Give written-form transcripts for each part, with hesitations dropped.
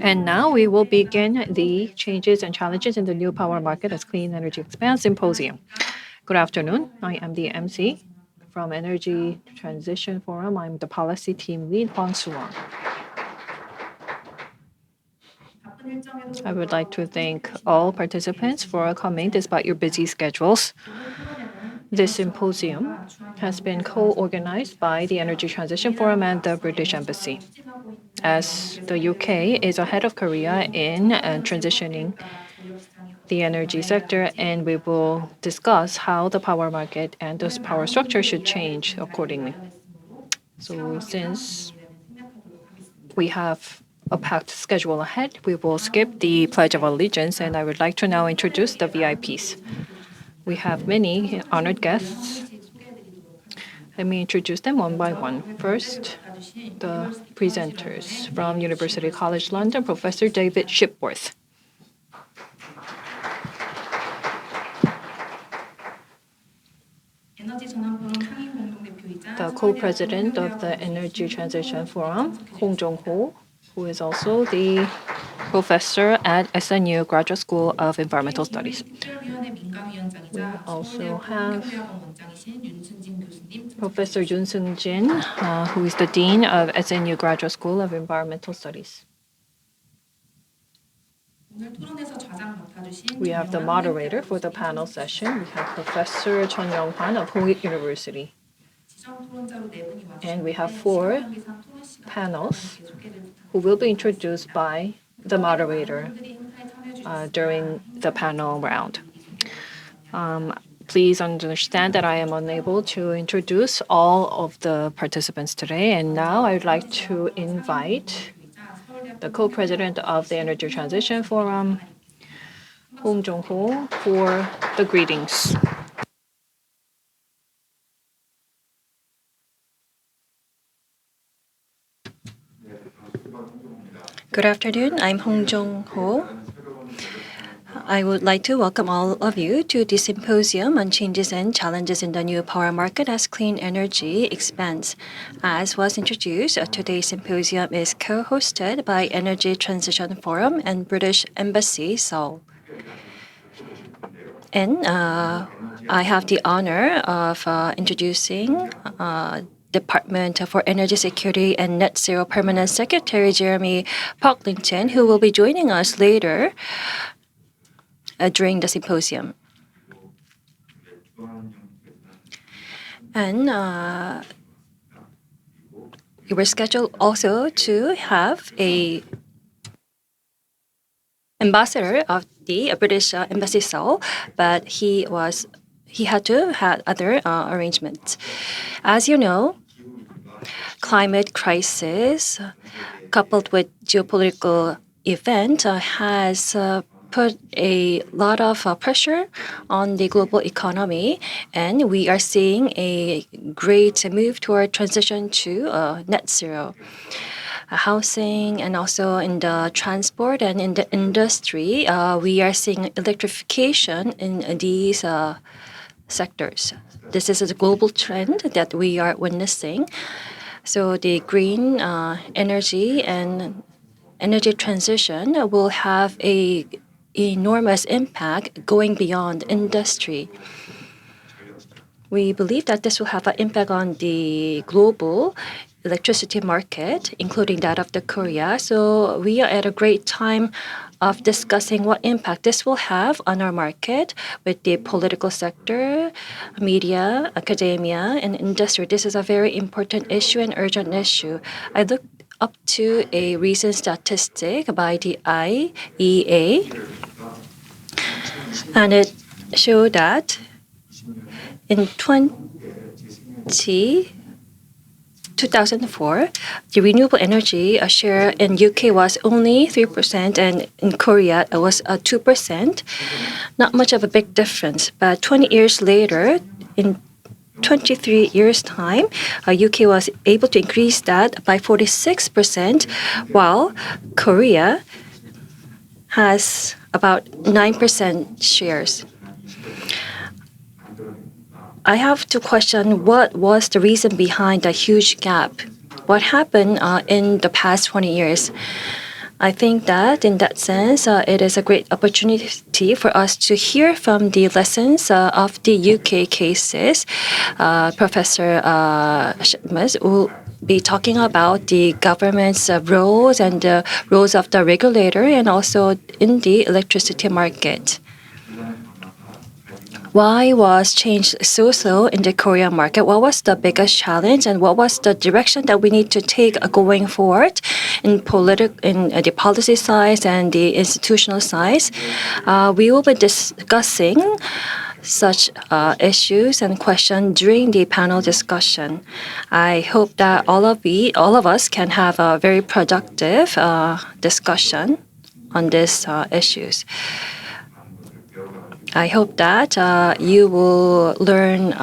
And now we will begin the changes and challenges in the new power market as clean energy expands symposium. Good afternoon. I am the MC from Energy Transition Forum. I'm the policy team lead, Hwang Soo-won. I would like to thank all participants for coming despite your busy schedules. This symposium has been co-organized by the Energy Transition Forum and the British Embassy. As the UK is ahead of Korea in transitioning the energy sector, and we will discuss how the power market and the power structure should change accordingly. So since we have a packed schedule ahead, we will skip the Pledge of Allegiance, and I would like to now introduce the VIPs. We have many honored guests. Let me introduce them one by one. First, the presenters from University College London, Professor David Shipworth. The co-president of the Energy Transition Forum, Hong Jong-ho, who is also the professor at SNU Graduate School of Environmental Studies. We also have Professor Yoon Seung-jin, who is the dean of SNU Graduate School of Environmental Studies. We have the moderator for the panel session. We have Professor Chun Young-hwan of Korea University. And we have 4 panels who will be introduced by the moderator during the panel round. Please understand that I am unable to introduce all of the participants today. And now I would like to invite the co-president of the Energy Transition Forum, Hong Jong-ho, for the greetings. Good afternoon. I'm Hong Jong-ho. I would like to welcome all of you to the symposium on changes and challenges in the new power market as clean energy expands. As was introduced, today's symposium is co-hosted by Energy Transition Forum and British Embassy, Seoul. And I have the honor of introducing Department for Energy Security and Net Zero Permanent Secretary Jeremy Pocklington, who will be joining us later during the symposium. And we were scheduled also to have a ambassador of the British Embassy Seoul, but he had to have other arrangements. As you know, climate crisis coupled with geopolitical event has put a lot of pressure on the global economy, and we are seeing a great move toward transition to net zero. Housing and also in the transport and in the industry, we are seeing electrification in these sectors. This is a global trend that we are witnessing. So the green energy and energy transition will have a enormous impact going beyond industry. We believe that this will have an impact on the global electricity market, including that of the Korea. So we are at a great time of discussing what impact this will have on our market with the political sector, media, academia, and industry. This is a very important issue and urgent issue. I looked up to a recent statistic by the IEA, and it showed that in 2004, the renewable energy share in UK was only 3%, and in Korea it was 2%. Not much of a big difference, but 20 years later, in 23 years' time, UK was able to increase that by 46%, while Korea has about 9% shares. I have to question what was the reason behind the huge gap. What happened in the past 20 years? I think that in that sense, it is a great opportunity for us to hear from the lessons of the UK cases. Professor Shipmas will be talking about the government's roles and the roles of the regulator and also in the electricity market. Why was change so slow in the Korean market? What was the biggest challenge, and what was the direction that we need to take going forward in the policy side and the institutional side? We will be discussing such issues and questions during the panel discussion. I hope that all of us can have a very productive discussion on these issues. I hope that you will learn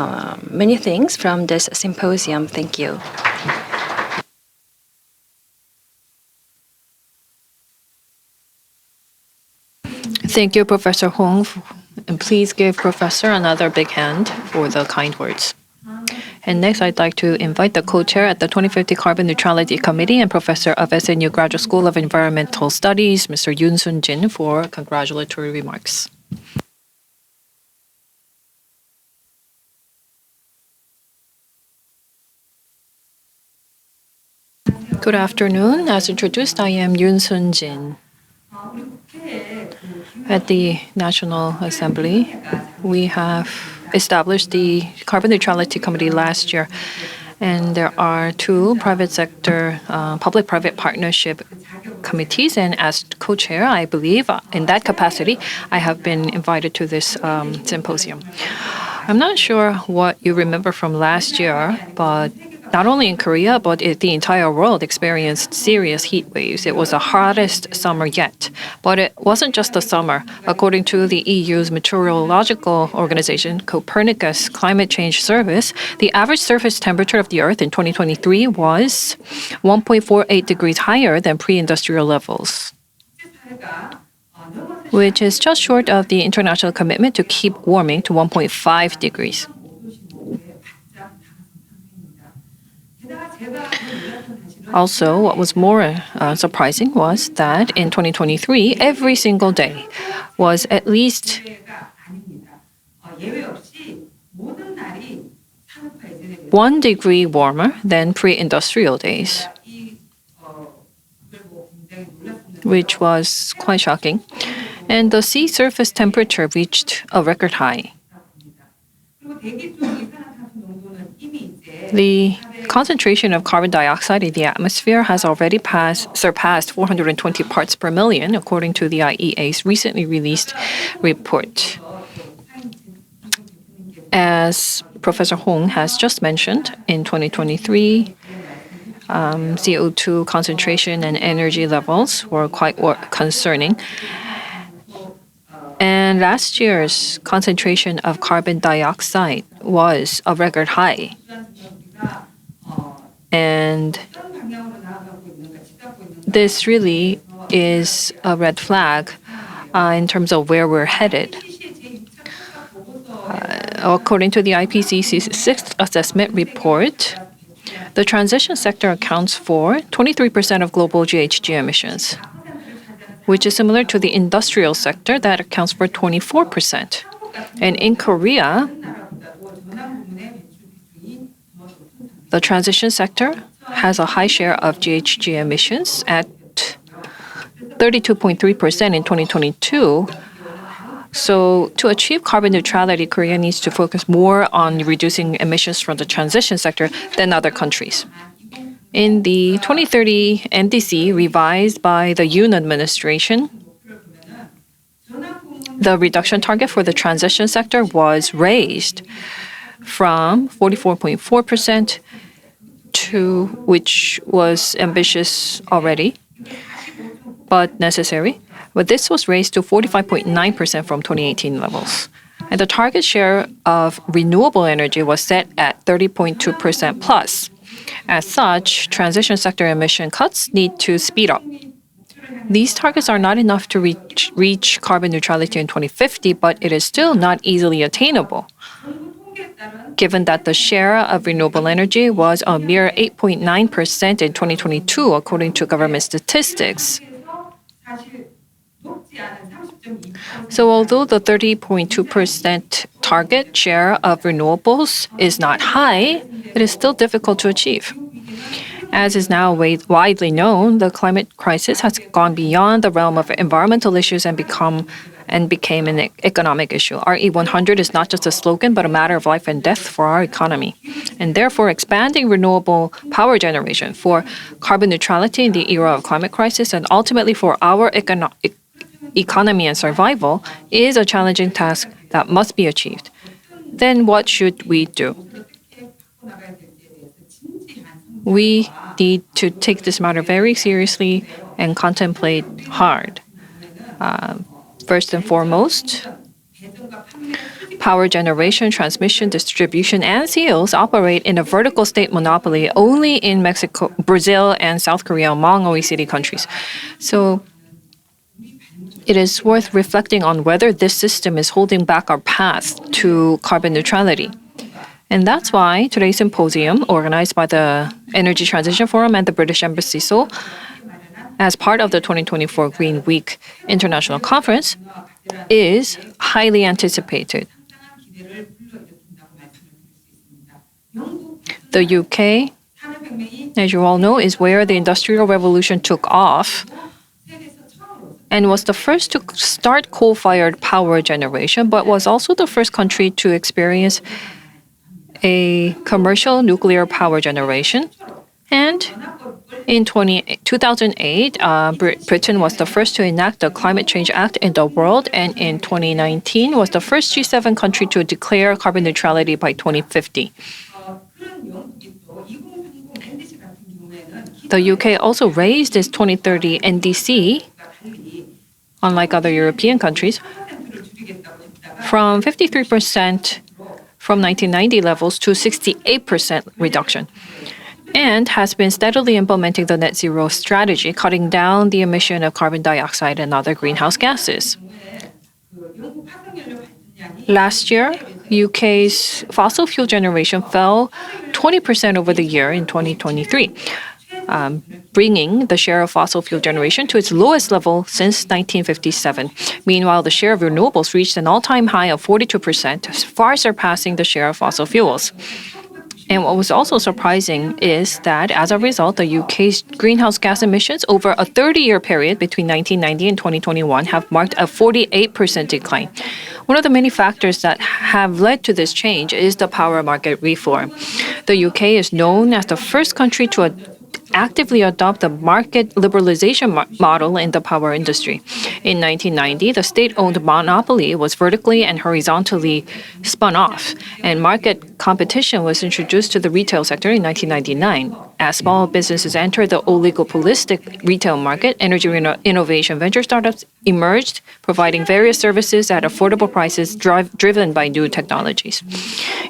many things from this symposium. Thank you. Thank you, Professor Hong. And please give Professor another big hand for the kind words. And next, I'd like to invite the co-chair at the 2050 Carbon Neutrality Committee and professor of SNU Graduate School of Environmental Studies, Mr. Yoon Sun-jin, for congratulatory remarks. Good afternoon. As introduced, I am Yoon Sun-jin. At the National Assembly, we have established the Carbon Neutrality Committee last year, and there are two private sector public-private partnership committees, and as co-chair, I believe in that capacity, I have been invited to this symposium. I'm not sure what you remember from last year, but not only in Korea, but the entire world experienced serious heat waves. It was the hottest summer yet. But it wasn't just the summer. According to the EU's meteorological organization, Copernicus Climate Change Service, the average surface temperature of the Earth in 2023 was 1.48 degrees higher than pre-industrial levels, which is just short of the international commitment to keep warming to 1.5 degrees. Also, what was more surprising was that in 2023, every single day was at least 1 degree warmer than pre-industrial days, which was quite shocking. And the sea surface temperature reached a record high. The concentration of carbon dioxide in the atmosphere has already surpassed 420 parts per million, according to the IEA's recently released report. As Professor Hong has just mentioned, in 2023, CO2 concentration and energy levels were quite concerning. And last year's concentration of carbon dioxide was a record high. And this really is a red flag in terms of where we're headed. According to the IPCC's sixth assessment report, the transition sector accounts for 23% of global GHG emissions, which is similar to the industrial sector that accounts for 24%. And in Korea, the transition sector has a high share of GHG emissions at 32.3% in 2022. So to achieve carbon neutrality, Korea needs to focus more on reducing emissions from the transition sector than other countries. In the 2030 NDC revised by the Yoon administration, the reduction target for the transition sector was raised from 44.4% to, which was ambitious already, but necessary. But this was raised to 45.9% from 2018 levels. And the target share of renewable energy was set at 30.2% plus. As such, transition sector emission cuts need to speed up. These targets are not enough to reach carbon neutrality in 2050, but it is still not easily attainable, given that the share of renewable energy was a mere 8.9% in 2022, according to government statistics. So although the 30.2% target share of renewables is not high, it is still difficult to achieve. As is now widely known, the climate crisis has gone beyond the realm of environmental issues and became an economic issue. RE100 is not just a slogan, but a matter of life and death for our economy. And therefore, expanding renewable power generation for carbon neutrality in the era of climate crisis and ultimately for our economy and survival is a challenging task that must be achieved. Then what should we do? We need to take this matter very seriously and contemplate hard. First and foremost, power generation, transmission, distribution, and sales operate in a vertical state monopoly only in Mexico, Brazil, and South Korea among OECD countries. So it is worth reflecting on whether this system is holding back our path to carbon neutrality. And that's why today's symposium, organized by the Energy Transition Forum and the British Embassy Seoul, as part of the 2024 Green Week International Conference, is highly anticipated. The UK, as you all know, is where the Industrial Revolution took off and was the first to start coal-fired power generation, but was also the first country to experience a commercial nuclear power generation. And in 2008, Britain was the first to enact the Climate Change Act in the world, and in 2019 was the first G7 country to declare carbon neutrality by 2050. The UK also raised its 2030 NDC, unlike other European countries, from 53% from 1990 levels to 68% reduction, and has been steadily implementing the net zero strategy, cutting down the emission of carbon dioxide and other greenhouse gases. Last year, UK's fossil fuel generation fell 20% over the year in 2023, bringing the share of fossil fuel generation to its lowest level since 1957. Meanwhile, the share of renewables reached an all-time high of 42%, far surpassing the share of fossil fuels. And what was also surprising is that as a result, the UK's greenhouse gas emissions over a 30-year period between 1990 and 2021 have marked a 48% decline. One of the many factors that have led to this change is the power market reform. The UK is known as the first country to actively adopt the market liberalization model in the power industry. In 1990, the state-owned monopoly was vertically and horizontally spun off, and market competition was introduced to the retail sector in 1999. As small businesses entered the oligopolistic retail market, energy innovation venture startups emerged, providing various services at affordable prices driven by new technologies.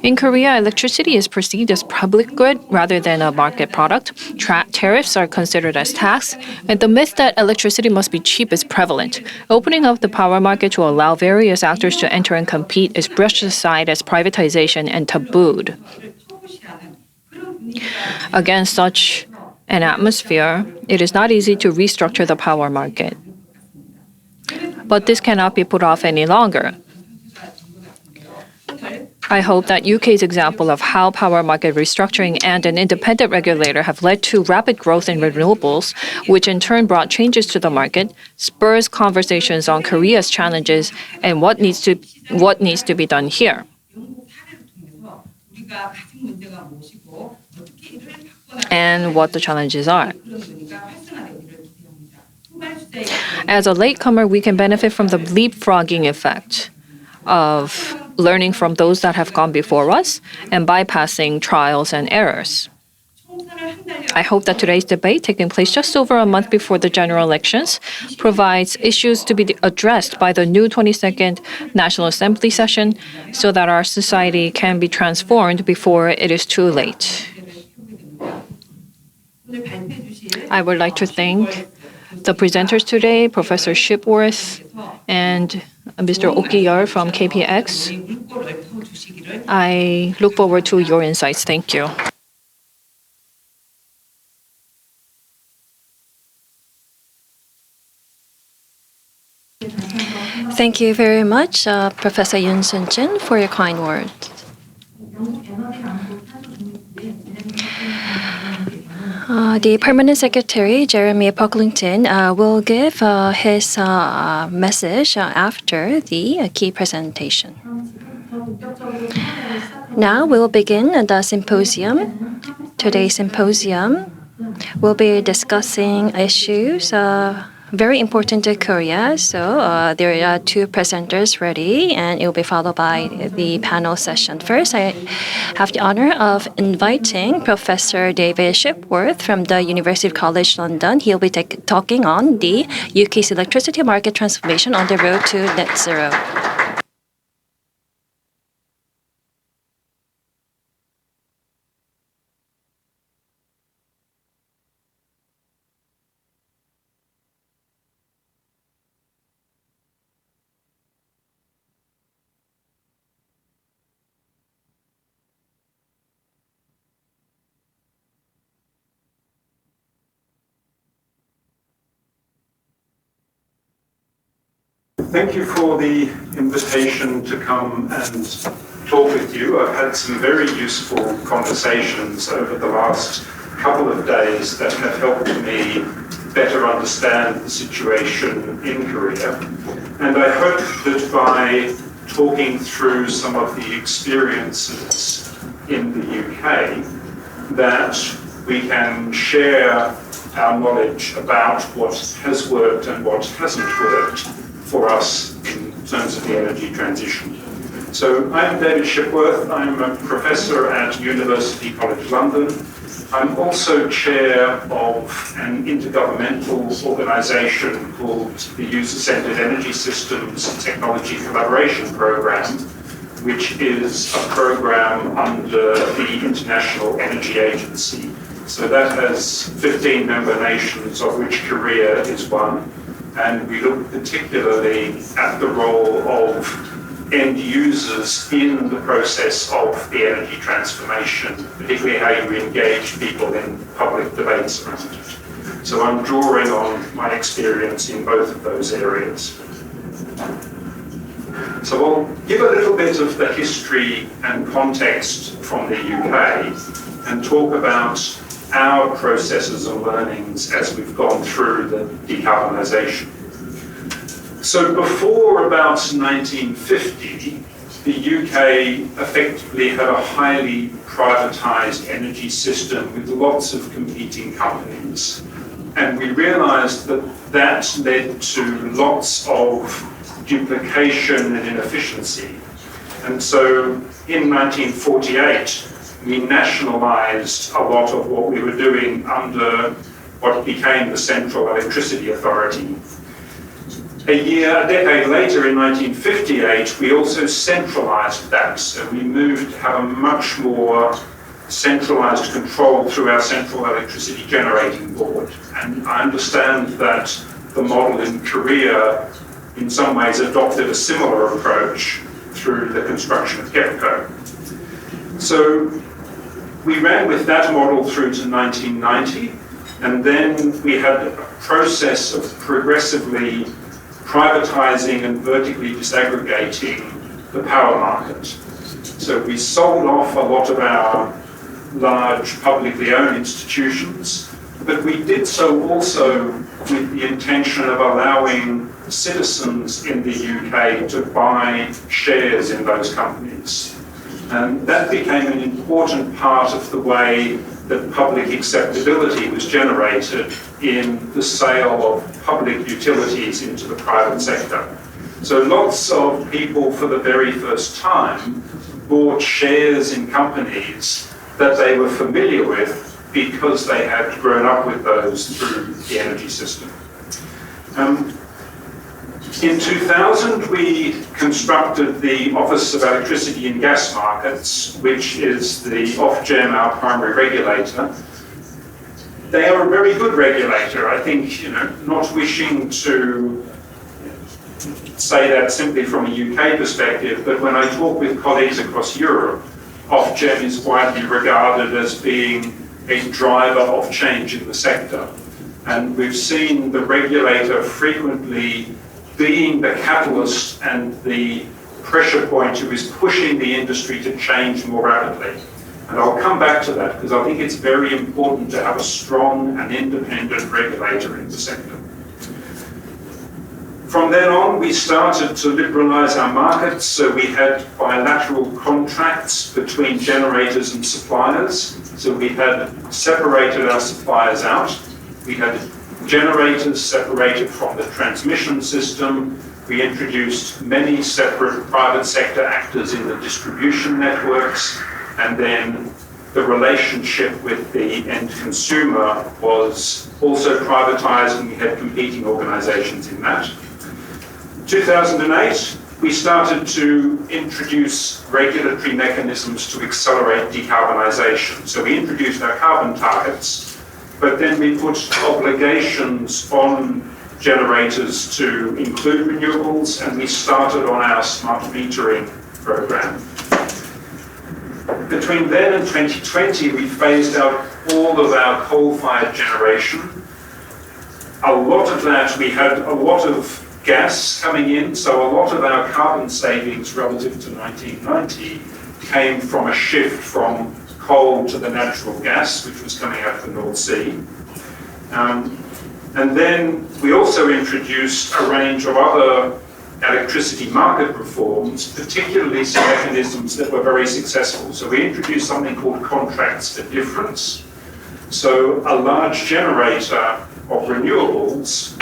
In Korea, electricity is perceived as public good rather than a market product. Tariffs are considered as tax, and the myth that electricity must be cheap is prevalent. Opening up the power market to allow various actors to enter and compete is brushed aside as privatization and tabooed. Against such an atmosphere, it is not easy to restructure the power market. But this cannot be put off any longer. I hope that UK's example of how power market restructuring and an independent regulator have led to rapid growth in renewables, which in turn brought changes to the market, spurs conversations on Korea's challenges and what needs to be done here. And what the challenges are. As a latecomer, we can benefit from the leapfrogging effect of learning from those that have gone before us and bypassing trials and errors. I hope that today's debate, taking place just over a month before the general elections, provides issues to be addressed by the new 22nd National Assembly session so that our society can be transformed before it is too late. I would like to thank the presenters today, Professor Shipworth and Mr. Okiyar from KPX. I look forward to your insights. Thank you. Thank you very much, Professor Yoon Sun-jin, for your kind words. The Permanent Secretary, Jeremy Pocklington, will give his message after the key presentation. Now we'll begin the symposium. Today's symposium will be discussing issues very important to Korea. So there are two presenters ready, and it will be followed by the panel session. First, I have the honor of inviting Professor David Shipworth from the University College London. He'll be talking on the UK's electricity market transformation on the road to net zero. Thank you for the invitation to come and talk with you. I've had some very useful conversations over the last couple of days that have helped me better understand the situation in Korea. And I hope that by talking through some of the experiences in the UK, that we can share our knowledge about what has worked and what hasn't worked for us in terms of the energy transition. So I'm David Shipworth. I'm a professor at University College London. I'm also chair of an intergovernmental organisation called the User-Centred Energy Systems Technology Collaboration Programme, which is a programme under the International Energy Agency. So that has 15 member nations, of which Korea is one. And we look particularly at the role of end users in the process of the energy transformation, particularly how you engage people in public debates around it. So I'm drawing on my experience in both of those areas. So I'll give a little bit of the history and context from the UK and talk about our processes and learnings as we've gone through the decarbonisation. So before about 1950, the UK effectively had a highly privatised energy system with lots of competing companies. And we realised that that led to lots of duplication and inefficiency. And so in 1948, we nationalised a lot of what we were doing under what became the Central Electricity Authority. A decade later, in 1958, we also centralised that. So we moved to have a much more centralised control through our Central Electricity Generating Board. And I understand that the model in Korea, in some ways, adopted a similar approach through the construction of KEPCO. So we ran with that model through to 1990, and then we had a process of progressively privatising and vertically disaggregating the power market. So we sold off a lot of our large publicly owned institutions, but we did so also with the intention of allowing citizens in the UK to buy shares in those companies. And that became an important part of the way that public acceptability was generated in the sale of public utilities into the private sector. So lots of people for the very first time bought shares in companies that they were familiar with because they had grown up with those through the energy system. In 2000, we constructed the Office of Electricity and Gas Markets, which is the Ofgem, our primary regulator. They are a very good regulator. I think, not wishing to say that simply from a UK perspective, but when I talk with colleagues across Europe, Ofgem is widely regarded as being a driver of change in the sector. And we've seen the regulator frequently being the catalyst and the pressure point who is pushing the industry to change more rapidly. And I'll come back to that because I think it's very important to have a strong and independent regulator in the sector. From then on, we started to liberalise our markets, so we had bilateral contracts between generators and suppliers. So we had separated our suppliers out. We had generators separated from the transmission system. We introduced many separate private sector actors in the distribution networks, and then the relationship with the end consumer was also privatised, and we had competing organisations in that. 2008, we started to introduce regulatory mechanisms to accelerate decarbonisation. So we introduced our carbon targets, but then we put obligations on generators to include renewables, and we started on our smart metering program. Between then and 2020, we phased out all of our coal-fired generation. A lot of that, we had a lot of gas coming in, so a lot of our carbon savings relative to 1990 came from a shift from coal to the natural gas, which was coming out of the North Sea. And then we also introduced a range of other electricity market reforms, particularly some mechanisms that were very successful. So we introduced something called contracts for difference. So a large generator of renewables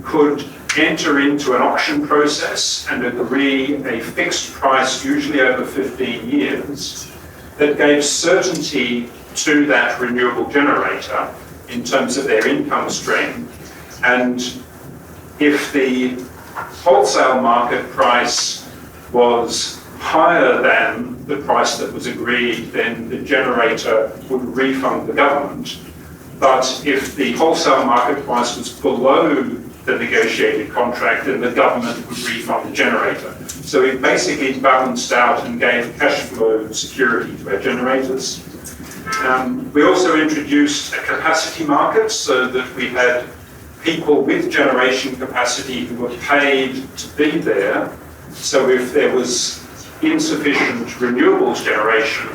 could enter into an auction process and agree a fixed price, usually over 15 years, that gave certainty to that renewable generator in terms of their income stream. And if the wholesale market price was higher than the price that was agreed, then the generator would refund the government. But if the wholesale market price was below the negotiated contract, then the government would refund the generator. So it basically balanced out and gave cash flow security to our generators. We also introduced a capacity market so that we had people with generation capacity who were paid to be there. So if there was insufficient renewables generation,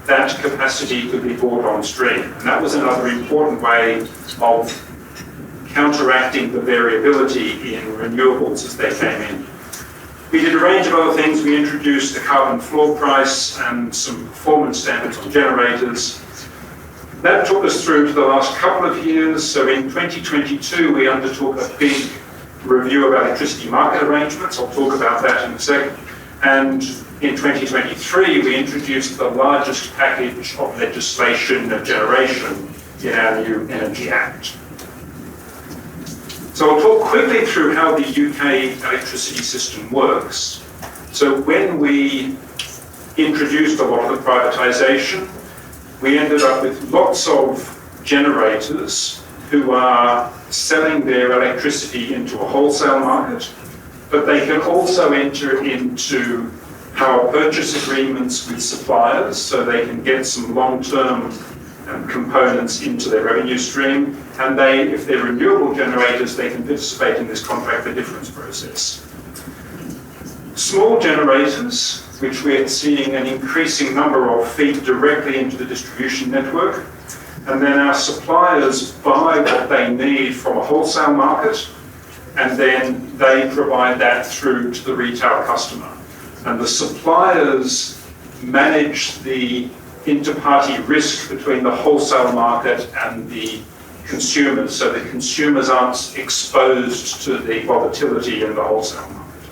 that capacity could be brought on stream. And that was another important way of counteracting the variability in renewables as they came in. We did a range of other things. We introduced a carbon floor price and some performance standards on generators. That took us through to the last couple of years. So in 2022, we undertook a big review of electricity market arrangements. I'll talk about that in a second. And in 2023, we introduced the largest package of legislation of generation in our new Energy Act. So I'll talk quickly through how the UK electricity system works. So when we introduced a lot of the privatisation, we ended up with lots of generators who are selling their electricity into a wholesale market, but they can also enter into power purchase agreements with suppliers, so they can get some long-term components into their revenue stream, and they, if they're renewable generators, they can participate in this contract for difference process. Small generators, which we're seeing an increasing number of, feed directly into the distribution network, and then our suppliers buy what they need from a wholesale market, and then they provide that through to the retail customer. And the suppliers manage the inter-party risk between the wholesale market and the consumers, so the consumers aren't exposed to the volatility in the wholesale market.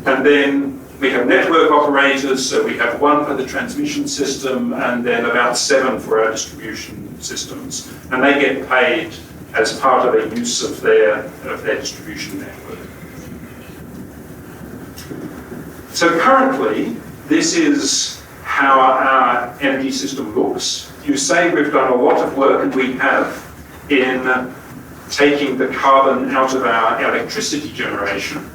And then we have network operators, so we have one for the transmission system and then about 7 for our distribution systems. And they get paid as part of a use of their distribution network. So currently, this is how our energy system looks. You say we've done a lot of work, and we have, in taking the carbon out of our electricity generation,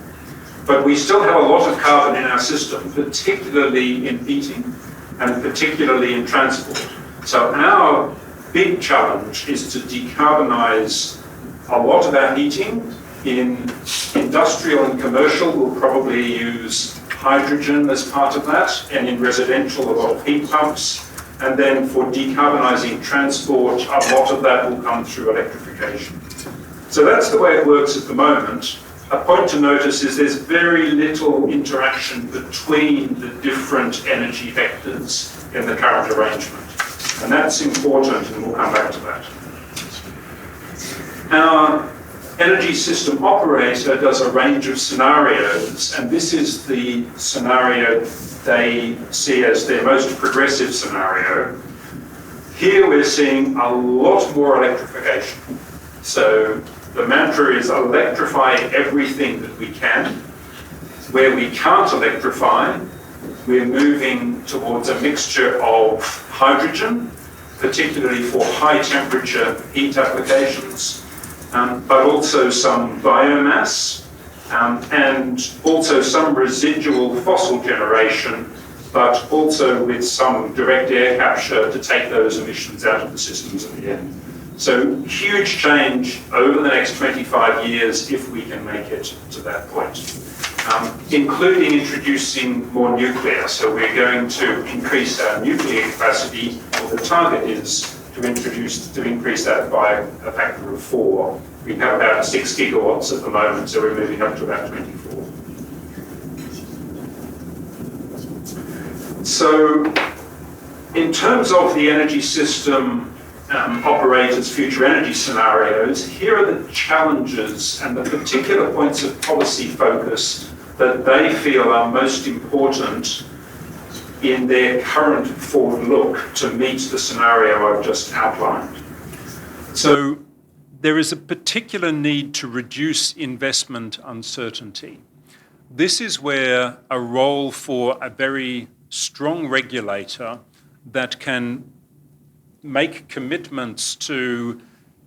but we still have a lot of carbon in our system, particularly in heating and particularly in transport. So our big challenge is to decarbonise a lot of our heating In industrial and commercial, we'll probably use hydrogen as part of that, and in residential, a lot of heat pumps. And then for decarbonising transport, a lot of that will come through electrification. So that's the way it works at the moment. A point to notice is there's very little interaction between the different energy vectors in the current arrangement. And that's important, and we'll come back to that. Our energy system operator does a range of scenarios, and this is the scenario they see as their most progressive scenario. Here we're seeing a lot more electrification. So the mantra is electrify everything that we can. Where we can't electrify, we're moving towards a mixture of hydrogen, particularly for high temperature heat applications, but also some biomass, and also some residual fossil generation, but also with some direct air capture to take those emissions out of the systems at the end. So huge change over the next 25 years if we can make it to that point, including introducing more nuclear. So we're going to increase our nuclear capacity, or the target is to increase that by a factor of 4. We have about 6 gigawatts at the moment, so we're moving up to about 24. So in terms of the energy system operators' future energy scenarios, here are the challenges and the particular points of policy focus that they feel are most important in their current forward look to meet the scenario I've just outlined. So there is a particular need to reduce investment uncertainty. This is where a role for a very strong regulator that can make commitments to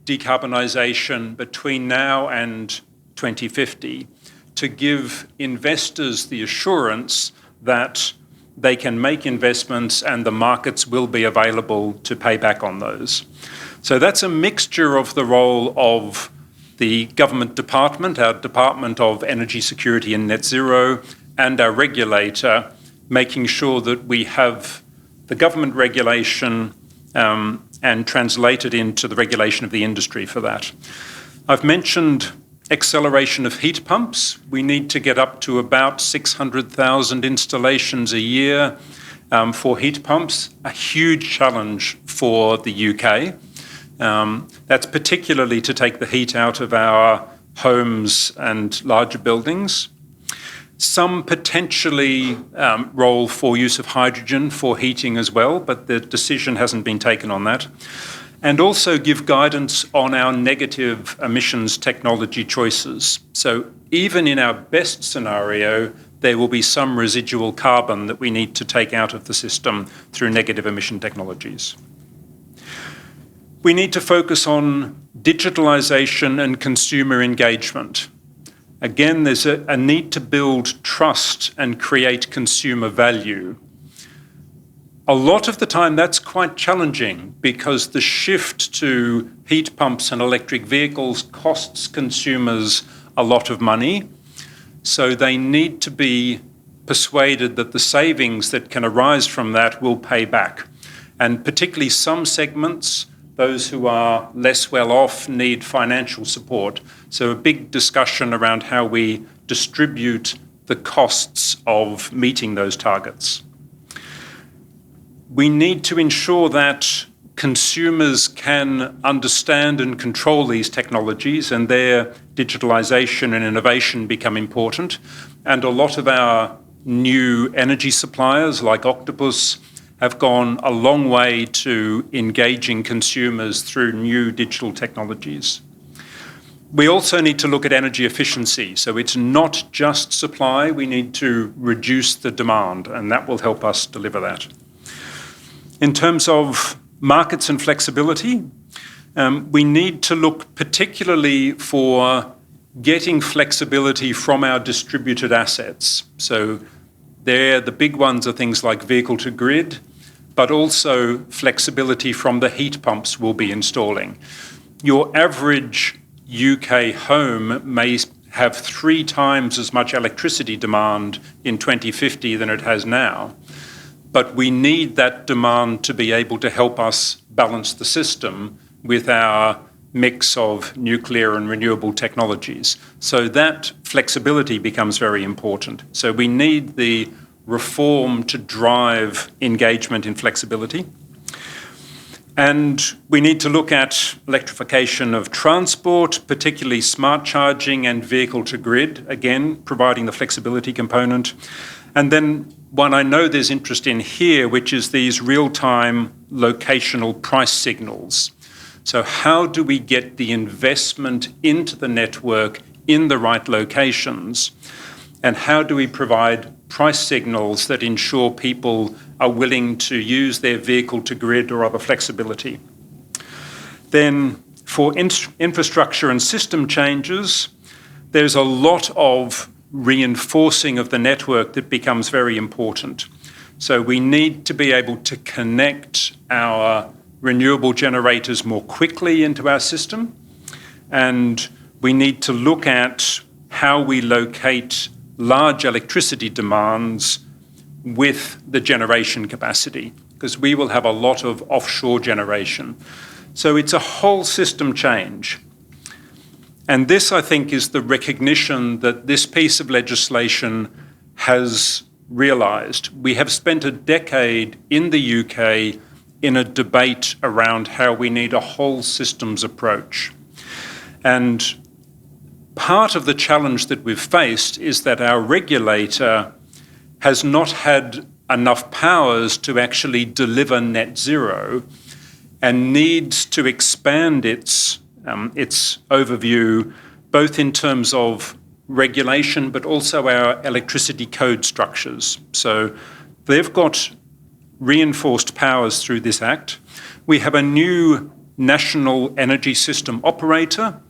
decarbonisation between now and 2050 to give investors the assurance that they can make investments and the markets will be available to pay back on those. So that's a mixture of the role of the government department, our Department of Energy Security and Net Zero, and our regulator, making sure that we have the government regulation and translate it into the regulation of the industry for that. I've mentioned acceleration of heat pumps. We need to get up to about 600,000 installations a year for heat pumps, a huge challenge for the UK. That's particularly to take the heat out of our homes and larger buildings. Some potentially role for use of hydrogen for heating as well, but the decision hasn't been taken on that. And also give guidance on our negative emissions technology choices. So even in our best scenario, there will be some residual carbon that we need to take out of the system through negative emission technologies. We need to focus on digitalisation and consumer engagement. Again, there's a need to build trust and create consumer value. A lot of the time that's quite challenging because the shift to heat pumps and electric vehicles costs consumers a lot of money. So they need to be persuaded that the savings that can arise from that will pay back. And particularly some segments, those who are less well off, need financial support. So a big discussion around how we distribute the costs of meeting those targets. We need to ensure that consumers can understand and control these technologies and their digitalisation and innovation become important. And a lot of our new energy suppliers like Octopus have gone a long way to engaging consumers through new digital technologies. We also need to look at energy efficiency. So it's not just supply, we need to reduce the demand, and that will help us deliver that. In terms of markets and flexibility, we need to look particularly for getting flexibility from our distributed assets. So there, the big ones are things like vehicle to grid, but also flexibility from the heat pumps we'll be installing. Your average UK home may have 3 times as much electricity demand in 2050 than it has now. But we need that demand to be able to help us balance the system with our mix of nuclear and renewable technologies. So that flexibility becomes very important. So we need the reform to drive engagement in flexibility. And we need to look at electrification of transport, particularly smart charging and vehicle to grid, again, providing the flexibility component. And then one I know there's interest in here, which is these real-time locational price signals. So how do we get the investment into the network in the right locations? And how do we provide price signals that ensure people are willing to use their vehicle to grid or other flexibility? Then for infrastructure and system changes, there's a lot of reinforcing of the network that becomes very important. So we need to be able to connect our renewable generators more quickly into our system, and we need to look at how we locate large electricity demands with the generation capacity, because we will have a lot of offshore generation. So it's a whole system change. And this, I think, is the recognition that this piece of legislation has realised. We have spent a decade in the UK in a debate around how we need a whole systems approach. And part of the challenge that we've faced is that our regulator has not had enough powers to actually deliver net zero and needs to expand its overview, both in terms of regulation, but also our electricity code structures. So they've got reinforced powers through this Act. We have a new national energy system operator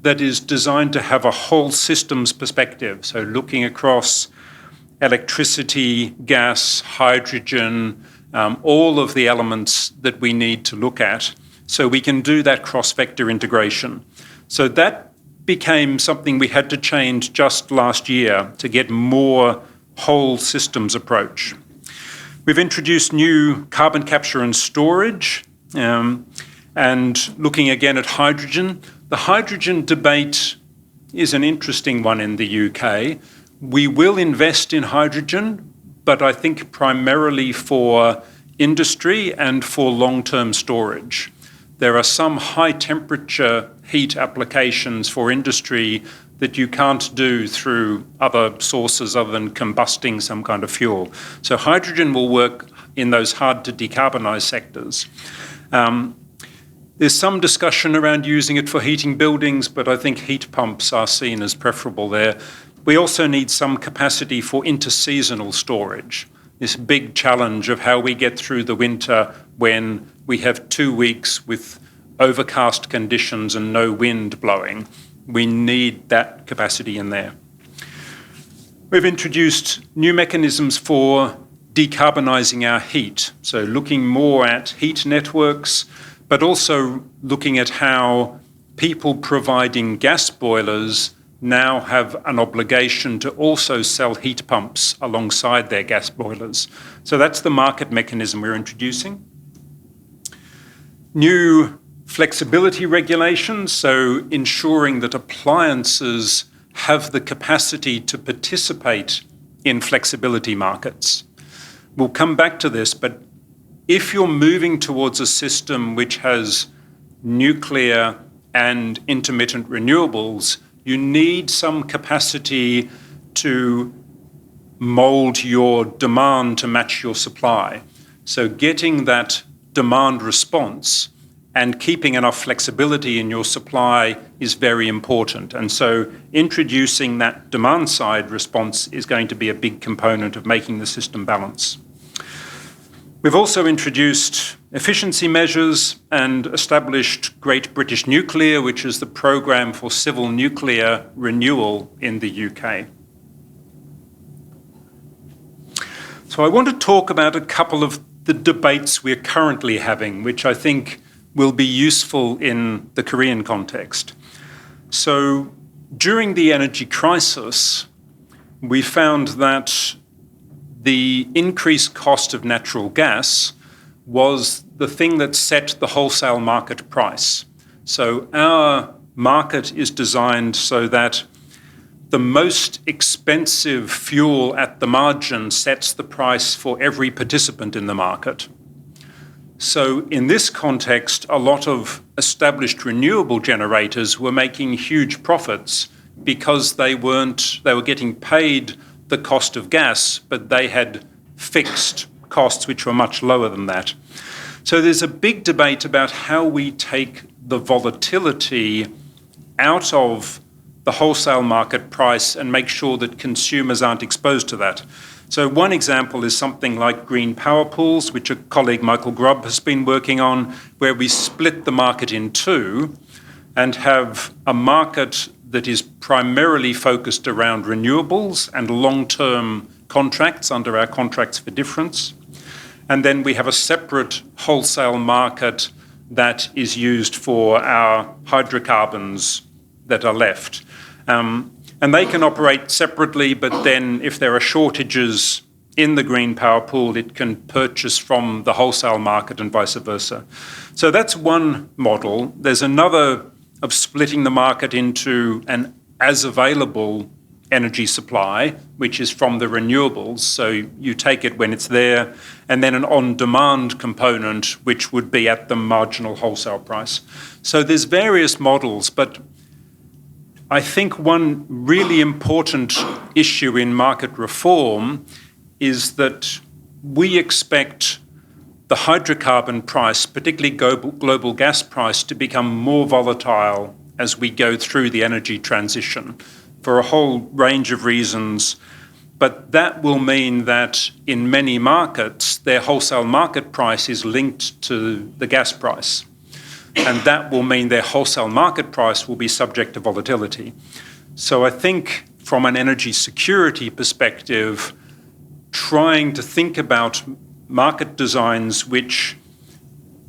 that is designed to have a whole systems perspective, so looking across electricity, gas, hydrogen, all of the elements that we need to look at, so we can do that cross-vector integration. So that became something we had to change just last year to get more whole systems approach. We've introduced new carbon capture and storage, and looking again at hydrogen. The hydrogen debate is an interesting one in the UK. We will invest in hydrogen, but I think primarily for industry and for long-term storage. There are some high-temperature heat applications for industry that you can't do through other sources other than combusting some kind of fuel. So hydrogen will work in those hard-to-decarbonise sectors. There's some discussion around using it for heating buildings, but I think heat pumps are seen as preferable there. We also need some capacity for interseasonal storage. This big challenge of how we get through the winter when we have 2 weeks with overcast conditions and no wind blowing. We need that capacity in there. We've introduced new mechanisms for decarbonising our heat, so looking more at heat networks, but also looking at how people providing gas boilers now have an obligation to also sell heat pumps alongside their gas boilers. So that's the market mechanism we're introducing. New flexibility regulations, so ensuring that appliances have the capacity to participate in flexibility markets. We'll come back to this, but if you're moving towards a system which has nuclear and intermittent renewables, you need some capacity to mould your demand to match your supply. So getting that demand response and keeping enough flexibility in your supply is very important. And so introducing that demand side response is going to be a big component of making the system balance. We've also introduced efficiency measures and established Great British Nuclear, which is the programme for civil nuclear renewal in the UK. So I want to talk about a couple of the debates we're currently having, which I think will be useful in the Korean context. So during the energy crisis, we found that the increased cost of natural gas was the thing that set the wholesale market price. So our market is designed so that the most expensive fuel at the margin sets the price for every participant in the market. So in this context, a lot of established renewable generators were making huge profits because they were getting paid the cost of gas, but they had fixed costs which were much lower than that. So there's a big debate about how we take the volatility out of the wholesale market price and make sure that consumers aren't exposed to that. So one example is something like green power pools, which a colleague, Michael Grubb, has been working on, where we split the market in two and have a market that is primarily focused around renewables and long-term contracts under our contracts for difference. And then we have a separate wholesale market that is used for our hydrocarbons that are left. And they can operate separately, but then if there are shortages in the green power pool, it can purchase from the wholesale market and vice versa. So that's one model. There's another of splitting the market into an as-available energy supply, which is from the renewables. So you take it when it's there, and then an on-demand component, which would be at the marginal wholesale price. So there's various models, but I think one really important issue in market reform is that we expect the hydrocarbon price, particularly global gas price, to become more volatile as we go through the energy transition for a whole range of reasons. But that will mean that in many markets, their wholesale market price is linked to the gas price. And that will mean their wholesale market price will be subject to volatility. So I think from an energy security perspective, trying to think about market designs which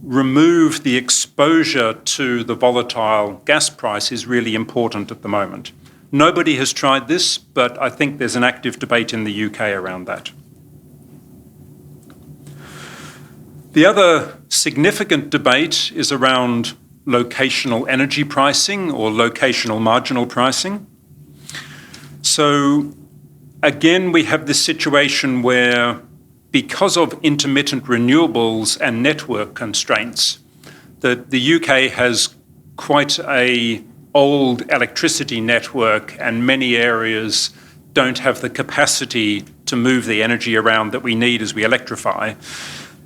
remove the exposure to the volatile gas price is really important at the moment. Nobody has tried this, but I think there's an active debate in the UK around that. The other significant debate is around locational energy pricing or locational marginal pricing. So again, we have this situation where because of intermittent renewables and network constraints, that the UK has quite an old electricity network and many areas don't have the capacity to move the energy around that we need as we electrify.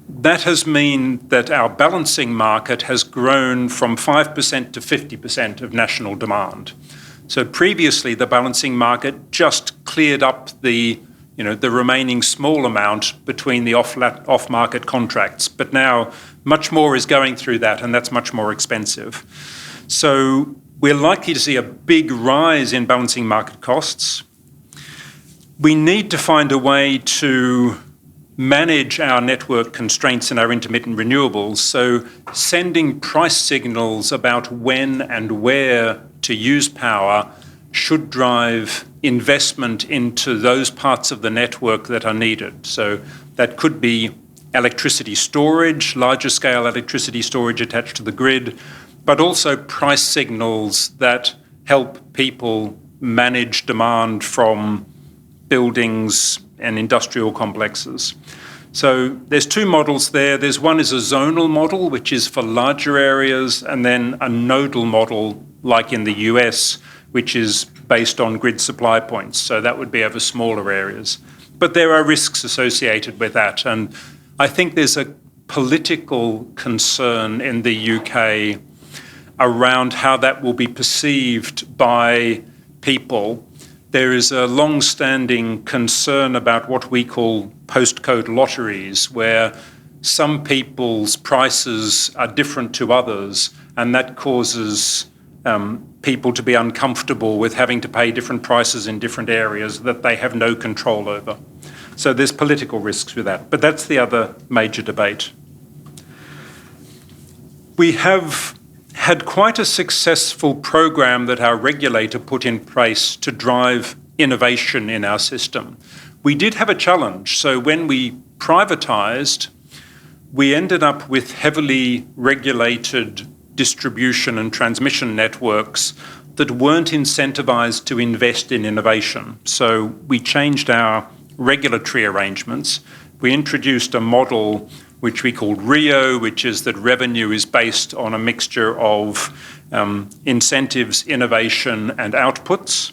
That has meant that our balancing market has grown from 5% to 50% of national demand. So previously, the balancing market just cleared up the remaining small amount between the off-market contracts. But now much more is going through that, and that's much more expensive. So we're likely to see a big rise in balancing market costs. We need to find a way to manage our network constraints and our intermittent renewables. So sending price signals about when and where to use power should drive investment into those parts of the network that are needed. So that could be electricity storage, larger scale electricity storage attached to the grid, but also price signals that help people manage demand from buildings and industrial complexes. So there's two models there. There's one is a zonal model, which is for larger areas, and then a nodal model, like in the US, which is based on grid supply points. So that would be over smaller areas. But there are risks associated with that. And I think there's a political concern in the UK around how that will be perceived by people. There is a long-standing concern about what we call postcode lotteries, where some people's prices are different to others, and that causes people to be uncomfortable with having to pay different prices in different areas that they have no control over. So there's political risks with that, but that's the other major debate. We have had quite a successful program that our regulator put in place to drive innovation in our system. We did have a challenge. So when we privatised, we ended up with heavily regulated distribution and transmission networks that weren't incentivised to invest in innovation. So we changed our regulatory arrangements. We introduced a model which we called RIO, which is that revenue is based on a mixture of incentives, innovation, and outputs.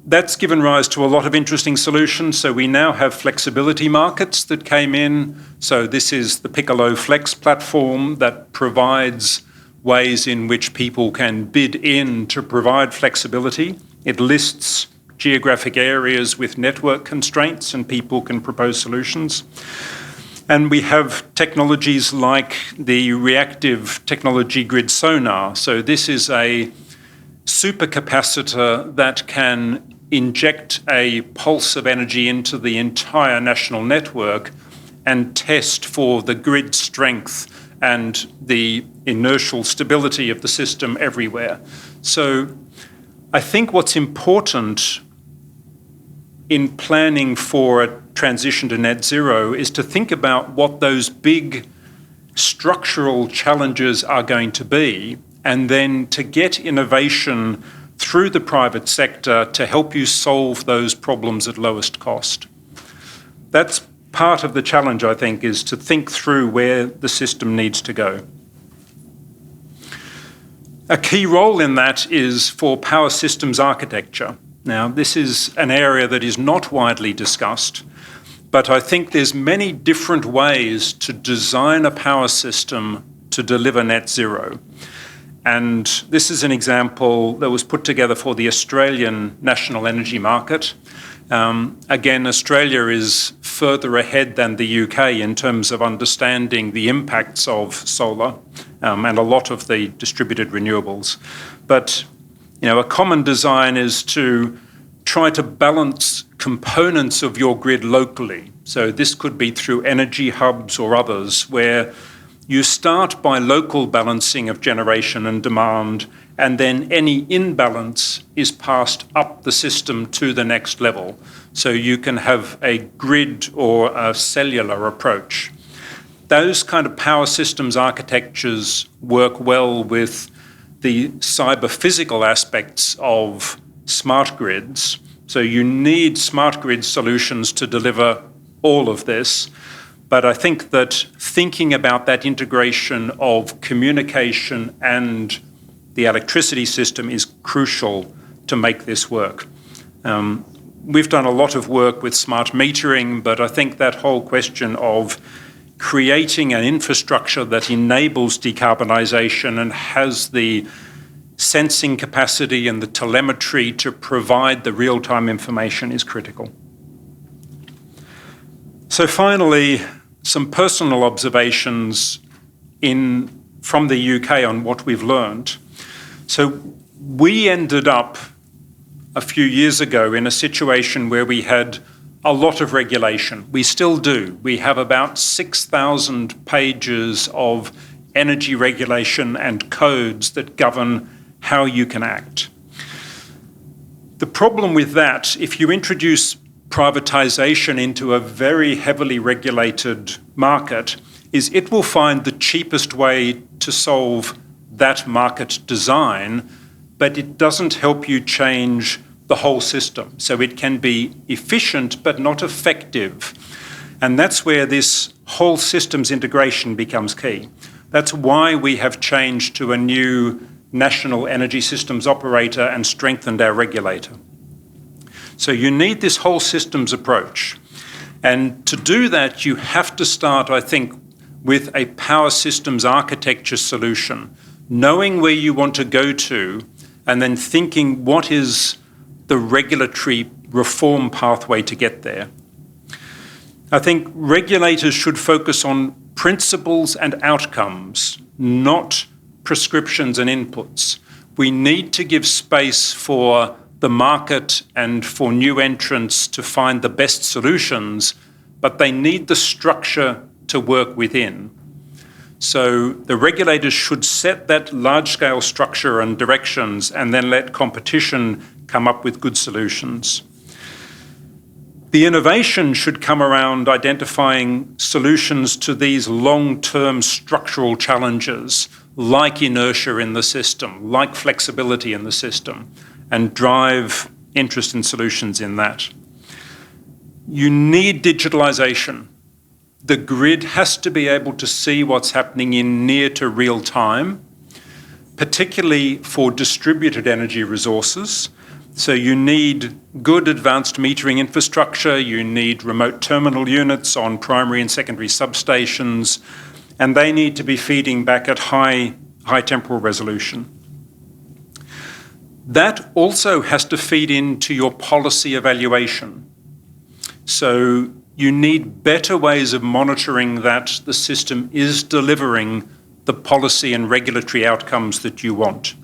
That's given rise to a lot of interesting solutions. So we now have flexibility markets that came in. So this is the Piccolo Flex platform that provides ways in which people can bid in to provide flexibility. It lists geographic areas with network constraints and people can propose solutions. And we have technologies like the reactive technology grid sonar. So this is a supercapacitor that can inject a pulse of energy into the entire national network and test for the grid strength and the inertial stability of the system everywhere. So I think what's important in planning for a transition to net zero is to think about what those big structural challenges are going to be, and then to get innovation through the private sector to help you solve those problems at lowest cost. That's part of the challenge, I think, is to think through where the system needs to go. A key role in that is for power systems architecture. Now, this is an area that is not widely discussed, but I think there's many different ways to design a power system to deliver net zero. And this is an example that was put together for the Australian national energy market. Again, Australia is further ahead than the UK in terms of understanding the impacts of solar and a lot of the distributed renewables. But a common design is to try to balance components of your grid locally. So this could be through energy hubs or others, where you start by local balancing of generation and demand, and then any imbalance is passed up the system to the next level. So you can have a grid or a cellular approach. Those kind of power systems architectures work well with the cyber-physical aspects of smart grids. So you need smart grid solutions to deliver all of this. But I think that thinking about that integration of communication and the electricity system is crucial to make this work. We've done a lot of work with smart metering, but I think that whole question of creating an infrastructure that enables decarbonisation and has the sensing capacity and the telemetry to provide the real-time information is critical. So finally, some personal observations from the UK on what we've learned. So we ended up a few years ago in a situation where we had a lot of regulation. We still do. We have about 6,000 pages of energy regulation and codes that govern how you can act. The problem with that, if you introduce privatisation into a very heavily regulated market, is it will find the cheapest way to solve that market design, but it doesn't help you change the whole system. So it can be efficient but not effective. And that's where this whole systems integration becomes key. That's why we have changed to a new national energy systems operator and strengthened our regulator. So you need this whole systems approach. And to do that, you have to start, I think, with a power systems architecture solution, knowing where you want to go to, and then thinking what is the regulatory reform pathway to get there. I think regulators should focus on principles and outcomes, not prescriptions and inputs. We need to give space for the market and for new entrants to find the best solutions, but they need the structure to work within. So the regulators should set that large-scale structure and directions and then let competition come up with good solutions. The innovation should come around identifying solutions to these long-term structural challenges, like inertia in the system, like flexibility in the system, and drive interest in solutions in that. You need digitalization. The grid has to be able to see what's happening in near to real time, particularly for distributed energy resources. So you need good advanced metering infrastructure, you need remote terminal units on primary and secondary substations, and they need to be feeding back at high temporal resolution. That also has to feed into your policy evaluation. So you need better ways of monitoring that the system is delivering the policy and regulatory outcomes that you want.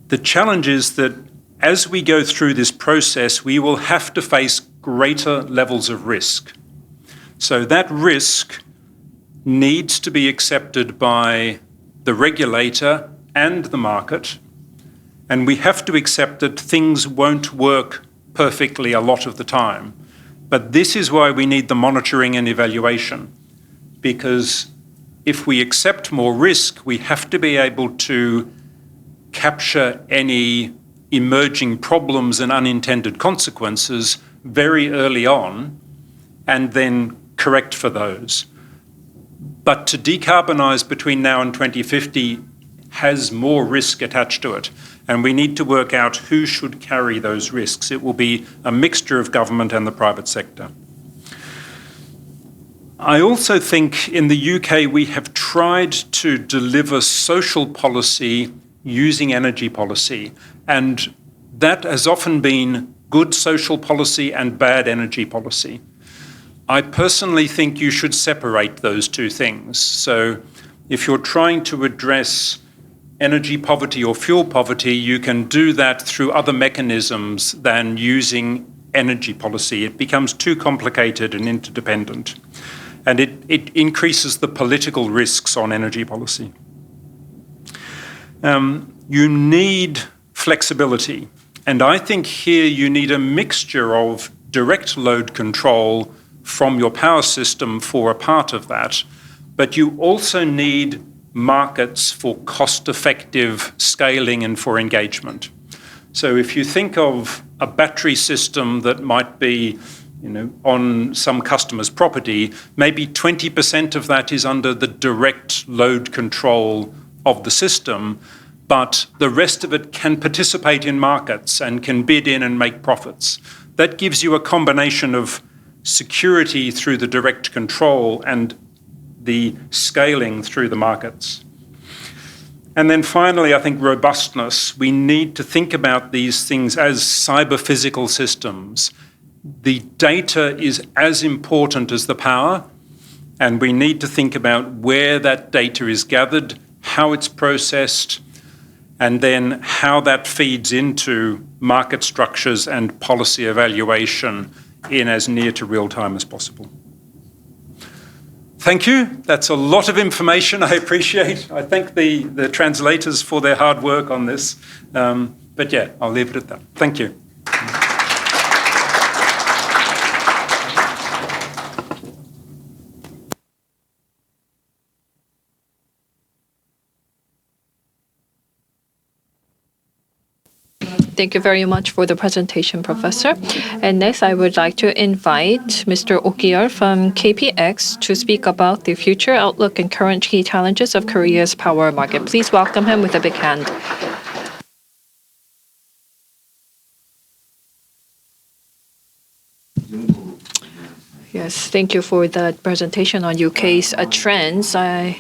The challenge is that as we go through this process, we will have to face greater levels of risk. So that risk needs to be accepted by the regulator and the market, and we have to accept that things won't work perfectly a lot of the time. But this is why we need the monitoring and evaluation, because if we accept more risk, we have to be able to capture any emerging problems and unintended consequences very early on and then correct for those. But to decarbonise between now and 2050 has more risk attached to it, and we need to work out who should carry those risks. It will be a mixture of government and the private sector. I also think in the UK we have tried to deliver social policy using energy policy, and that has often been good social policy and bad energy policy. I personally think you should separate those two things. So if you're trying to address energy poverty or fuel poverty, you can do that through other mechanisms than using energy policy. It becomes too complicated and interdependent, and it increases the political risks on energy policy. You need flexibility, and I think here you need a mixture of direct load control from your power system for a part of that, but you also need markets for cost-effective scaling and for engagement. So if you think of a battery system that might be on some customer's property, maybe 20% of that is under the direct load control of the system, but the rest of it can participate in markets and can bid in and make profits. That gives you a combination of security through the direct control and the scaling through the markets. And then finally, I think robustness. We need to think about these things as cyber-physical systems. The data is as important as the power, and we need to think about where that data is gathered, how it's processed, and then how that feeds into market structures and policy evaluation in as near to real time as possible. Thank you. That's a lot of information. I appreciate. I thank the translators for their hard work on this. But yeah, I'll leave it at that. Thank you. Thank you very much for the presentation, Professor. And next, I would like to invite Mr. Okier from KPX to speak about the future outlook and current key challenges of Korea's power market. Please welcome him with a big hand. Yes, thank you for that presentation on UK's trends. I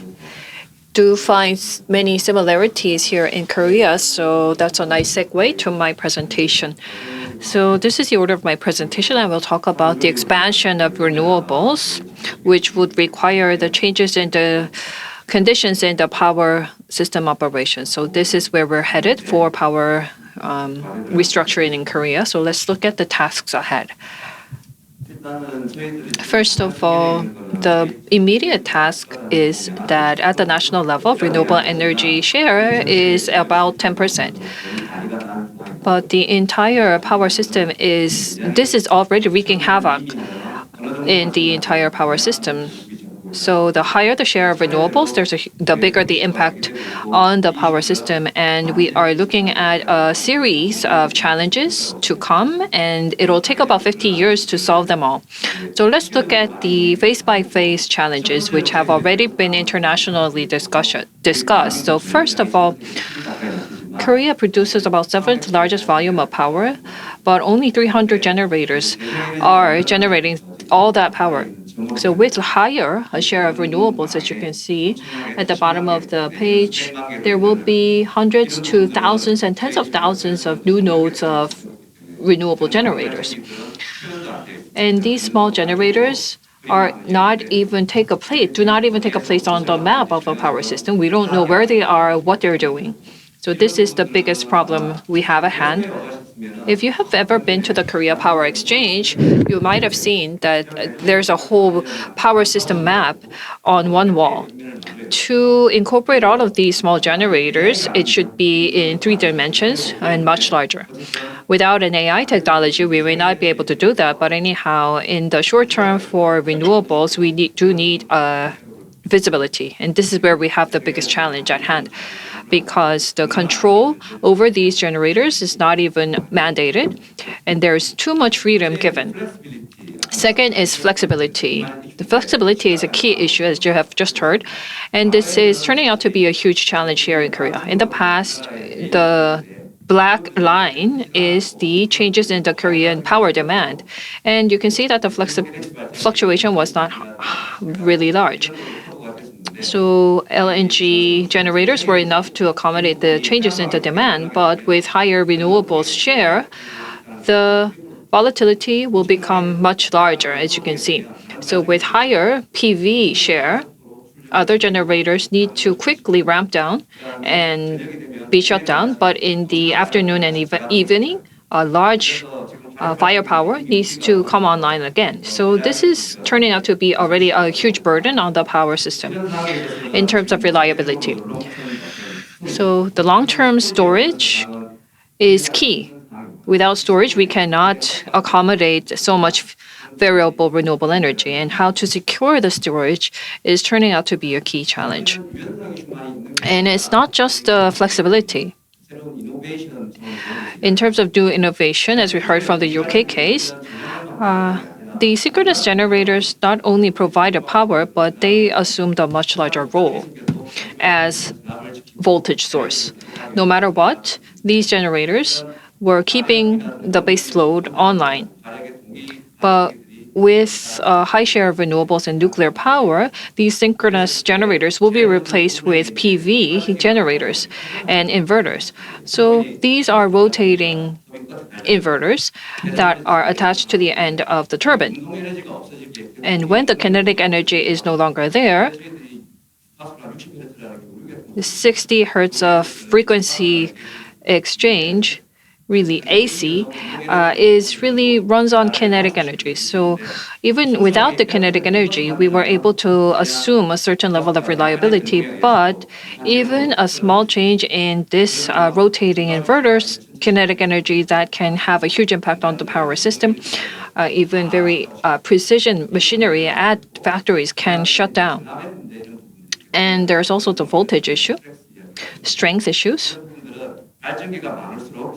do find many similarities here in Korea, so that's a nice segue to my presentation. So this is the order of my presentation. I will talk about the expansion of renewables, which would require the changes in the conditions in the power system operation. So this is where we're headed for power restructuring in Korea. So let's look at the tasks ahead. First of all, the immediate task is that at the national level, renewable energy share is about 10%. But the entire power system this is already wreaking havoc in the entire power system. So the higher the share of renewables, the bigger the impact on the power system. And we are looking at a series of challenges to come, and it'll take about 50 years to solve them all. So let's look at the phase-by-phase challenges, which have already been internationally discussed. So first of all, Korea produces about seventh largest volume of power, but only 300 generators are generating all that power. So with higher share of renewables, as you can see at the bottom of the page, there will be hundreds to thousands and tens of thousands of new nodes of renewable generators. And these small generators do not even take a place on the map of a power system. We don't know where they are, what they're doing. So this is the biggest problem we have at hand. If you have ever been to the Korea Power Exchange, you might have seen that there's a whole power system map on one wall. To incorporate all of these small generators, it should be in 3 dimensions and much larger. Without an AI technology, we may not be able to do that. But anyhow, in the short term for renewables, we do need visibility. And this is where we have the biggest challenge at hand, because the control over these generators is not even mandated, and there's too much freedom given. Second is flexibility. The flexibility is a key issue, as you have just heard, and this is turning out to be a huge challenge here in Korea. In the past, the black line is the changes in the Korean power demand, and you can see that the fluctuation was not really large. So LNG generators were enough to accommodate the changes in the demand, but with higher renewables share, the volatility will become much larger, as you can see. So with higher PV share, other generators need to quickly ramp down and be shut down, but in the afternoon and evening, a large firepower needs to come online again. So this is turning out to be already a huge burden on the power system in terms of reliability. So the long-term storage is key. Without storage, we cannot accommodate so much variable renewable energy, and how to secure the storage is turning out to be a key challenge. And it's not just the flexibility. In terms of new innovation, as we heard from the UK case, the synchronous generators not only provide a power, but they assumed a much larger role as voltage source. No matter what, these generators were keeping the base load online. But with a high share of renewables and nuclear power, these synchronous generators will be replaced with PV generators and inverters. So these are rotating inverters that are attached to the end of the turbine. And when the kinetic energy is no longer there, the 60 hertz of frequency exchange, really AC, runs on kinetic energy. So even without the kinetic energy, we were able to assume a certain level of reliability. But even a small change in this rotating inverter's kinetic energy, that can have a huge impact on the power system. Even very precision machinery at factories can shut down. And there's also the voltage issue, strength issues.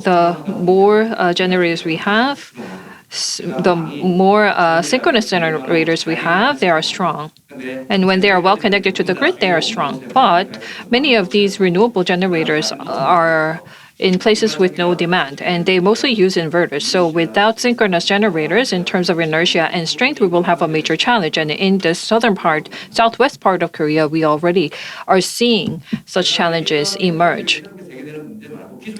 The more generators we have, the more synchronous generators we have, they are strong. And when they are well connected to the grid, they are strong. But many of these renewable generators are in places with no demand, and they mostly use inverters. So without synchronous generators, in terms of inertia and strength, we will have a major challenge. And in the southwest part of Korea, we already are seeing such challenges emerge.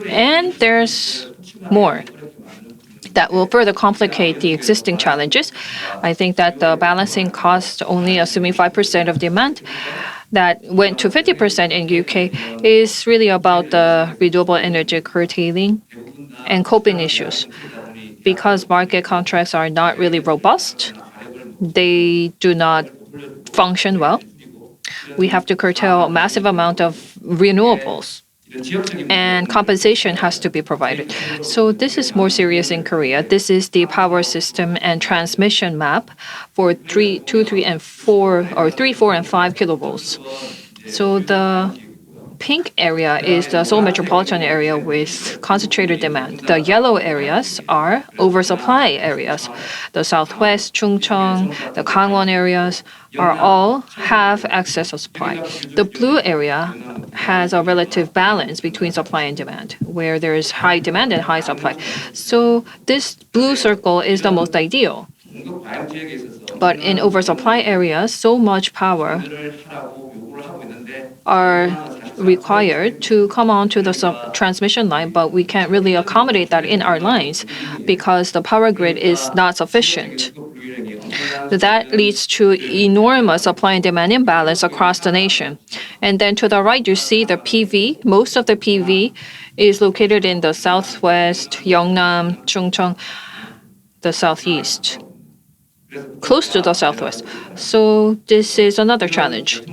And there's more that will further complicate the existing challenges. I think that the balancing cost, only assuming 5% of demand, that went to 50% in UK, is really about the renewable energy curtailing and coping issues. because market contracts are not really robust, they do not function well. We have to curtail a massive amount of renewables, and compensation has to be provided. So this is more serious in Korea. This is the power system and transmission map for 3, 2, 3, and 4, or 3, 4, and 5 kilovolts. So the pink area is the Seoul metropolitan area with concentrated demand. The yellow areas are oversupply areas. The southwest, Chungcheong, the Gangwon areas are all have excess of supply. The blue area has a relative balance between supply and demand, where there is high demand and high supply. So this blue circle is the most ideal. But in oversupply areas, so much power are required to come onto the transmission line, but we can't really accommodate that in our lines because the power grid is not sufficient. That leads to enormous supply and demand imbalance across the nation. And then to the right, you see the PV. Most of the PV is located in the southwest, Yeongnam, Chungcheong, the southeast, close to the southwest. So this is another challenge,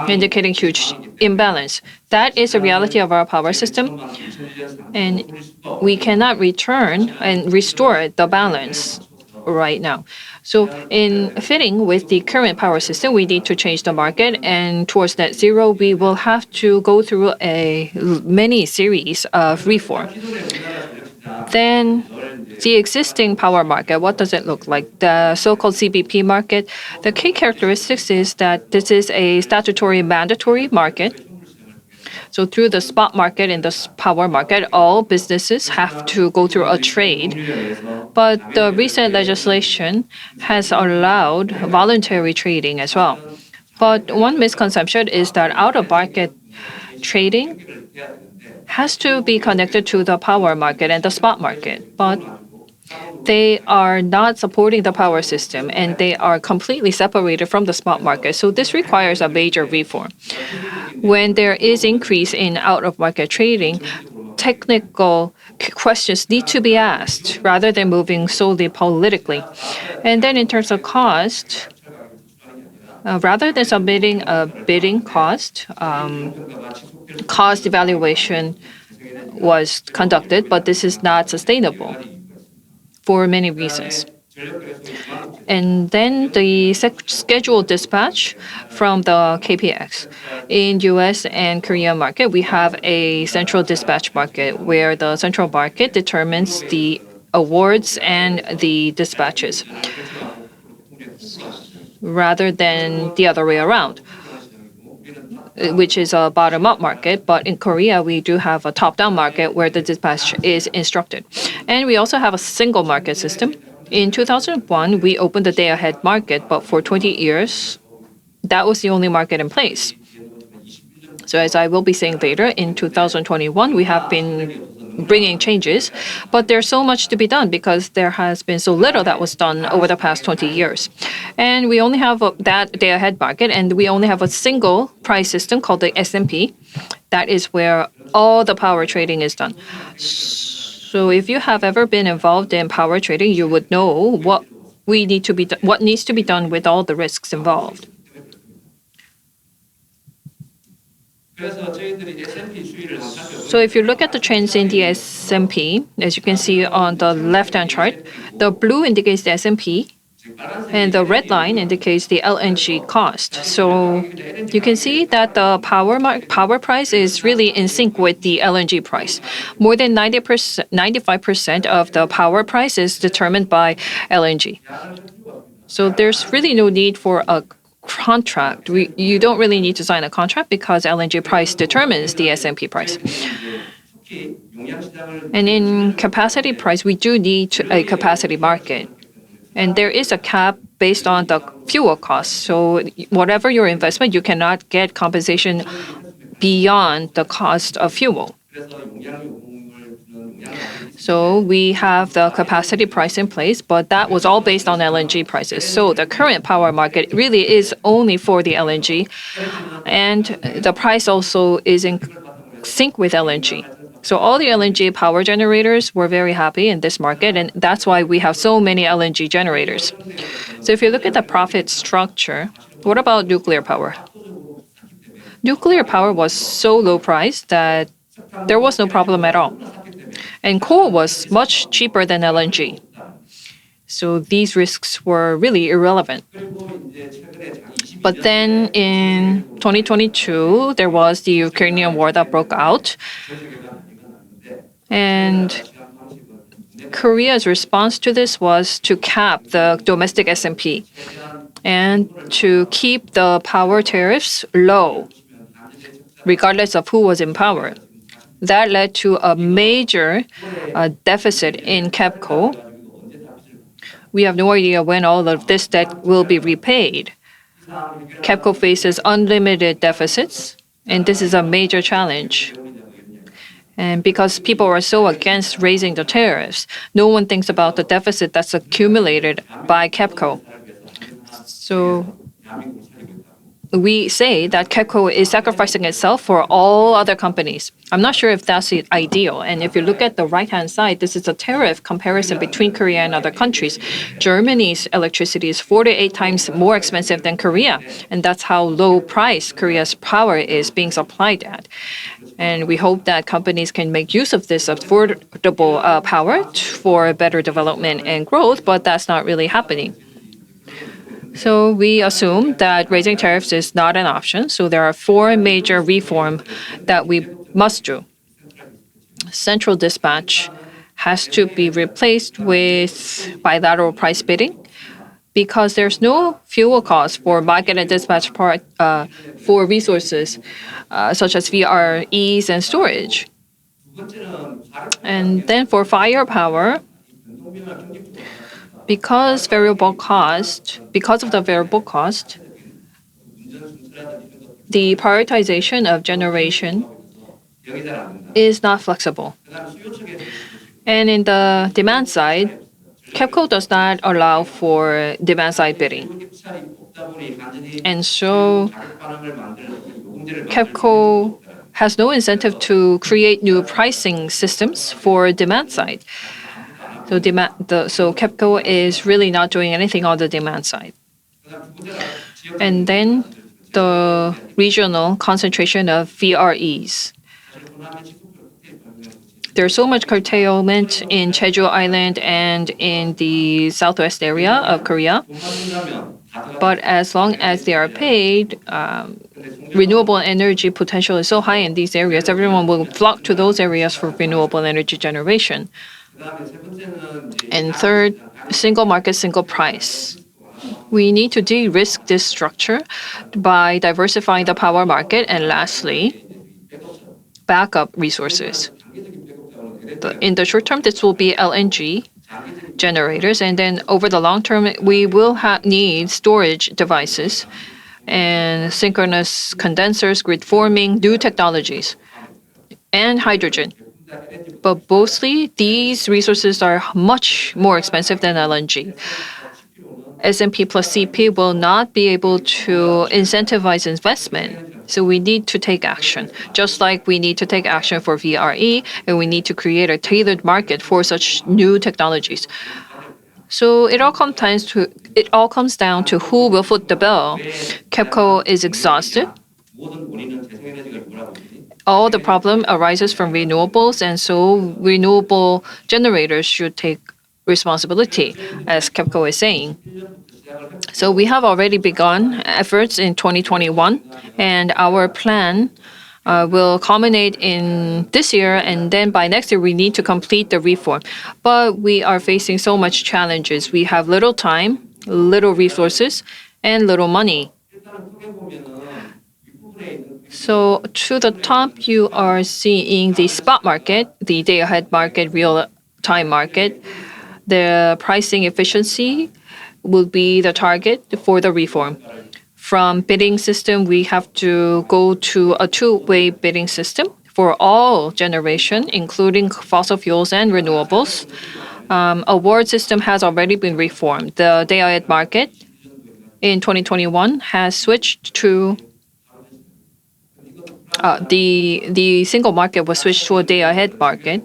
indicating huge imbalance. That is the reality of our power system, and we cannot return and restore the balance right now. So in fitting with the current power system, we need to change the market, and towards net zero, we will have to go through a many series of reform. Then the existing power market, what does it look like? The so-called CBP market, the key characteristics is that this is a statutory mandatory market. So through the spot market and the power market, all businesses have to go through a trade. But the recent legislation has allowed voluntary trading as well. But one misconception is that out-of-market trading has to be connected to the power market and the spot market. But they are not supporting the power system, and they are completely separated from the spot market. So this requires a major reform. When there is increase in out-of-market trading, technical questions need to be asked rather than moving solely politically. And then in terms of cost, rather than submitting a bidding cost, cost evaluation was conducted, but this is not sustainable for many reasons. And then the scheduled dispatch from the KPX. In US and Korean market, we have a central dispatch market where the central market determines the awards and the dispatches rather than the other way around, which is a bottom-up market. But in Korea, we do have a top-down market where the dispatch is instructed. And we also have a single market system. In 2001, we opened the day-ahead market, but for 20 years, that was the only market in place. So as I will be saying later, in 2021, we have been bringing changes, but there's so much to be done because there has been so little that was done over the past 20 years. And we only have that day-ahead market, and we only have a single price system called the S&P. That is where all the power trading is done. So if you have ever been involved in power trading, you would know what needs to be done with all the risks involved. So if you look at the trends in the S&P, as you can see on the left-hand chart, the blue indicates the S&P, and the red line indicates the LNG cost. So you can see that the power price is really in sync with the LNG price. More than 95% of the power price is determined by LNG. So there's really no need for a contract. You don't really need to sign a contract because LNG price determines the S&P price. And in capacity price, we do need a capacity market. And there is a cap based on the fuel cost. So whatever your investment, you cannot get compensation beyond the cost of fuel. So we have the capacity price in place, but that was all based on LNG prices. So the current power market really is only for the LNG, and the price also is in sync with LNG. So all the LNG power generators were very happy in this market, and that's why we have so many LNG generators. So if you look at the profit structure, what about nuclear power? Nuclear power was so low priced that there was no problem at all. And coal was much cheaper than LNG. So these risks were really irrelevant. But then in 2022, there was the Ukrainian war that broke out. And Korea's response to this was to cap the domestic S&P and to keep the power tariffs low, regardless of who was in power. That led to a major deficit in KEPCO. We have no idea when all of this debt will be repaid. KEPCO faces unlimited deficits, and this is a major challenge. And because people are so against raising the tariffs, no one thinks about the deficit that's accumulated by KEPCO. So we say that KEPCO is sacrificing itself for all other companies. I'm not sure if that's ideal. And if you look at the right-hand side, this is a tariff comparison between Korea and other countries. Germany's electricity is 48 times more expensive than Korea. And that's how low price Korea's power is being supplied at. And we hope that companies can make use of this affordable power for better development and growth, but that's not really happening. So we assume that raising tariffs is not an option. So there are 4 major reforms that we must do. Central dispatch has to be replaced with bilateral price bidding because there's no fuel cost for market and dispatch part for resources such as VREs and storage. And then for firepower, because of the variable cost, the prioritization of generation is not flexible. And in the demand side, KEPCO does not allow for demand side bidding. And so KEPCO has no incentive to create new pricing systems for demand side. So KEPCO is really not doing anything on the demand side. And then the regional concentration of VREs. There's so much curtailment in Jeju Island and in the southwest area of Korea. But as long as they are paid, renewable energy potential is so high in these areas, everyone will flock to those areas for renewable energy generation. And third, single market, single price. We need to de-risk this structure by diversifying the power market. And lastly, backup resources. In the short term, this will be LNG generators. And then over the long term, we will need storage devices and synchronous condensers, grid forming, new technologies, and hydrogen. But mostly, these resources are much more expensive than LNG. S&P plus CP will not be able to incentivize investment. So we need to take action, just like we need to take action for VRE, and we need to create a tailored market for such new technologies. So it all comes down to who will foot the bill. KEPCO is exhausted. All the problem arises from renewables, and so renewable generators should take responsibility, as KEPCO is saying. So we have already begun efforts in 2021, and our plan will culminate in this year, and then by next year we need to complete the reform. But we are facing so much challenges. We have little time, little resources, and little money. So to the top, you are seeing the spot market, the day-ahead market, real-time market. The pricing efficiency will be the target for the reform. From bidding system, we have to go to a two-way bidding system for all generation, including fossil fuels and renewables. Award system has already been reformed. The day-ahead market in 2021 has switched to the single market was switched to a day-ahead market.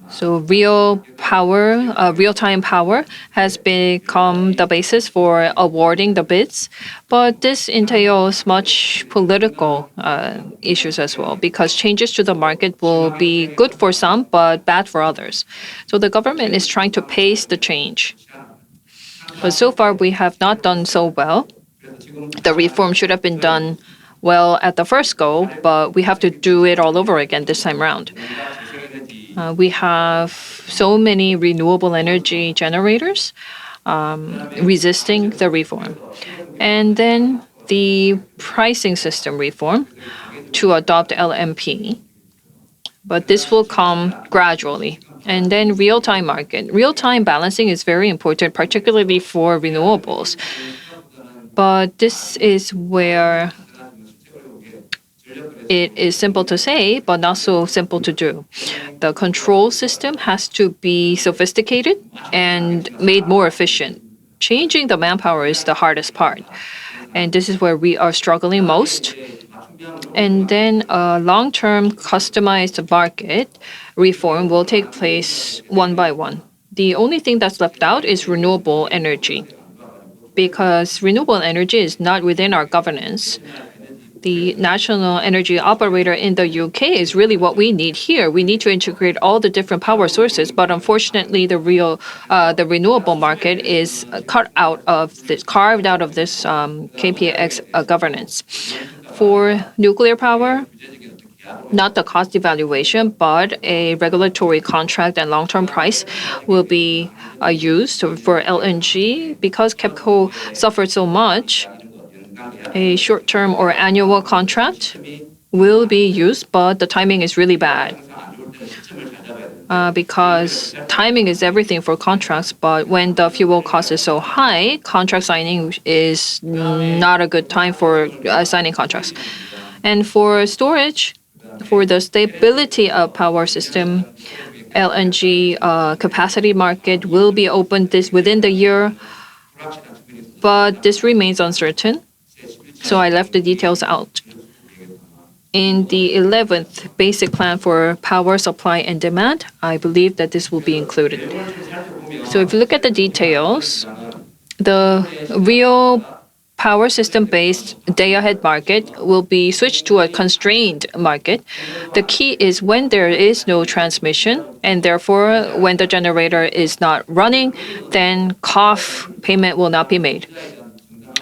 So real-time power has become the basis for awarding the bids, but this entails much political issues as well, because changes to the market will be good for some but bad for others. So the government is trying to pace the change. But so far, we have not done so well. The reform should have been done well at the first go, but we have to do it all over again this time around. We have so many renewable energy generators resisting the reform. And then the pricing system reform to adopt LMP. But this will come gradually. And then real-time market. Real-time balancing is very important, particularly for renewables. But this is where it is simple to say, but not so simple to do. The control system has to be sophisticated and made more efficient. Changing the manpower is the hardest part. And this is where we are struggling most. And then a long-term customized market reform will take place one by one. The only thing that's left out is renewable energy, because renewable energy is not within our governance. The national energy operator in the UK is really what we need here. We need to integrate all the different power sources, but unfortunately, the renewable market is carved out of this KPX governance. For nuclear power, not the cost evaluation, but a regulatory contract and long-term price will be used. So for LNG, because KEPCO suffered so much, a short-term or annual contract will be used, but the timing is really bad. Because timing is everything for contracts, but when the fuel cost is so high, contract signing is not a good time for signing contracts. And for storage, for the stability of power system, LNG capacity market will be opened within the year, but this remains uncertain. So I left the details out. In the 11th Basic Plan for Power Supply and Demand, I believe that this will be included. So if you look at the details, the real power system-based day-ahead market will be switched to a constrained market. The key is when there is no transmission, and therefore when the generator is not running, then COF payment will not be made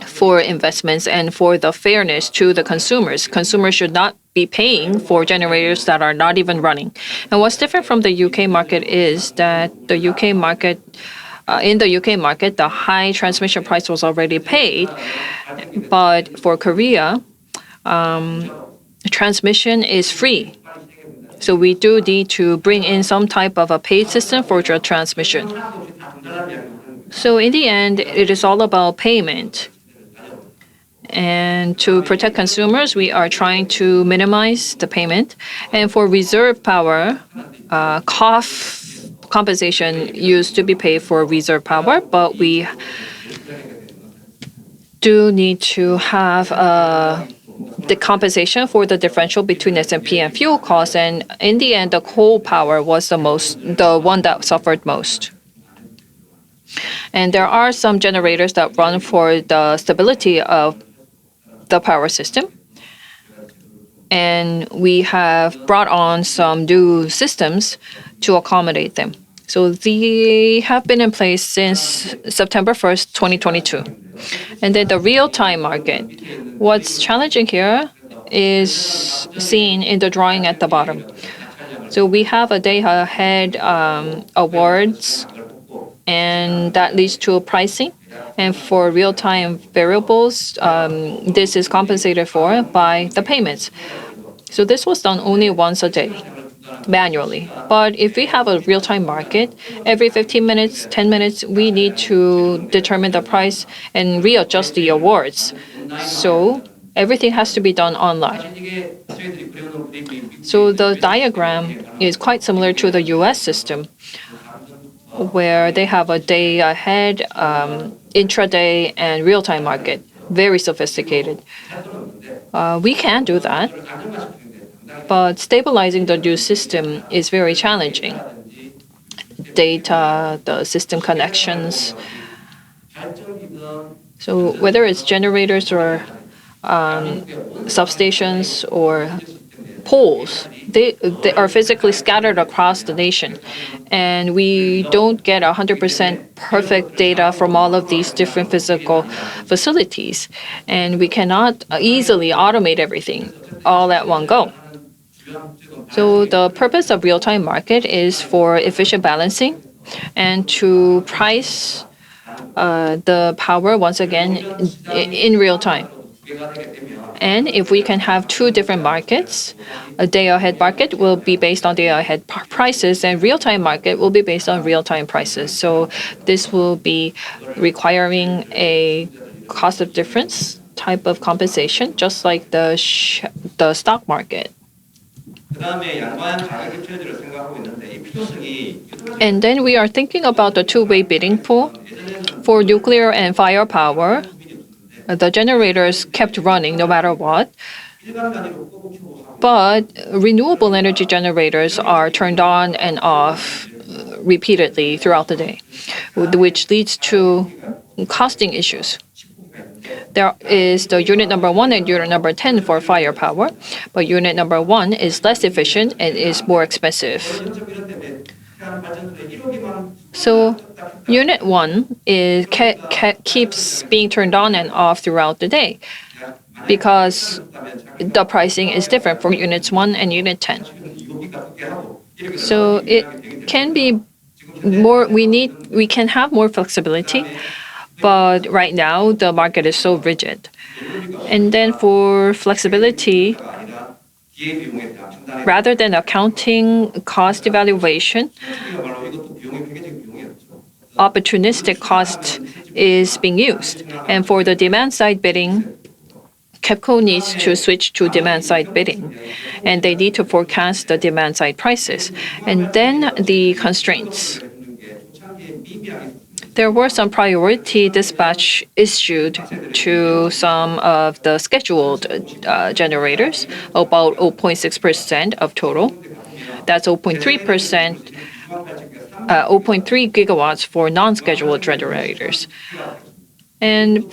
for investments and for the fairness to the consumers. Consumers should not be paying for generators that are not even running. And what's different from the UK market is that the UK market, in the UK market, the high transmission price was already paid. But for Korea, transmission is free. So we do need to bring in some type of a paid system for the transmission. So in the end, it is all about payment. And to protect consumers, we are trying to minimize the payment. And for reserve power, COF compensation used to be paid for reserve power, but we do need to have the compensation for the differential between S&P and fuel costs. And in the end, the coal power was the one that suffered most. And there are some generators that run for the stability of the power system. And we have brought on some new systems to accommodate them. So they have been in place since September 1st, 2022. And then the real-time market. What's challenging here is seen in the drawing at the bottom. So we have a day-ahead awards, and that leads to pricing. And for real-time variables, this is compensated for by the payments. So this was done only once a day, manually. But if we have a real-time market, every 15 minutes, 10 minutes, we need to determine the price and readjust the awards. So everything has to be done online. So the diagram is quite similar to the US system, where they have a day ahead, intraday, and real-time market. Very sophisticated. We can do that, but stabilizing the new system is very challenging. Data, the system connections. So whether it's generators or substations or poles, they are physically scattered across the nation. And we don't get 100% perfect data from all of these different physical facilities. And we cannot easily automate everything all at one go. So the purpose of real-time market is for efficient balancing and to price the power once again in real time. And if we can have two different markets, a day-ahead market will be based on day-ahead prices, and real-time market will be based on real-time prices. So this will be requiring a cost of difference type of compensation, just like the stock market. And then we are thinking about the two-way bidding pool. For nuclear and firepower, the generators kept running no matter what. But renewable energy generators are turned on and off repeatedly throughout the day, which leads to costing issues. There is the unit number 1 and unit number 10 for firepower, but unit number 1 is less efficient and is more expensive. So unit 1 keeps being turned on and off throughout the day because the pricing is different for units 1 and unit 10. So it can be more, we can have more flexibility, but right now the market is so rigid. And then for flexibility, rather than accounting cost evaluation, opportunistic cost is being used. And for the demand side bidding, KEPCO needs to switch to demand side bidding, and they need to forecast the demand side prices. And then the constraints. There were some priority dispatch issued to some of the scheduled generators, about 0.6% of total. That's 0.3%, 0.3 gigawatts for non-scheduled generators. And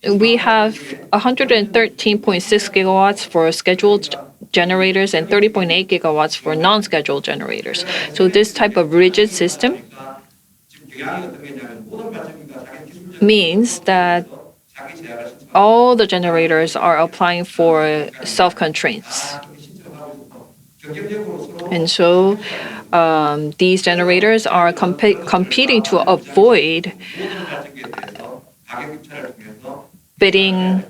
we have 113.6 gigawatts for scheduled generators and 30.8 gigawatts for non-scheduled generators. So this type of rigid system means that all the generators are applying for self-constraints. And so these generators are competing to avoid bidding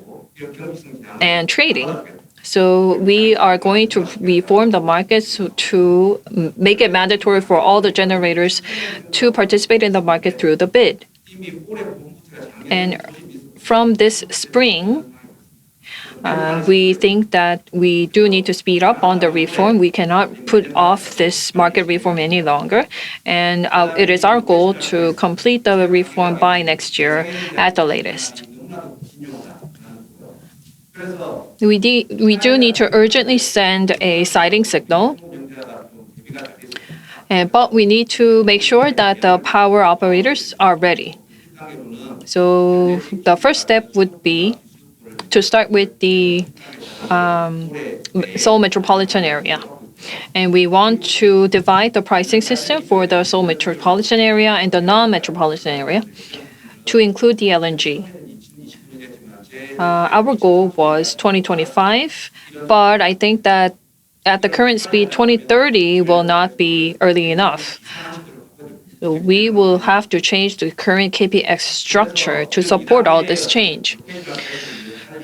and trading. So we are going to reform the markets to make it mandatory for all the generators to participate in the market through the bid. And from this spring, we think that we do need to speed up on the reform. We cannot put off this market reform any longer. And it is our goal to complete the reform by next year at the latest. We do need to urgently send a sighting signal, but we need to make sure that the power operators are ready. So the first step would be to start with the Seoul metropolitan area. And we want to divide the pricing system for the Seoul metropolitan area and the non-metropolitan area to include the LNG. Our goal was 2025, but I think that at the current speed, 2030 will not be early enough. So we will have to change the current KPX structure to support all this change.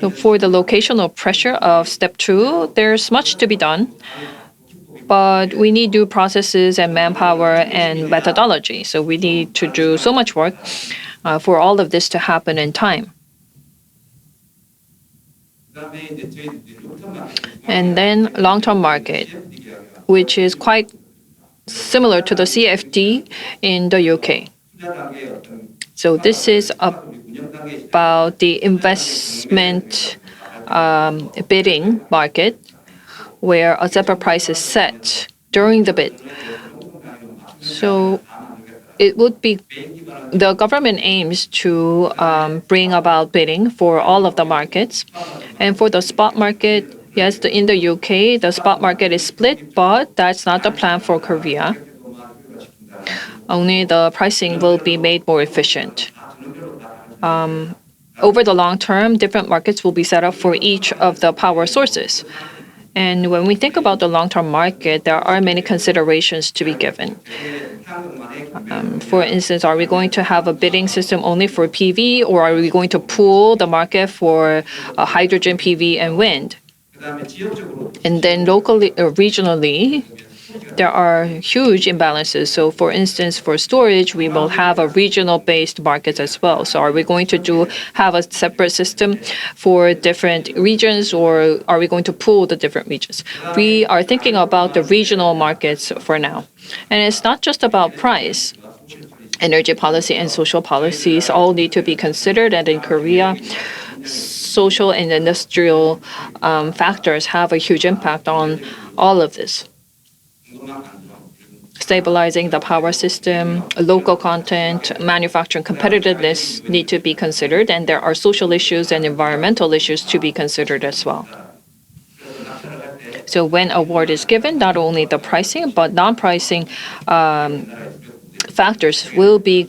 So for the locational pressure of step 2, there's much to be done, but we need due processes and manpower and methodology. So we need to do so much work for all of this to happen in time. And then long-term market, which is quite similar to the CFD in the UK. So this is about the investment bidding market where a separate price is set during the bid. So it would be the government aims to bring about bidding for all of the markets. And for the spot market, yes, in the UK, the spot market is split, but that's not the plan for Korea. Only the pricing will be made more efficient. Over the long term, different markets will be set up for each of the power sources. And when we think about the long-term market, there are many considerations to be given. For instance, are we going to have a bidding system only for PV, or are we going to pool the market for hydrogen, PV, and wind? And then locally or regionally, there are huge imbalances. So for instance, for storage, we will have a regional-based market as well. So are we going to have a separate system for different regions, or are we going to pool the different regions? We are thinking about the regional markets for now. And it's not just about price. Energy policy and social policies all need to be considered. And in Korea, social and industrial factors have a huge impact on all of this. Stabilizing the power system, local content, manufacturing competitiveness need to be considered, and there are social issues and environmental issues to be considered as well. So when award is given, not only the pricing, but non-pricing factors will be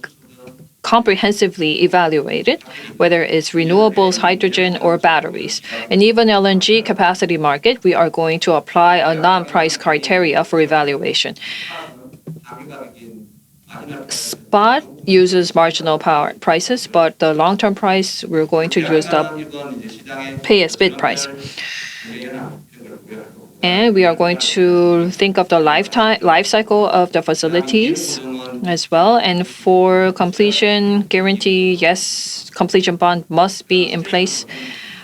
comprehensively evaluated, whether it's renewables, hydrogen, or batteries. And even LNG capacity market, we are going to apply a non-price criteria for evaluation. Spot uses marginal power prices, but the long-term price, we're going to use the pay-as-bid price. And we are going to think of the life cycle of the facilities as well. And for completion guarantee, yes, completion bond must be in place.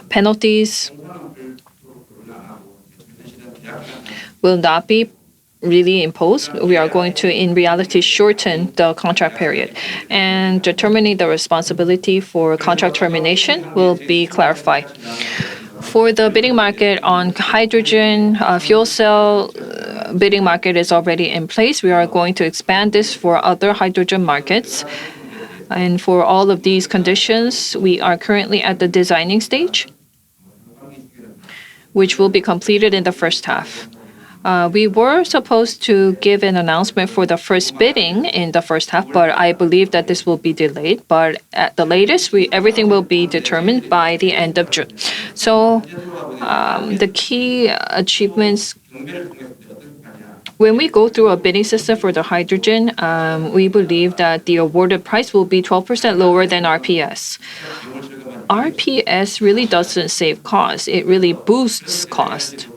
Penalties will not be really imposed. We are going to, in reality, shorten the contract period. And determining the responsibility for contract termination will be clarified. For the bidding market on hydrogen, fuel cell bidding market is already in place. We are going to expand this for other hydrogen markets. And for all of these conditions, we are currently at the designing stage, which will be completed in the first half. We were supposed to give an announcement for the first bidding in the first half, but I believe that this will be delayed. But at the latest, everything will be determined by the end of June. So the key achievements, when we go through a bidding system for the hydrogen, we believe that the awarded price will be 12% lower than RPS. RPS really doesn't save cost. It really boosts cost.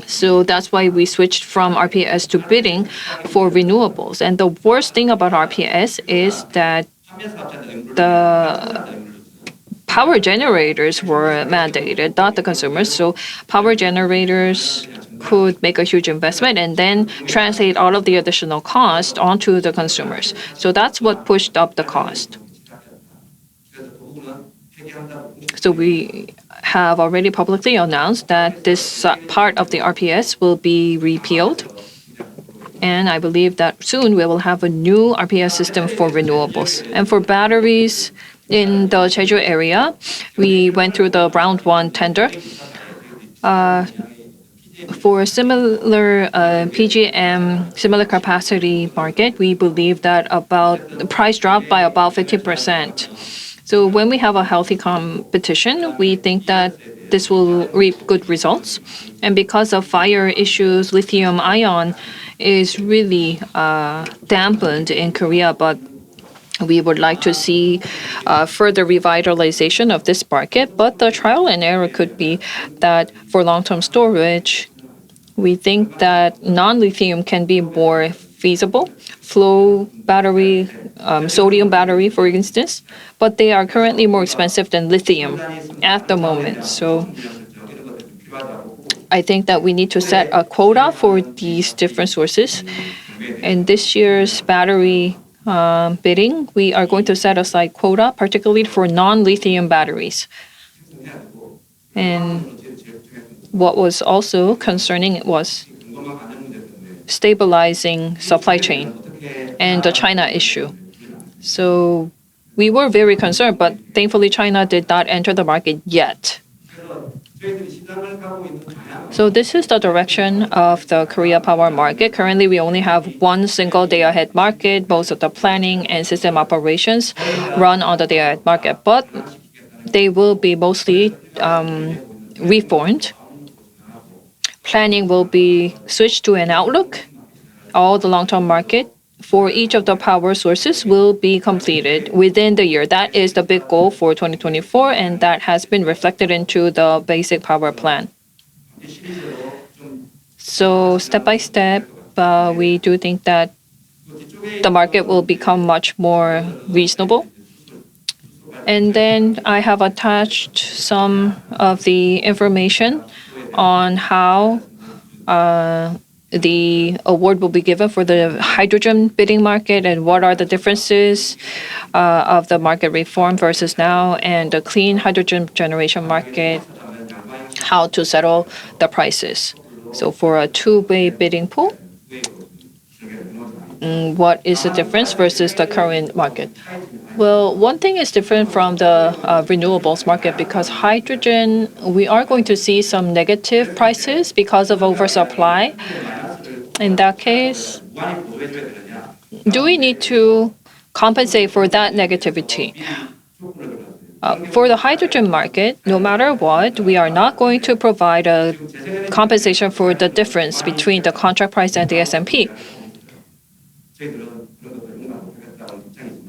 So that's why we switched from RPS to bidding for renewables. And the worst thing about RPS is that the power generators were mandated, not the consumers. So power generators could make a huge investment and then translate all of the additional cost onto the consumers. So that's what pushed up the cost. So we have already publicly announced that this part of the RPS will be repealed. And I believe that soon we will have a new RPS system for renewables. And for batteries in the Jeju area, we went through the round one tender. For similar PGM, similar capacity market, we believe that the price dropped by about 50%. So when we have a healthy competition, we think that this will reap good results. And because of fire issues, lithium ion is really dampened in Korea, but we would like to see further revitalization of this market. But the trial and error could be that for long-term storage, we think that non-lithium can be more feasible. Flow battery, sodium battery, for instance, but they are currently more expensive than lithium at the moment. So I think that we need to set a quota for these different sources. In this year's battery bidding, we are going to set aside quota, particularly for non-lithium batteries. And what was also concerning was stabilizing supply chain and the China issue. So we were very concerned, but thankfully China did not enter the market yet. So this is the direction of the Korea power market. Currently, we only have one single day-ahead market. Most of the planning and system operations run on the day-ahead market, but they will be mostly reformed. Planning will be switched to an outlook. All the long-term market for each of the power sources will be completed within the year. That is the big goal for 2024, and that has been reflected into the basic power plan. So step by step, we do think that the market will become much more reasonable. And then I have attached some of the information on how the award will be given for the hydrogen bidding market and what are the differences of the market reform versus now and the clean hydrogen generation market, how to settle the prices. So for a two-way bidding pool, what is the difference versus the current market? Well, one thing is different from the renewables market because hydrogen, we are going to see some negative prices because of oversupply. In that case, do we need to compensate for that negativity? For the hydrogen market, no matter what, we are not going to provide a compensation for the difference between the contract price and the S&P.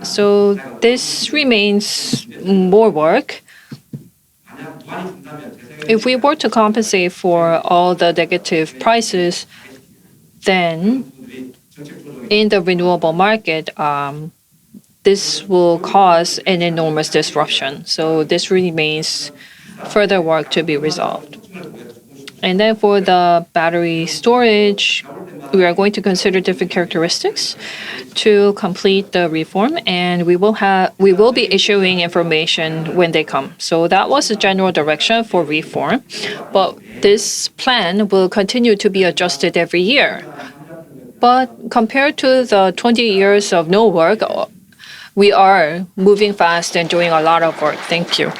So this remains more work. If we were to compensate for all the negative prices, then in the renewable market, this will cause an enormous disruption. So this remains further work to be resolved. And then for the battery storage, we are going to consider different characteristics to complete the reform, and we will be issuing information when they come. So that was the general direction for reform, but this plan will continue to be adjusted every year. But compared to the 20 years of no work, we are moving fast and doing a lot of work. Thank you.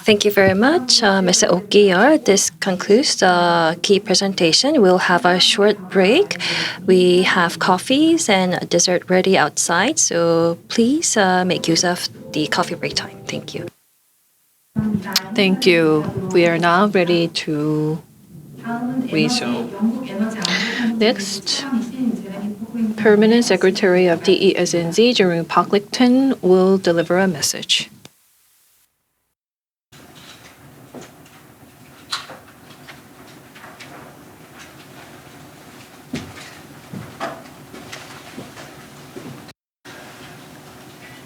Thank you very much, Mr. Okiyar. This concludes the key presentation. We'll have a short break. We have coffees and dessert ready outside, so please make use of the coffee break time. Thank you. Thank you. We are now ready to resume. Next, Permanent Secretary of DESNZ, Jeremy Pocklington, will deliver a message.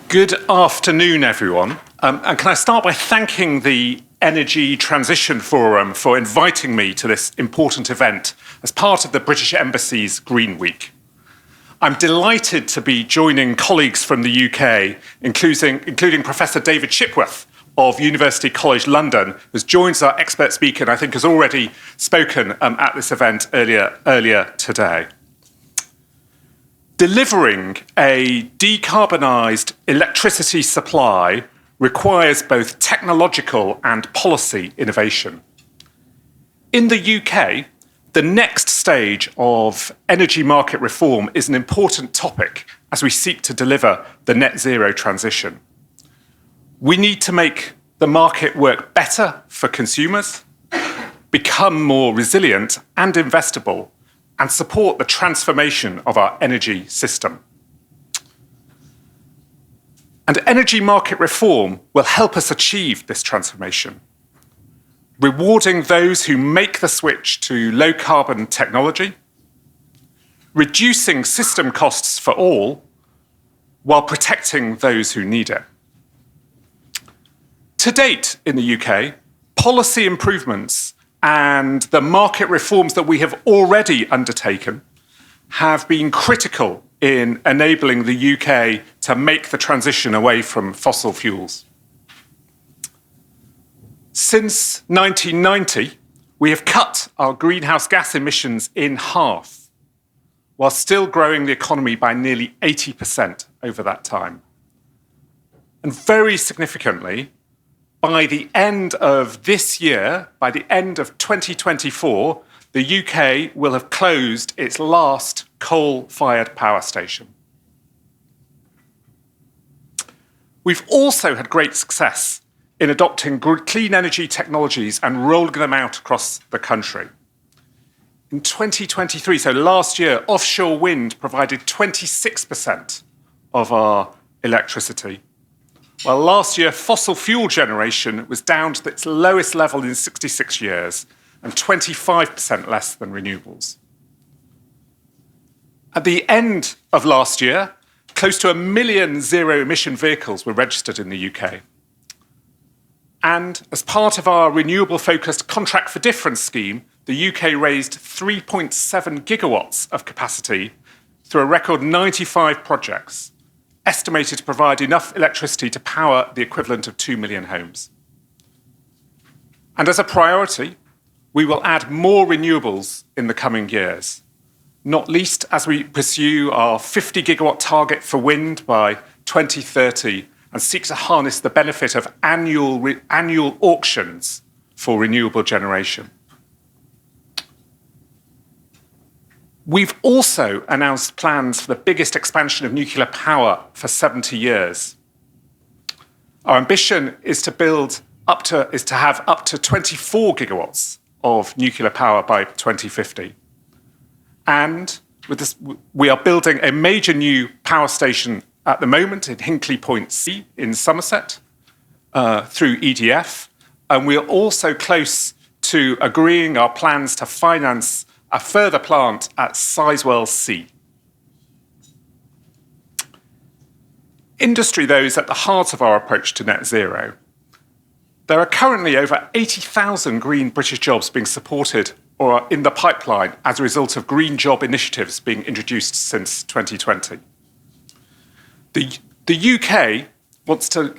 Good afternoon, everyone. And can I start by thanking the Energy Transition Forum for inviting me to this important event as part of the British Embassy's Green Week. I'm delighted to be joining colleagues from the UK, including Professor David Shipworth of University College London, who joins our expert speaker and I think has already spoken at this event earlier today. Delivering a decarbonised electricity supply requires both technological and policy innovation. In the UK, the next stage of energy market reform is an important topic as we seek to deliver the net zero transition. We need to make the market work better for consumers, become more resilient and investable, and support the transformation of our energy system. And energy market reform will help us achieve this transformation, rewarding those who make the switch to low-carbon technology, reducing system costs for all, while protecting those who need it. To date in the UK, policy improvements and the market reforms that we have already undertaken have been critical in enabling the UK to make the transition away from fossil fuels. Since 1990, we have cut our greenhouse gas emissions in half, while still growing the economy by nearly 80% over that time. And very significantly, by the end of this year, by the end of 2024, the UK will have closed its last coal-fired power station. We've also had great success in adopting clean energy technologies and rolling them out across the country. In 2023, so last year, offshore wind provided 26% of our electricity, while last year fossil fuel generation was down to its lowest level in 66 years and 25% less than renewables. At the end of last year, close to 1 million zero-emission vehicles were registered in the UK. And as part of our renewable-focused Contract for Difference scheme, the UK raised 3.7 gigawatts of capacity through a record 95 projects, estimated to provide enough electricity to power the equivalent of 2 million homes. And as a priority, we will add more renewables in the coming years, not least as we pursue our 50 gigawatt target for wind by 2030 and seek to harness the benefit of annual auctions for renewable generation. We've also announced plans for the biggest expansion of nuclear power for 70 years. Our ambition is to have up to 24 gigawatts of nuclear power by 2050. And with this, we are building a major new power station at the moment in Hinkley Point C in Somerset through EDF. And we are also close to agreeing our plans to finance a further plant at Sizewell C. Industry, though, is at the heart of our approach to net zero. There are currently over 80,000 green British jobs being supported or are in the pipeline as a result of green job initiatives being introduced since 2020. The UK wants to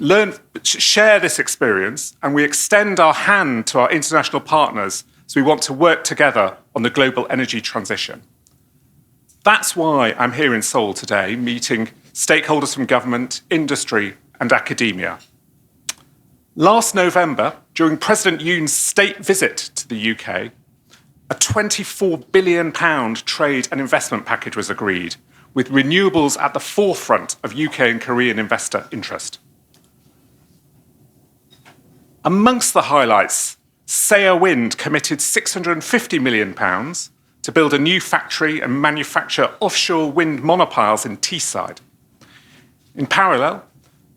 share this experience, and we extend our hand to our international partners as we want to work together on the global energy transition. That's why I'm here in Seoul today, meeting stakeholders from government, industry, and academia. Last November, during President Yoon's state visit to the UK, a £24 billion trade and investment package was agreed, with renewables at the forefront of UK and Korean investor interest. Amongst the highlights, Seo Wind committed £650 million to build a new factory and manufacture offshore wind monopiles in Teesside. In parallel,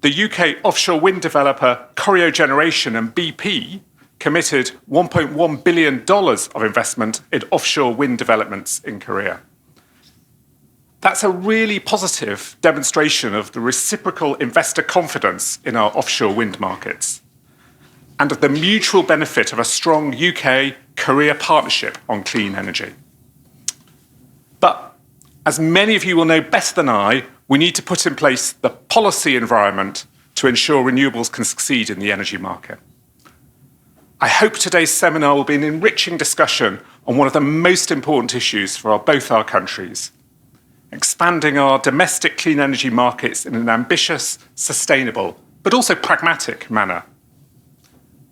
the UK offshore wind developer Koryo Generation and BP committed $1.1 billion of investment in offshore wind developments in Korea. That's a really positive demonstration of the reciprocal investor confidence in our offshore wind markets and of the mutual benefit of a strong UK-Korea partnership on clean energy. But as many of you will know better than I, we need to put in place the policy environment to ensure renewables can succeed in the energy market. I hope today's seminar will be an enriching discussion on one of the most important issues for both our countries, expanding our domestic clean energy markets in an ambitious, sustainable, but also pragmatic manner.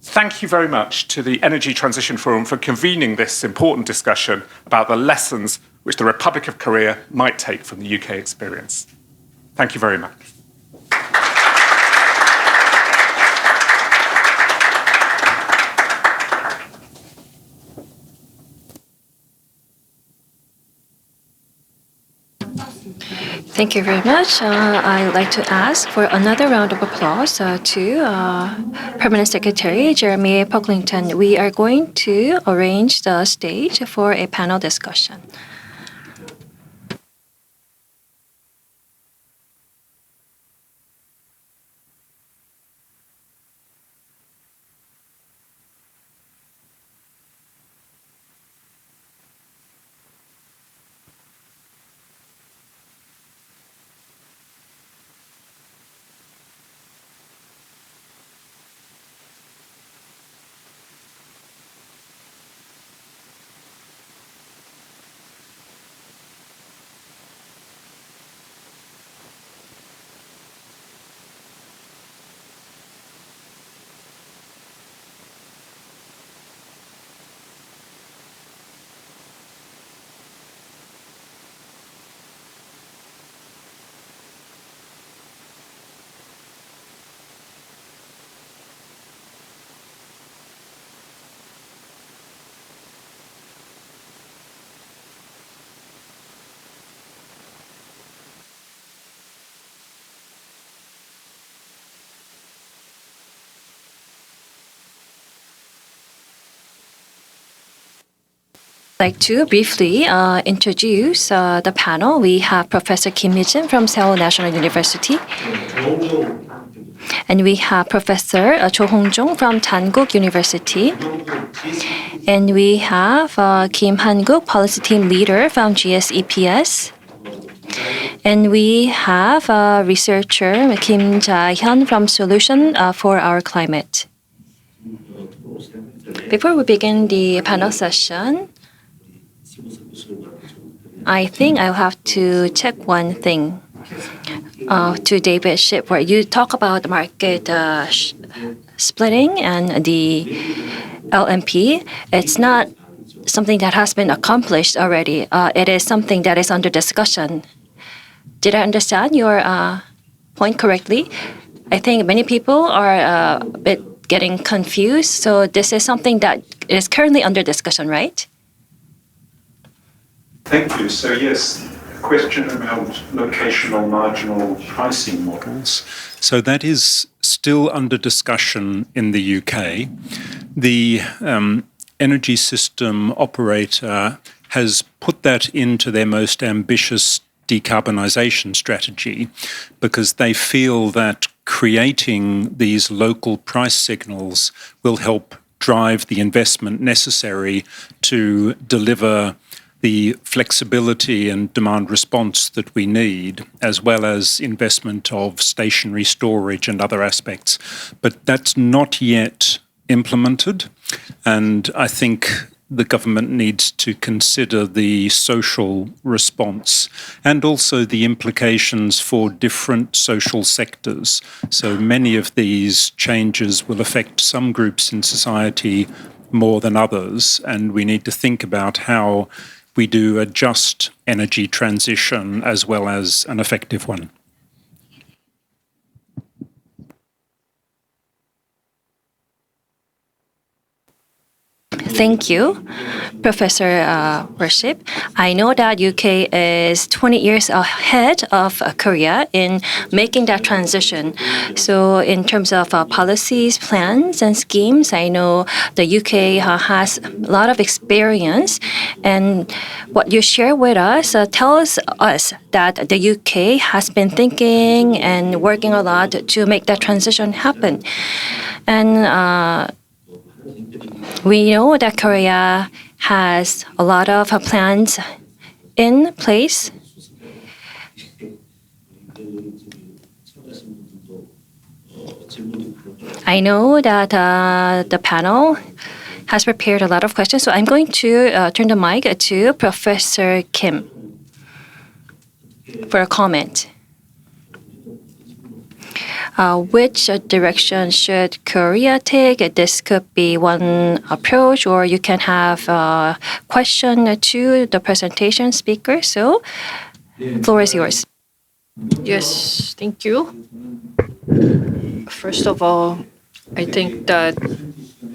Thank you very much to the Energy Transition Forum for convening this important discussion about the lessons which the Republic of Korea might take from the UK experience. Thank you very much. Thank you very much. I'd like to ask for another round of applause to Permanent Secretary Jeremy Pocklington. We are going to arrange the stage for a panel discussion. like to briefly introduce the panel. We have Professor Kim Mi-jin from Seoul National University. And we have Professor Cho Hong-jong from Dankook University. And we have Kim Han-guk, Policy Team Leader from GSEPS. And we have researcher Kim Ja-hyun from Solution for Our Climate. Before we begin the panel session, I think I'll have to check one thing. To David Shipward, you talk about market splitting and the LMP. It's not something that has been accomplished already. It is something that is under discussion. Did I understand your point correctly? I think many people are a bit getting confused. So this is something that is currently under discussion, right? Thank you. So yes, a question around locational marginal pricing models. So that is still under discussion in the UK. The energy system operator has put that into their most ambitious decarbonisation strategy because they feel that creating these local price signals will help drive the investment necessary to deliver the flexibility and demand response that we need, as well as investment of stationary storage and other aspects. But that's not yet implemented, and I think the government needs to consider the social response and also the implications for different social sectors. So many of these changes will affect some groups in society more than others, and we need to think about how we do a just energy transition as well as an effective one. Thank you, Professor Worship. I know that UK is 20 years ahead of Korea in making that transition. So in terms of policies, plans, and schemes, I know the UK has a lot of experience. And what you share with us tells us that the UK has been thinking and working a lot to make that transition happen. And we know that Korea has a lot of plans in place. I know that the panel has prepared a lot of questions, so I'm going to turn the mic to Professor Kim for a comment. Which direction should Korea take? This could be one approach, or you can have a question to the presentation speaker. So, floor is yours. Yes, thank you. First of all, I think that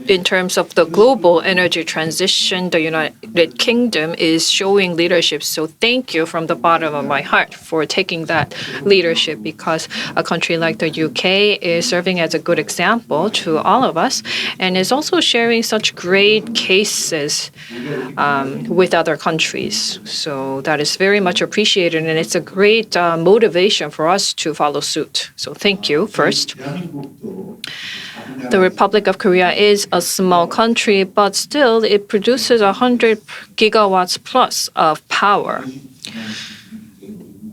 in terms of the global energy transition, the United Kingdom is showing leadership. So thank you from the bottom of my heart for taking that leadership, because a country like the UK is serving as a good example to all of us and is also sharing such great cases with other countries. So that is very much appreciated, and it's a great motivation for us to follow suit. So thank you first. The Republic of Korea is a small country, but still it produces 100 gigawatts plus of power.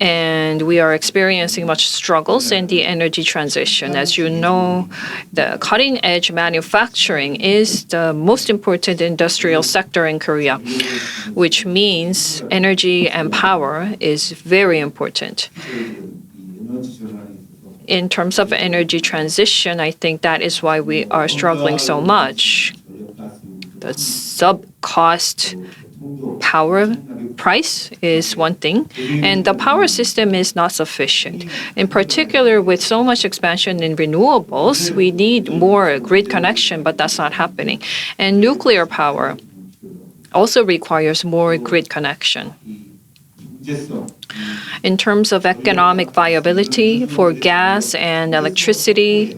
And we are experiencing much struggles in the energy transition. As you know, the cutting-edge manufacturing is the most important industrial sector in Korea, which means energy and power is very important. In terms of energy transition, I think that is why we are struggling so much. The sub-cost power price is one thing, and the power system is not sufficient. In particular, with so much expansion in renewables, we need more grid connection, but that's not happening. And nuclear power also requires more grid connection. In terms of economic viability for gas and electricity,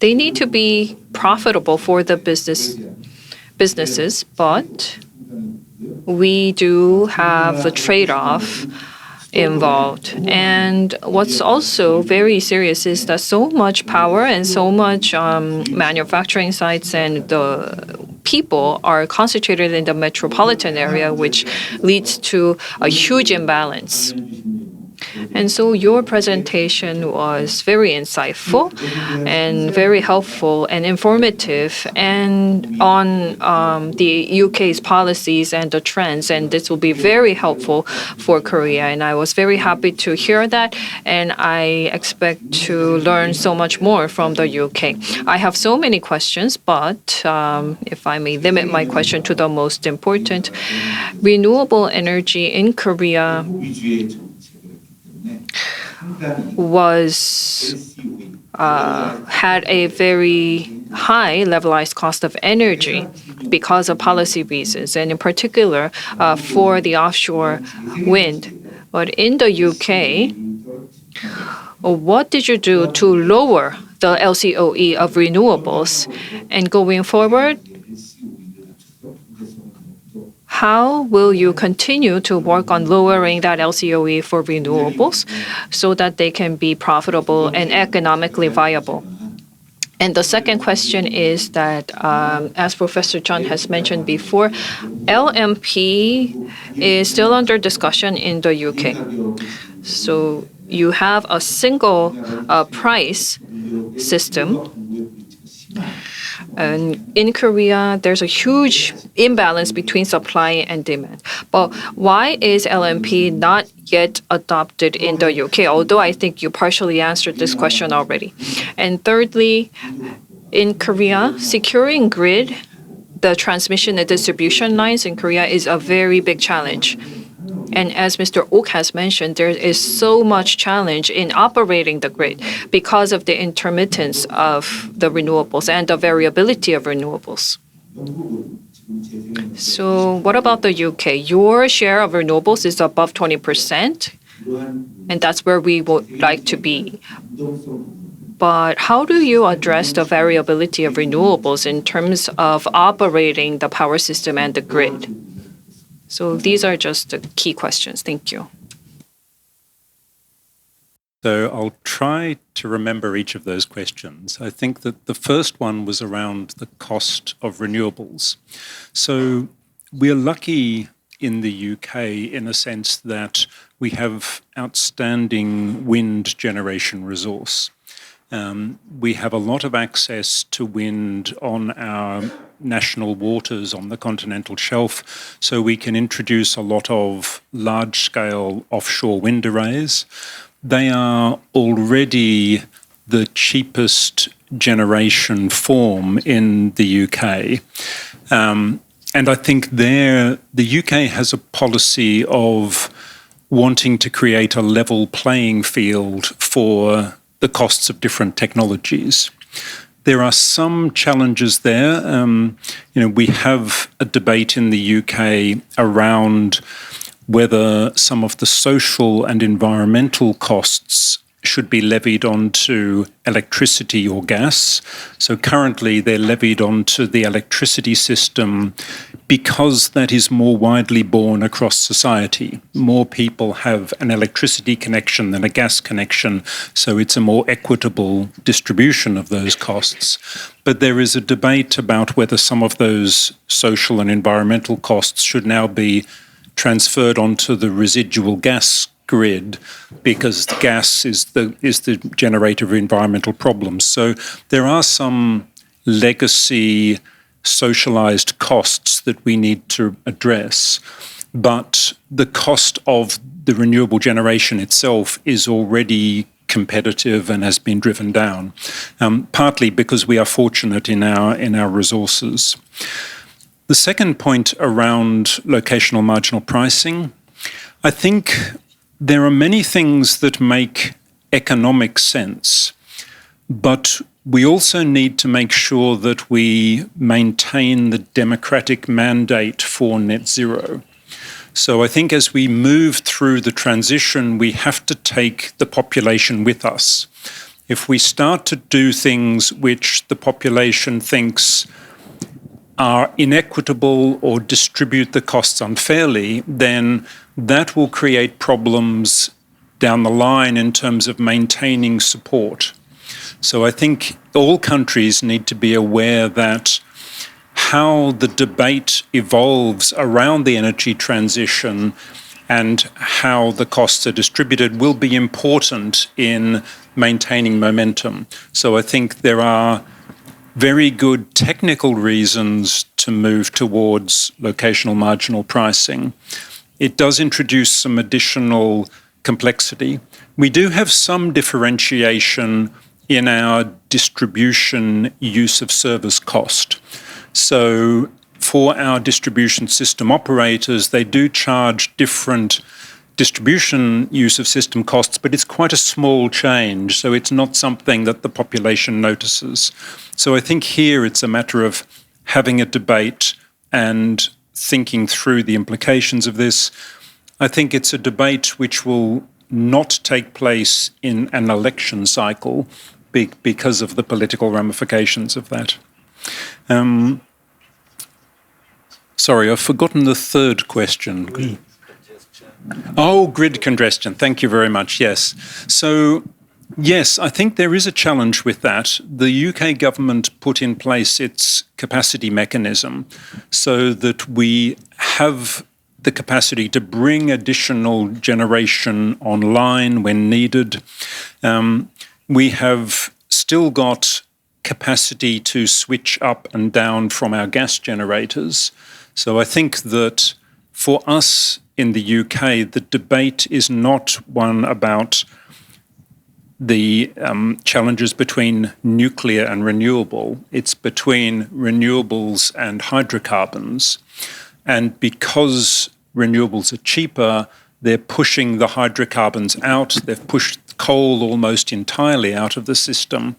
they need to be profitable for the businesses, but we do have the trade-off involved. And what's also very serious is that so much power and so much manufacturing sites and the people are concentrated in the metropolitan area, which leads to a huge imbalance. And so your presentation was very insightful and very helpful and informative and on the UK's policies and the trends. And this will be very helpful for Korea. And I was very happy to hear that. And I expect to learn so much more from the UK. I have so many questions, but if I may limit my question to the most important, renewable energy in Korea had a very high levelized cost of energy because of policy reasons, and in particular for the offshore wind. But in the UK, what did you do to lower the LCOE of renewables? And going forward, how will you continue to work on lowering that LCOE for renewables so that they can be profitable and economically viable? And the second question is that, as Professor John has mentioned before, LMP is still under discussion in the UK. So you have a single price system. And in Korea, there's a huge imbalance between supply and demand. But why is LMP not yet adopted in the UK? Although I think you partially answered this question already. And thirdly, in Korea, securing grid, the transmission and distribution lines in Korea is a very big challenge. And as Mr. Ok has mentioned, there is so much challenge in operating the grid because of the intermittence of the renewables and the variability of renewables. So what about the UK? Your share of renewables is above 20%, and that's where we would like to be. But how do you address the variability of renewables in terms of operating the power system and the grid? So these are just the key questions. Thank you. So I'll try to remember each of those questions. I think that the first one was around the cost of renewables. So we're lucky in the UK in a sense that we have outstanding wind generation resource. We have a lot of access to wind on our national waters on the continental shelf, so we can introduce a lot of large-scale offshore wind arrays. They are already the cheapest generation form in the UK. And I think the UK has a policy of wanting to create a level playing field for the costs of different technologies. There are some challenges there. We have a debate in the UK around whether some of the social and environmental costs should be levied onto electricity or gas. So currently they're levied onto the electricity system because that is more widely borne across society. More people have an electricity connection than a gas connection, so it's a more equitable distribution of those costs. But there is a debate about whether some of those social and environmental costs should now be transferred onto the residual gas grid, because gas is the generator of environmental problems. So there are some legacy socialized costs that we need to address, but the cost of the renewable generation itself is already competitive and has been driven down, partly because we are fortunate in our resources. The second point around locational marginal pricing, I think there are many things that make economic sense, but we also need to make sure that we maintain the democratic mandate for net zero. So I think as we move through the transition, we have to take the population with us. If we start to do things which the population thinks are inequitable or distribute the costs unfairly, then that will create problems down the line in terms of maintaining support. So I think all countries need to be aware that how the debate evolves around the energy transition and how the costs are distributed will be important in maintaining momentum. So I think there are very good technical reasons to move towards locational marginal pricing. It does introduce some additional complexity. We do have some differentiation in our distribution use of service cost. So for our distribution system operators, they do charge different distribution use of system costs, but it's quite a small change, so it's not something that the population notices. So I think here it's a matter of having a debate and thinking through the implications of this. I think it's a debate which will not take place in an election cycle because of the political ramifications of that. Sorry, I've forgotten the third question. Oh, grid congestion. Thank you very much. Yes. So, yes, I think there is a challenge with that. The UK government put in place its capacity mechanism so that we have the capacity to bring additional generation online when needed. We have still got capacity to switch up and down from our gas generators. So I think that for us in the UK, the debate is not one about the challenges between nuclear and renewable. It's between renewables and hydrocarbons. And because renewables are cheaper, they're pushing the hydrocarbons out. They've pushed coal almost entirely out of the system.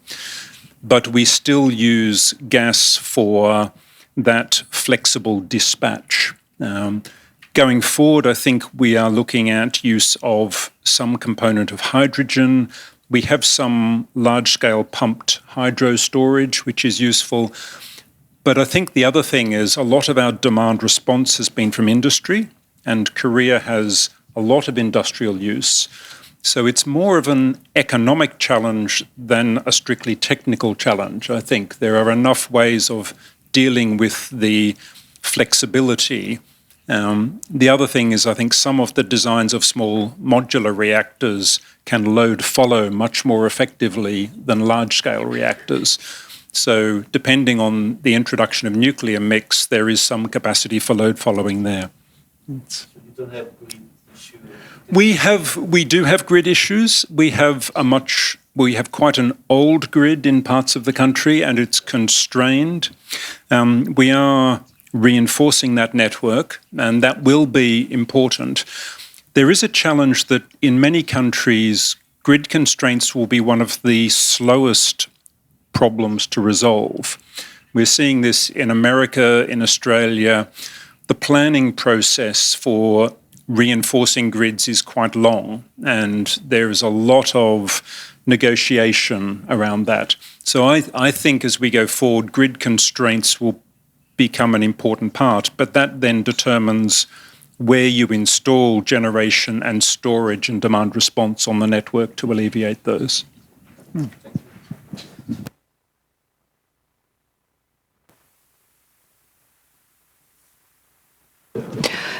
But we still use gas for that flexible dispatch. Going forward, I think we are looking at use of some component of hydrogen. We have some large-scale pumped hydro storage, which is useful. But I think the other thing is a lot of our demand response has been from industry, and Korea has a lot of industrial use. So it's more of an economic challenge than a strictly technical challenge, I think. There are enough ways of dealing with the flexibility. The other thing is I think some of the designs of small modular reactors can load follow much more effectively than large-scale reactors. So depending on the introduction of nuclear mix, there is some capacity for load following there. So you don't have grid issue? We do have grid issues. We have quite an old grid in parts of the country, and it's constrained. We are reinforcing that network, and that will be important. There is a challenge that in many countries, grid constraints will be one of the slowest problems to resolve. We're seeing this in America, in Australia. The planning process for reinforcing grids is quite long, and there is a lot of negotiation around that. So I think as we go forward, grid constraints will become an important part, but that then determines where you install generation and storage and demand response on the network to alleviate those.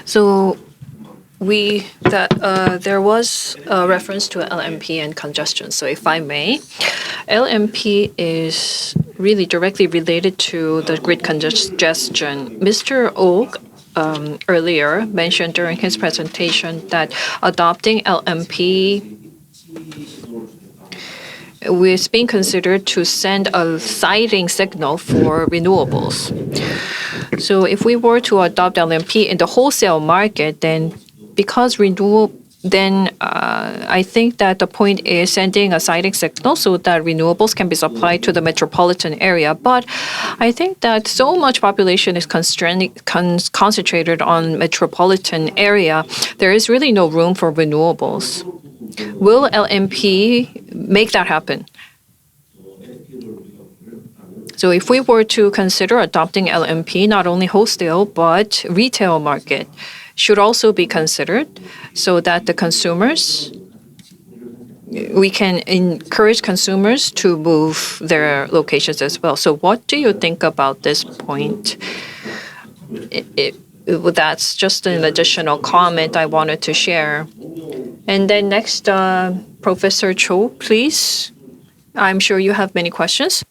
So there was a reference to LMP and congestion. So if I may, LMP is really directly related to the grid congestion. Mr. Oak earlier mentioned during his presentation that adopting LMP is being considered to send a sighting signal for renewables. So if we were to adopt LMP in the wholesale market, then I think that the point is sending a sighting signal so that renewables can be supplied to the metropolitan area. But I think that so much population is concentrated on metropolitan area. There is really no room for renewables. Will LMP make that happen? So if we were to consider adopting LMP, not only wholesale but retail market should also be considered so that we can encourage consumers to move their locations as well. So what do you think about this point? That's just an additional comment I wanted to share. And then next, Professor Cho, please. I'm sure you have many questions.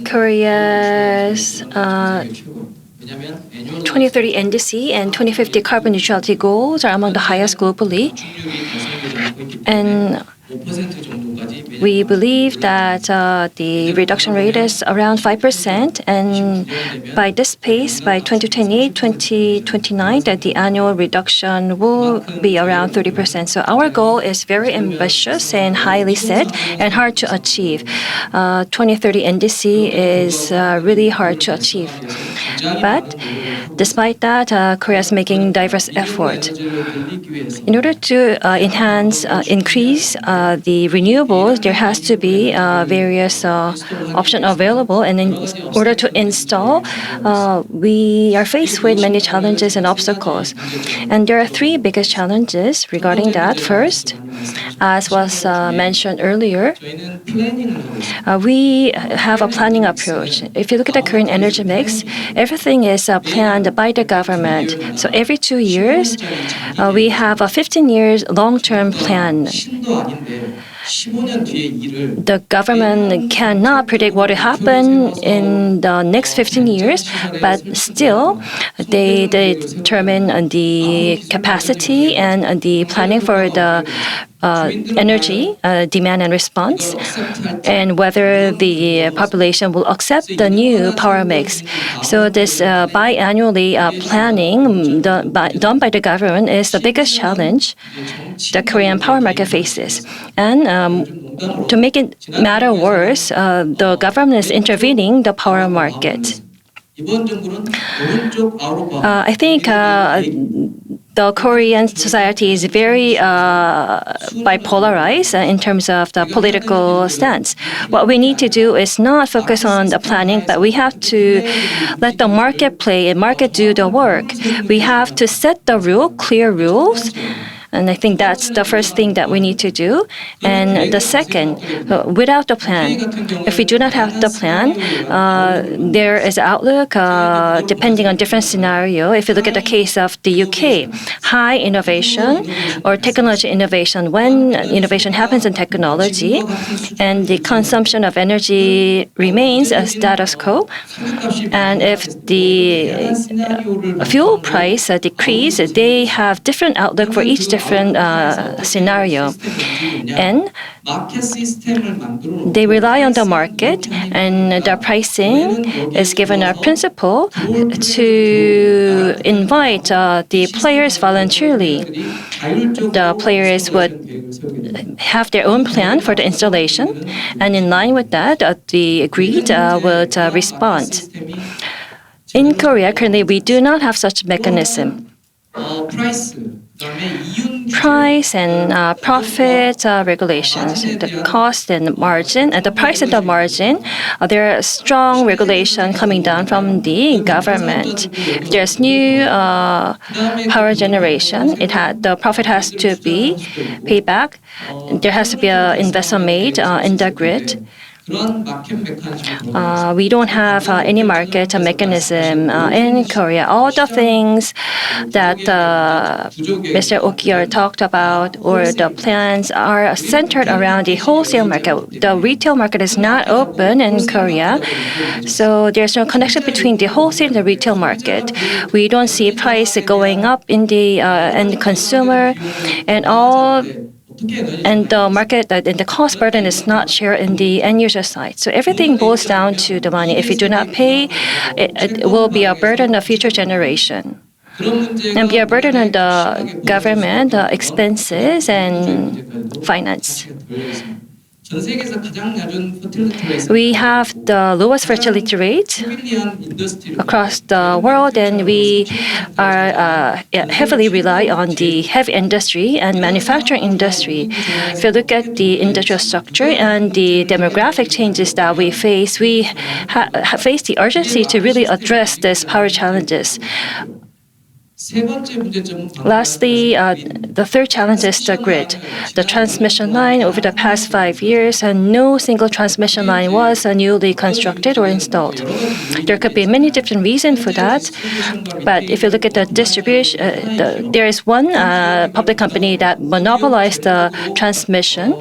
Korea's 2030 NDC and 2050 carbon neutrality goals are among the highest globally. And we believe that the reduction rate is around 5%, and by this pace, by 2028, 2029, that the annual reduction will be around 30%. So our goal is very ambitious and highly set and hard to achieve. 2030 NDC is really hard to achieve. But despite that, Korea is making diverse efforts. In order to increase the renewables, there has to be various options available. And in order to install, we are faced with many challenges and obstacles. And there are three biggest challenges regarding that. First, as was mentioned earlier, we have a planning approach. If you look at the current energy mix, everything is planned by the government. So every 2 years, we have a 15 years long-term plan. The government cannot predict what will happen in the next 15 years, but still, they determine the capacity and the planning for the energy demand and response, and whether the population will accept the new power mix. So this biannually planning done by the government is the biggest challenge the Korean power market faces. And to make it matter worse, the government is intervening the power market. I think the Korean society is very bipolarized in terms of the political stance. What we need to do is not focus on the planning, but we have to let the market play and market do the work. We have to set the clear rules. And I think that's the first thing that we need to do. And the second, without the plan, if we do not have the plan, there is outlook depending on different scenario. If you look at the case of the UK, high innovation or technology innovation, when innovation happens in technology and the consumption of energy remains a status quo, and if the fuel price decrease, they have different outlook for each different scenario. And they rely on the market, and the pricing is given a principle to invite the players voluntarily. The players would have their own plan for the installation, and in line with that, the grid would respond. In Korea, currently, we do not have such mechanism. Price and profit regulations, the cost and margin, and the price and the margin, there are strong regulation coming down from the government. If there's new power generation, the profit has to be paid back. There has to be an investment made in the grid. We don't have any market mechanism in Korea. All the things that Mr. Okier talked about, or the plans, are centered around the wholesale market. The retail market is not open in Korea, so there's no connection between the wholesale and the retail market. We don't see price going up in the end consumer, and the market and the cost burden is not shared in the end user side. So everything boils down to the money. If you do not pay, it will be a burden of future generation, and be a burden on the government expenses and finance. 전 세계에서 가장 낮은 퍼틸리티 레이트. We have the lowest fertility rate across the world, and we are heavily rely on the heavy industry and manufacturing industry. If you look at the industrial structure and the demographic changes that we face, we face the urgency to really address these power challenges. 세 번째 문제점은 Lastly, the third challenge is the grid. The transmission line over the past 5 years, and no single transmission line was newly constructed or installed. There could be many different reasons for that, but if you look at the distribution, there is one public company that monopolized the transmission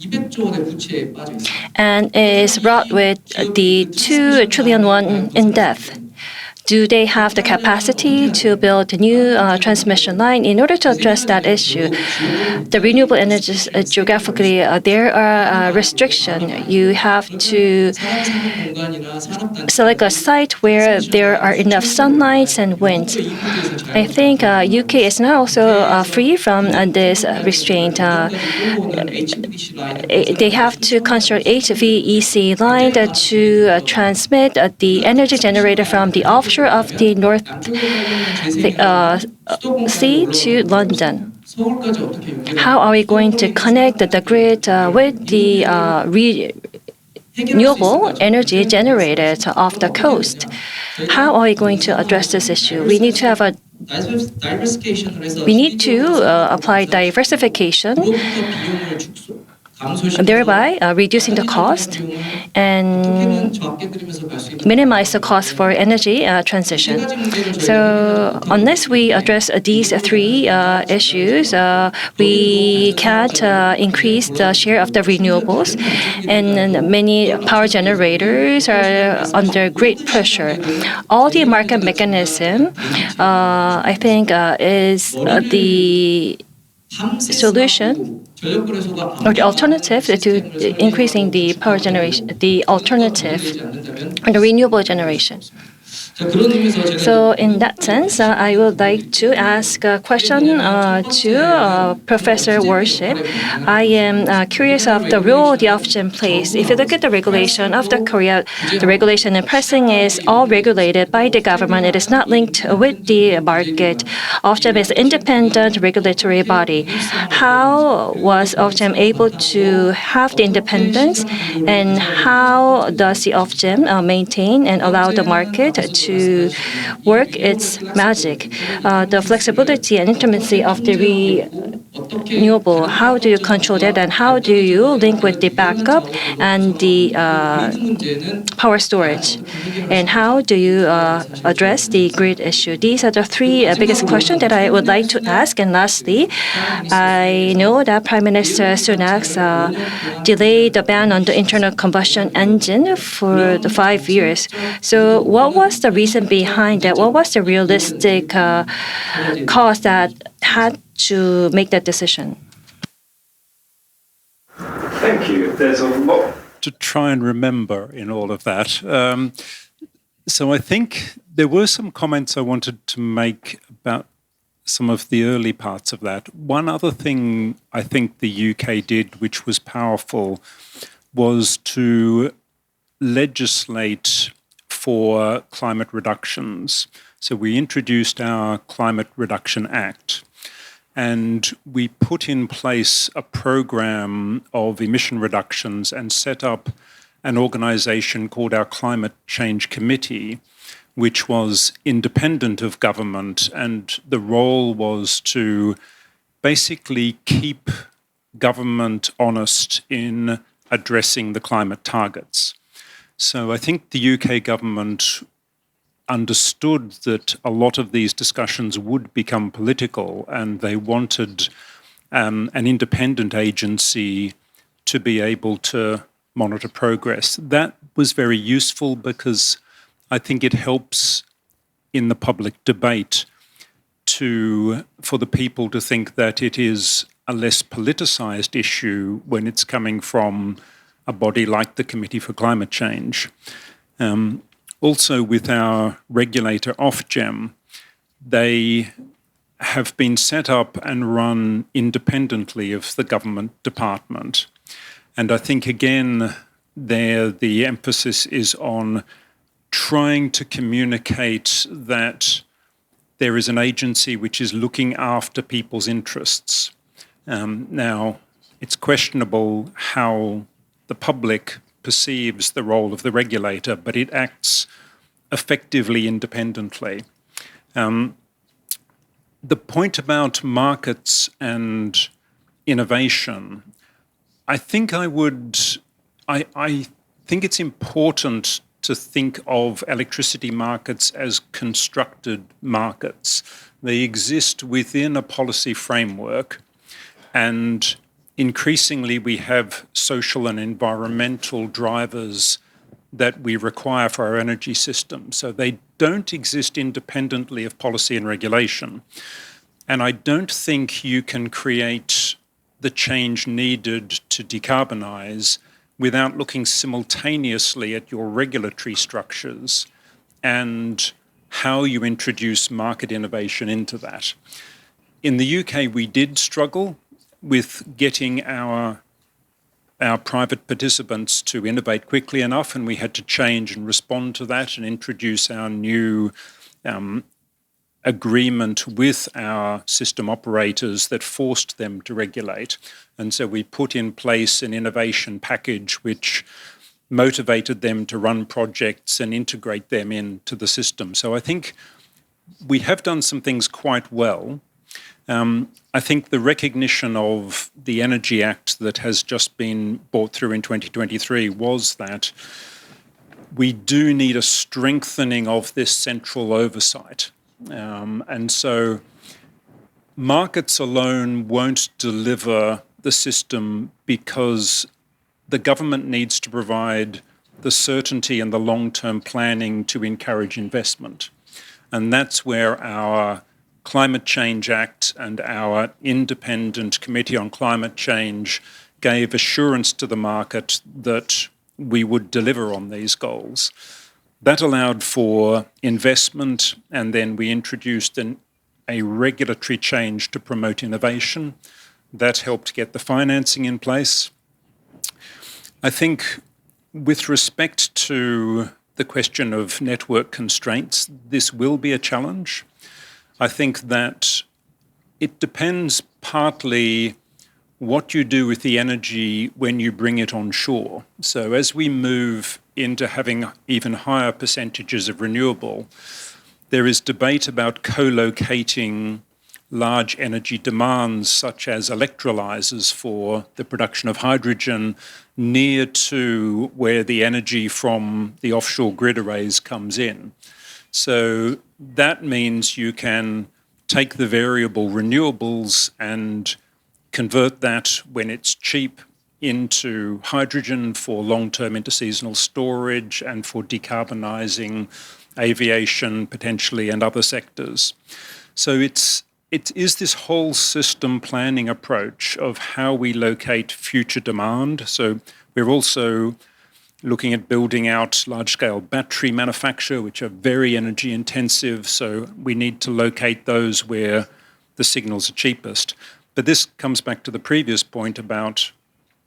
200조 원의 부채에 빠져 있습니다. and is wrought with the 2 trillion won in debt. Do they have the capacity to build a new transmission line in order to address that issue? The renewable energies geographically, there are restrictions. You have to 공간이나 산업단 select a site where there are enough sunlight and wind. I think UK is now also free from this restraint. HVDC 라인 They have to construct HVEC line to transmit the energy generated from the offshore of the North Sea to London. 서울까지 어떻게 연결? How are we going to connect the grid with the renewable energy generated off the coast? How are we going to address this issue? We need to have a 다이버시케이션을 해서 we need to apply diversification, 로부터 비용을 축소, 감소시키고 thereby reducing the cost and 국회는 적게 들이면서 갈 수 있는 minimize the cost for energy transition. So unless we address these three issues, we can't increase the share of the renewables, and many power generators are under great pressure. All the market mechanism, I think, is the solution or the alternative to increasing the power generation, the alternative or the renewable generation. 자, 그런 의미에서 제가 So in that sense, I would like to ask a question to Professor Worship. I am curious of the role the Ofgem plays. If you look at the regulation of the Korea, the regulation and pricing is all regulated by the government. It is not linked with the market. Ofgem is an independent regulatory body. How was Ofgem able to have the independence, and how does the Ofgem maintain and allow the market to work its magic? The flexibility and intimacy of the renewable, how do you control that, and how do you link with the backup and the power storage? And how do you address the grid issue? These are the three biggest questions that I would like to ask. And lastly, I know that Prime Minister Sunak's delayed the ban on the internal combustion engine for the 5 years. So what was the reason behind that? What was the realistic cause that had to make that decision? Thank you. There's a lot to try and remember in all of that. So I think there were some comments I wanted to make about some of the early parts of that. One other thing I think the UK did, which was powerful, was to legislate for climate reductions. So we introduced our Climate Reduction Act, and we put in place a program of emission reductions and set up an organisation called our Climate Change Committee, which was independent of government, and the role was to basically keep government honest in addressing the climate targets. So I think the UK government understood that a lot of these discussions would become political, and they wanted an independent agency to be able to monitor progress. That was very useful because I think it helps in the public debate for the people to think that it is a less politicized issue when it's coming from a body like the Committee for Climate Change. Also, with our regulator Ofgem, they have been set up and run independently of the government department. And I think, again, there the emphasis is on trying to communicate that there is an agency which is looking after people's interests. Now, it's questionable how the public perceives the role of the regulator, but it acts effectively independently. The point about markets and innovation, I think I think it's important to think of electricity markets as constructed markets. They exist within a policy framework, and increasingly we have social and environmental drivers that we require for our energy system. So they don't exist independently of policy and regulation. And I don't think you can create the change needed to decarbonise without looking simultaneously at your regulatory structures and how you introduce market innovation into that. In the UK, we did struggle with getting our private participants to innovate quickly enough, and we had to change and respond to that and introduce our new agreement with our system operators that forced them to regulate. And so we put in place an innovation package which motivated them to run projects and integrate them into the system. So I think we have done some things quite well. I think the recognition of the Energy Act that has just been brought through in 2023 was that we do need a strengthening of this central oversight. And so markets alone won't deliver the system because the government needs to provide the certainty and the long-term planning to encourage investment. And that's where our Climate Change Act and our independent Committee on Climate Change gave assurance to the market that we would deliver on these goals. That allowed for investment, and then we introduced a regulatory change to promote innovation. That helped get the financing in place. I think with respect to the question of network constraints, this will be a challenge. I think that it depends partly what you do with the energy when you bring it on shore. So as we move into having even higher percentages of renewable, there is debate about co-locating large energy demands such as electrolyzers for the production of hydrogen near to where the energy from the offshore grid arrays comes in. So that means you can take the variable renewables and convert that when it's cheap into hydrogen for long-term interseasonal storage and for decarbonising aviation potentially and other sectors. So it is this whole system planning approach of how we locate future demand. So we're also looking at building out large-scale battery manufacture, which are very energy intensive. So we need to locate those where the signals are cheapest. But this comes back to the previous point about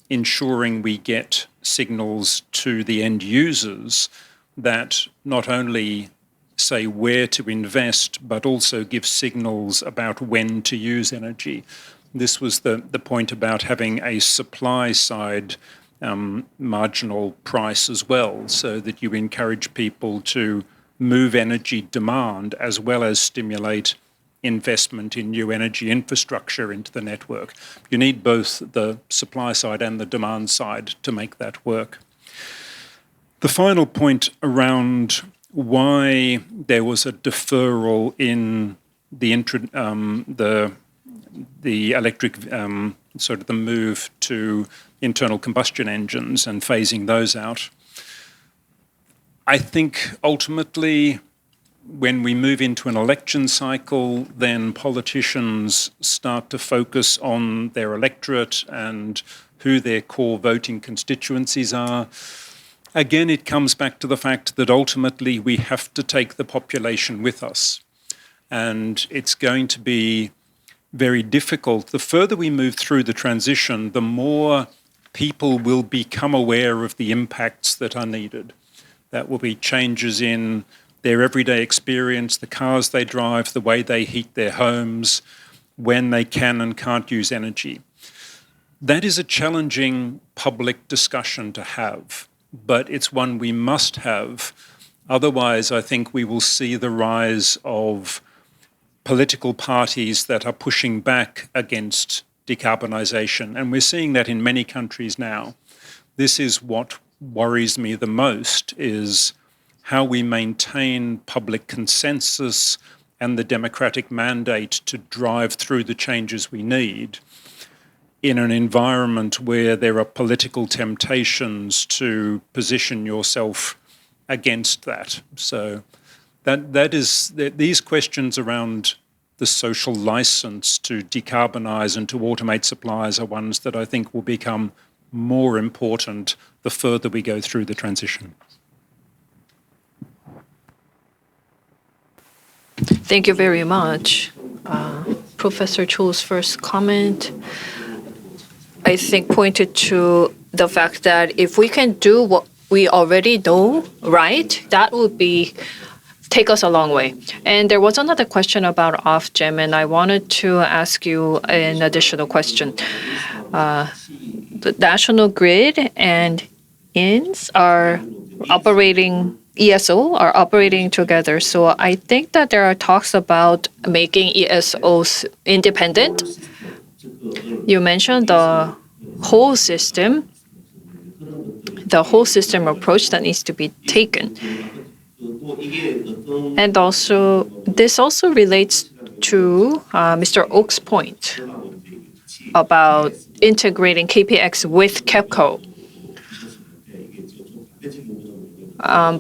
ensuring we get signals to the end users that not only say where to invest, but also give signals about when to use energy. This was the point about having a supply side marginal price as well, so that you encourage people to move energy demand as well as stimulate investment in new energy infrastructure into the network. You need both the supply side and the demand side to make that work. The final point around why there was a deferral in the electric, sort of the move to internal combustion engines and phasing those out. I think ultimately, when we move into an election cycle, then politicians start to focus on their electorate and who their core voting constituencies are. Again, it comes back to the fact that ultimately we have to take the population with us. And it's going to be very difficult. The further we move through the transition, the more people will become aware of the impacts that are needed. That will be changes in their everyday experience, the cars they drive, the way they heat their homes, when they can and can't use energy. That is a challenging public discussion to have, but it's one we must have. Otherwise, I think we will see the rise of political parties that are pushing back against decarbonisation, and we're seeing that in many countries now. This is what worries me the most, is how we maintain public consensus and the democratic mandate to drive through the changes we need in an environment where there are political temptations to position yourself against that. So these questions around the social license to decarbonise and to automate supplies are ones that I think will become more important the further we go through the transition. Thank you very much. Professor Cho's first comment, I think, pointed to the fact that if we can do what we already know right, that would take us a long way. And there was another question about Ofgem, and I wanted to ask you an additional question. The National Grid and INS are operating, ESO are operating together. So I think that there are talks about making ESOs independent. You mentioned the whole system approach that needs to be taken. And also, this also relates to Mr. Oak's point about integrating KPX with KEPCO.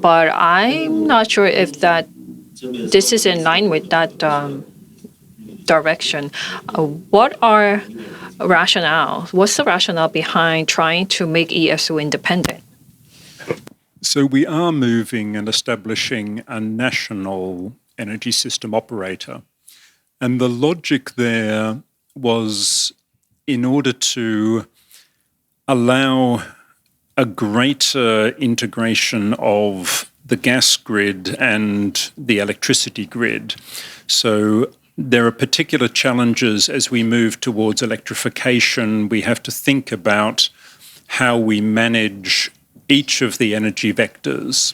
But I'm not sure if this is in line with that direction. What's the rationale behind trying to make ESO independent? So we are moving and establishing a national energy system operator. And the logic there was in order to allow a greater integration of the gas grid and the electricity grid. So there are particular challenges as we move towards electrification. We have to think about how we manage each of the energy vectors.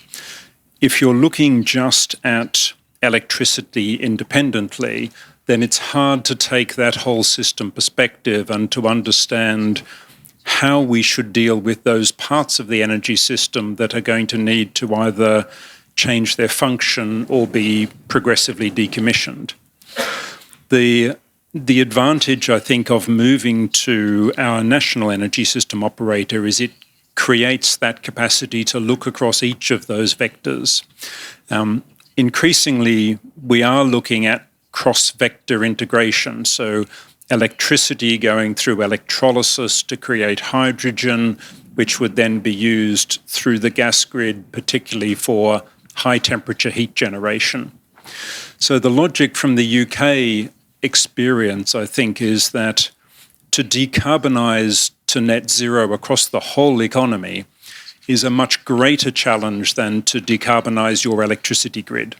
If you're looking just at electricity independently, then it's hard to take that whole system perspective and to understand how we should deal with those parts of the energy system that are going to need to either change their function or be progressively decommissioned. The advantage, I think, of moving to our national energy system operator is it creates that capacity to look across each of those vectors. Increasingly, we are looking at cross-vector integration, so electricity going through electrolysis to create hydrogen, which would then be used through the gas grid, particularly for high-temperature heat generation. So the logic from the UK experience, I think, is that to decarbonise to net zero across the whole economy is a much greater challenge than to decarbonise your electricity grid.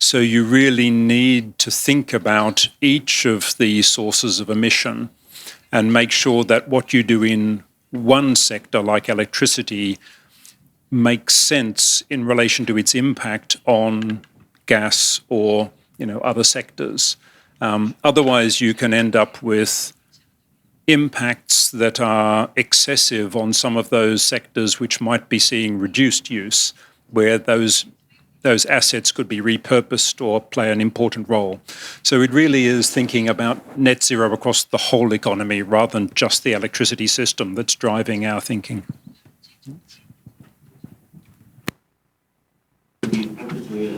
So you really need to think about each of the sources of emission and make sure that what you do in one sector, like electricity, makes sense in relation to its impact on gas or other sectors. Otherwise, you can end up with impacts that are excessive on some of those sectors which might be seeing reduced use, where those assets could be repurposed or play an important role. So it really is thinking about net zero across the whole economy rather than just the electricity system that's driving our thinking.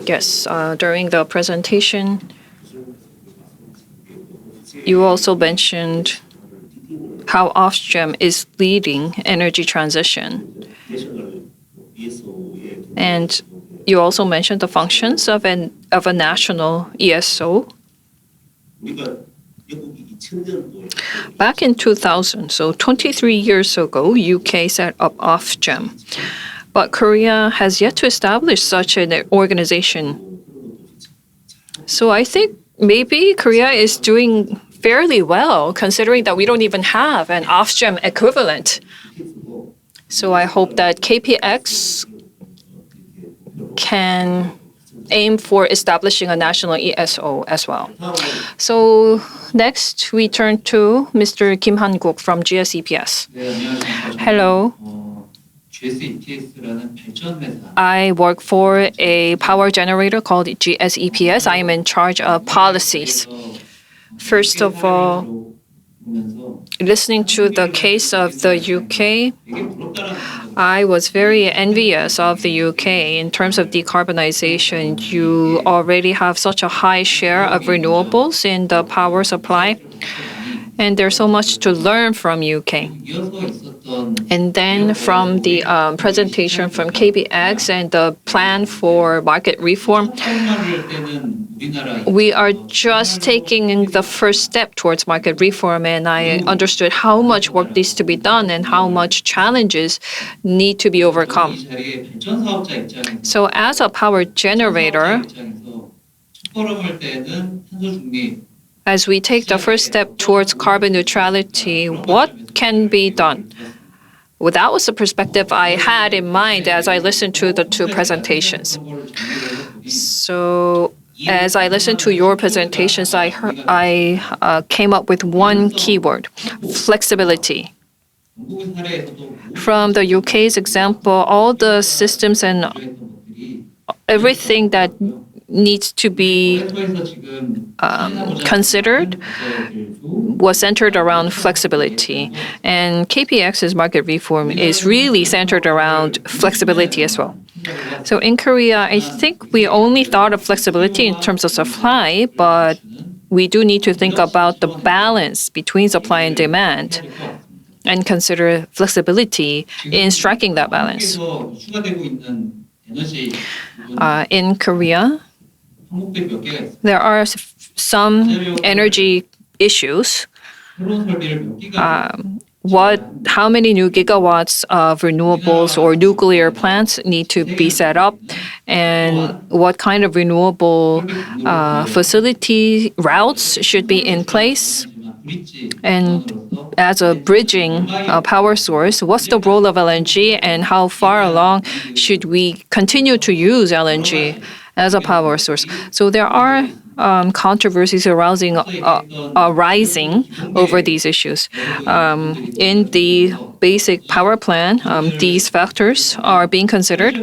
Yes, during the presentation, you also mentioned how Ofgem is leading energy transition. And you also mentioned the functions of a national ESO. Back in 2000, so 23 years ago, UK set up Ofgem. But Korea has yet to establish such an organization. So I think maybe Korea is doing fairly well, considering that we don't even have an Ofgem equivalent. So I hope that KPX can aim for establishing a national ESO as well. So next, we turn to Mr. Kim Han-guk from GSEPS. Hello. I work for a power generator called GSEPS. I am in charge of policies. First of all, listening to the case of the UK, I was very envious of the UK in terms of decarbonization. You already have such a high share of renewables in the power supply, and there's so much to learn from UK. And then from the presentation from KBX and the plan for market reform, we are just taking the first step towards market reform, and I understood how much work needs to be done and how much challenges need to be overcome. So as a power generator, as we take the first step towards carbon neutrality, what can be done? Well, that was the perspective I had in mind as I listened to the two presentations. So as I listened to your presentations, I came up with one keyword: flexibility. From the UK's example, all the systems and everything that needs to be considered was centered around flexibility. And KPX's market reform is really centered around flexibility as well. So in Korea, I think we only thought of flexibility in terms of supply, but we do need to think about the balance between supply and demand and consider flexibility in striking that balance. In Korea, there are some energy issues. How many new gigawatts of renewables or nuclear plants need to be set up, and what kind of renewable facility routes should be in place? And as a bridging power source, what's the role of LNG, and how far along should we continue to use LNG as a power source? So there are controversies arising over these issues. In the basic power plan, these factors are being considered.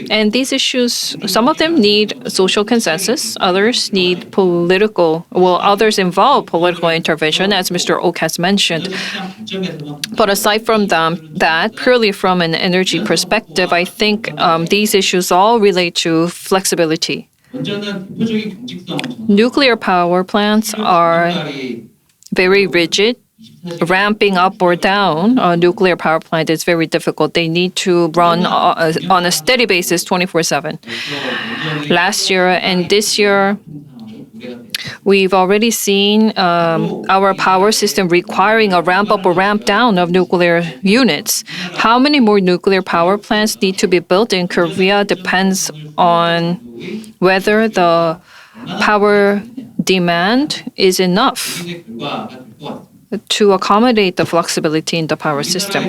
And these issues, some of them need social consensus, others need others involve political intervention, as Mr. Ok has mentioned. But aside from that, purely from an energy perspective, I think these issues all relate to flexibility. Nuclear power plants are very rigid. Ramping up or down a nuclear power plant is very difficult. They need to run on a steady basis 24/7. Last year and this year, we've already seen our power system requiring a ramp up or ramp down of nuclear units. How many more nuclear power plants need to be built in Korea depends on whether the power demand is enough to accommodate the flexibility in the power system.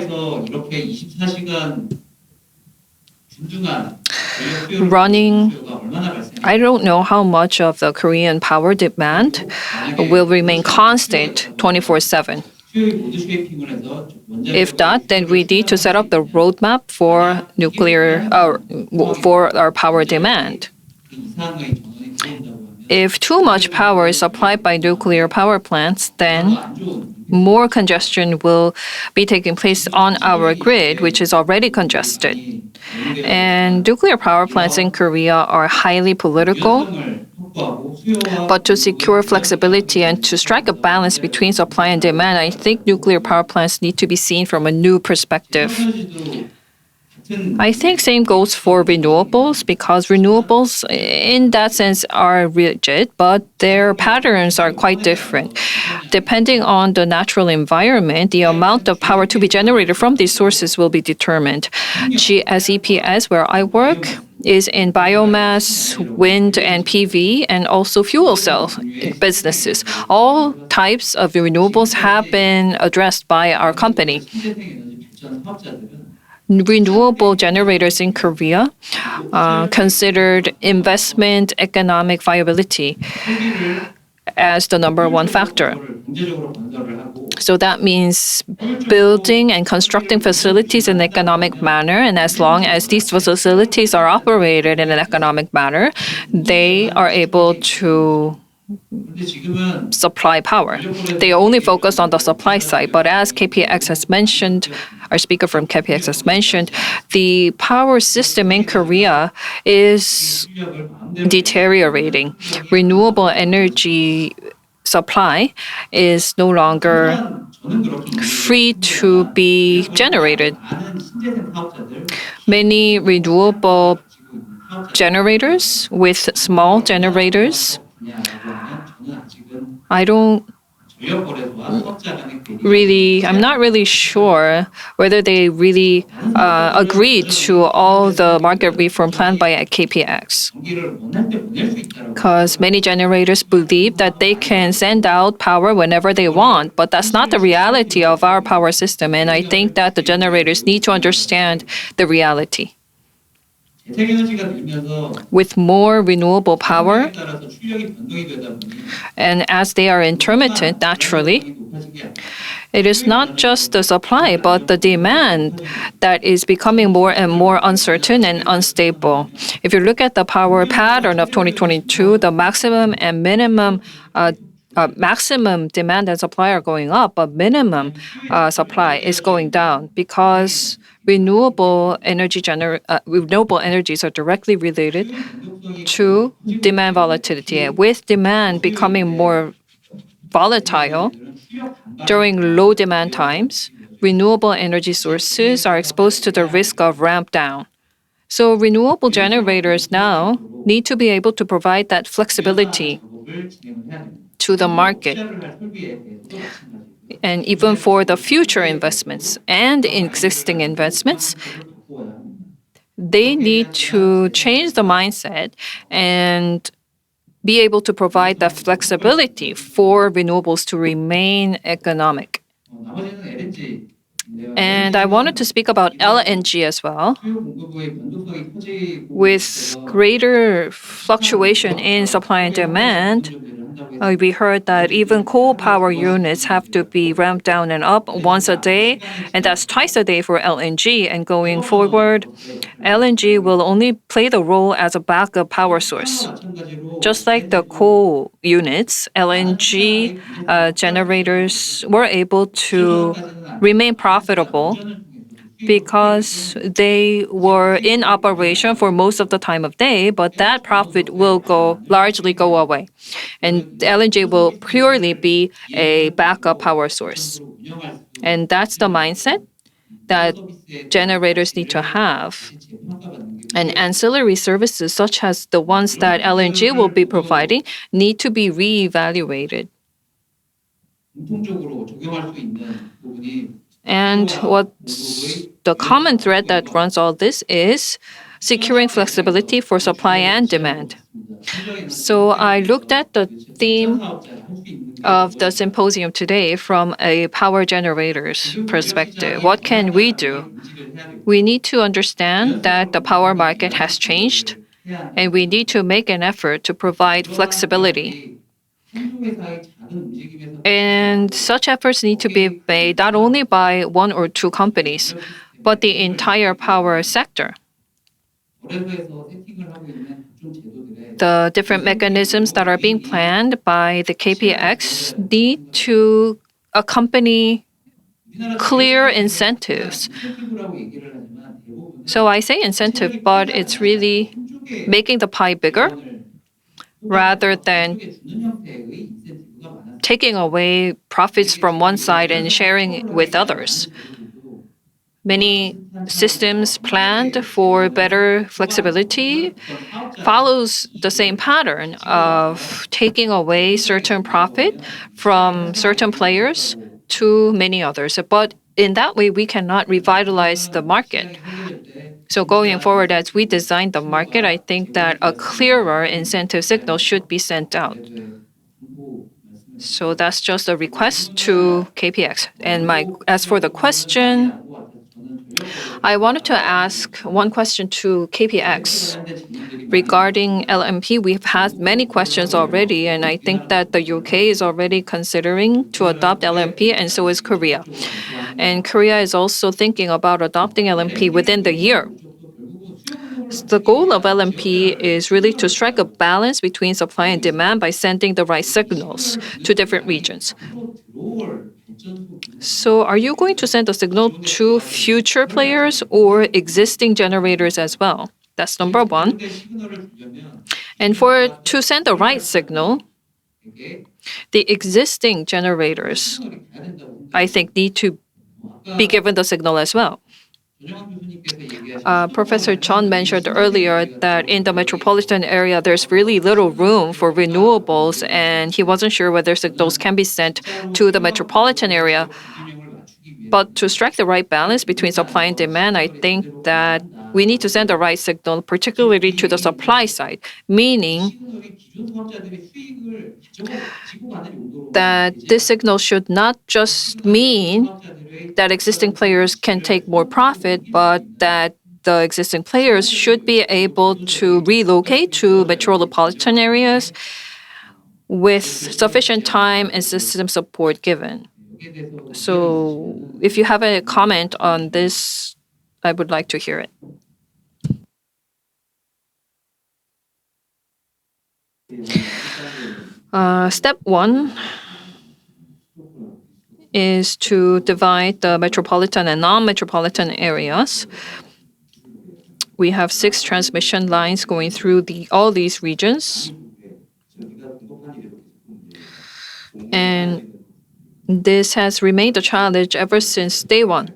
I don't know how much of the Korean power demand will remain constant 24/7. If not, then we need to set up the roadmap for for our power demand. If too much power is supplied by nuclear power plants, then more congestion will be taking place on our grid, which is already congested. And nuclear power plants in Korea are highly political. But to secure flexibility and to strike a balance between supply and demand, I think nuclear power plants need to be seen from a new perspective. I think same goes for renewables because renewables in that sense are rigid, but their patterns are quite different. Depending on the natural environment, the amount of power to be generated from these sources will be determined. GSEPS, where I work, is in biomass, wind, and PV, and also fuel cell businesses. All types of renewables have been addressed by our company. Renewable generators in Korea considered investment economic viability as the number one factor. So that means building and constructing facilities in an economic manner, and as long as these facilities are operated in an economic manner, they are able to supply power. They only focus on the supply side, but as KPX has mentioned, our speaker from KPX has mentioned, the power system in Korea is deteriorating. Renewable energy supply is no longer free to be generated. Many renewable generators with small generators, I'm not really sure whether they really agreed to all the market reform planned by KPX. Because many generators believe that they can send out power whenever they want, but that's not the reality of our power system. And I think that the generators need to understand the reality. With more renewable power, and as they are intermittent naturally, it is not just the supply, but the demand that is becoming more and more uncertain and unstable. If you look at the power pattern of 2022, the maximum and minimum maximum demand and supply are going up, but minimum supply is going down because renewable energies are directly related to demand volatility. With demand becoming more volatile during low demand times, renewable energy sources are exposed to the risk of ramp down. So renewable generators now need to be able to provide that flexibility to the market. And even for the future investments and existing investments, they need to change the mindset and be able to provide that flexibility for renewables to remain economic. And I wanted to speak about LNG as well. With greater fluctuation in supply and demand, we heard that even coal power units have to be ramped down and up once a day, and that's twice a day for LNG. And going forward, LNG will only play the role as a backup power source. Just like the coal units, LNG generators were able to remain profitable because they were in operation for most of the time of day, but that profit will largely go away. And LNG will purely be a backup power source. And that's the mindset that generators need to have. And ancillary services, such as the ones that LNG will be providing, need to be reevaluated. And what's the common thread that runs all this is securing flexibility for supply and demand. So I looked at the theme of the symposium today from a power generator's perspective. What can we do? We need to understand that the power market has changed, and we need to make an effort to provide flexibility. And such efforts need to be made not only by one or two companies, but the entire power sector. The different mechanisms that are being planned by the KPX need to accompany clear incentives. So I say incentive, but it's really making the pie bigger rather than taking away profits from one side and sharing it with others. many systems planned for better flexibility follows the same pattern of taking away certain profit from certain players to many others. But in that way, we cannot revitalize the market. So going forward, as we design the market, I think that a clearer incentive signal should be sent out. So that's just a request to KPX. And as for the question, I wanted to ask one question to KPX regarding LMP. We've had many questions already, and I think that the UK is already considering to adopt LMP, and so is Korea. And Korea is also thinking about adopting LMP within the year. The goal of LMP is really to strike a balance between supply and demand by sending the right signals to different regions. So are you going to send a signal to future players or existing generators as well? That's number one. And to send the right signal, the existing generators, I think, need to be given the signal as well. Professor Chun mentioned earlier that in the metropolitan area, there's really little room for renewables, and he wasn't sure whether signals can be sent to the metropolitan area. But to strike the right balance between supply and demand, I think that we need to send the right signal, particularly to the supply side, meaning that this signal should not just mean that existing players can take more profit, but that the existing players should be able to relocate to metropolitan areas with sufficient time and system support given. So if you have a comment on this, I would like to hear it. Step one is to divide the metropolitan and non-metropolitan areas. We have 6 transmission lines going through all these regions. And this has remained a challenge ever since day one.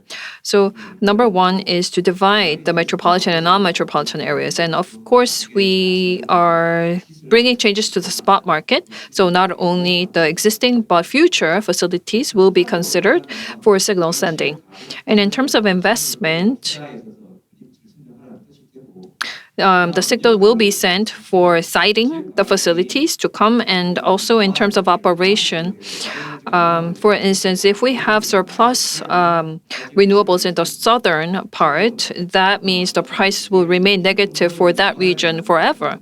So number one is to divide the metropolitan and non-metropolitan areas. And of course, we are bringing changes to the spot market. So not only the existing but future facilities will be considered for signal sending. And in terms of investment, the signal will be sent for siting the facilities to come, and also in terms of operation. For instance, if we have surplus renewables in the southern part, that means the price will remain negative for that region forever.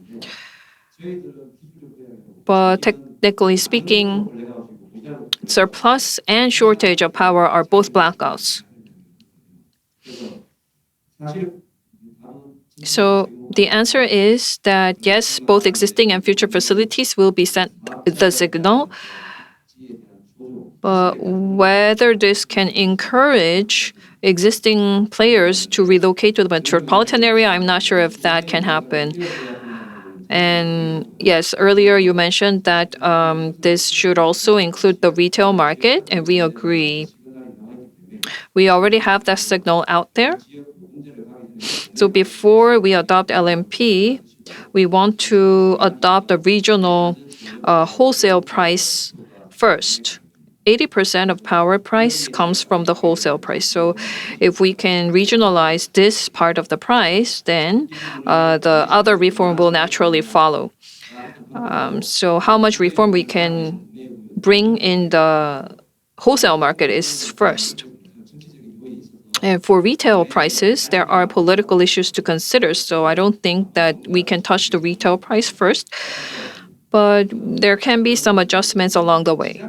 But technically speaking, surplus and shortage of power are both blackouts. So the answer is that yes, both existing and future facilities will be sent the signal. But whether this can encourage existing players to relocate to the metropolitan area, I'm not sure if that can happen. And yes, earlier you mentioned that this should also include the retail market, and we agree. We already have that signal out there. So before we adopt LMP, we want to adopt a regional wholesale price first. 80% of power price comes from the wholesale price. So if we can regionalize this part of the price, then the other reform will naturally follow. So how much reform we can bring in the wholesale market is first. And for retail prices, there are political issues to consider, so I don't think that we can touch the retail price first. But there can be some adjustments along the way.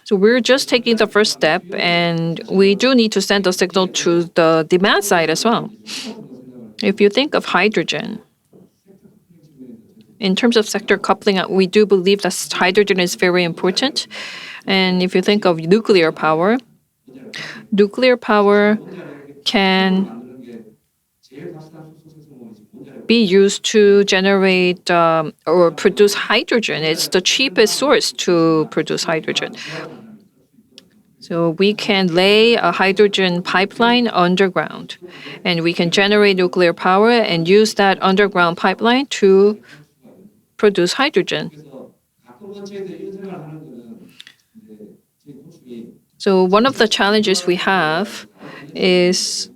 So we're just taking the first step, and we do need to send a signal to the demand side as well. If you think of hydrogen, in terms of sector coupling, we do believe that hydrogen is very important. And if you think of nuclear power can be used to generate or produce hydrogen. It's the cheapest source to produce hydrogen. So So we can lay a hydrogen pipeline underground, and we can generate nuclear power and use that underground pipeline to produce hydrogen. So one of the challenges we have is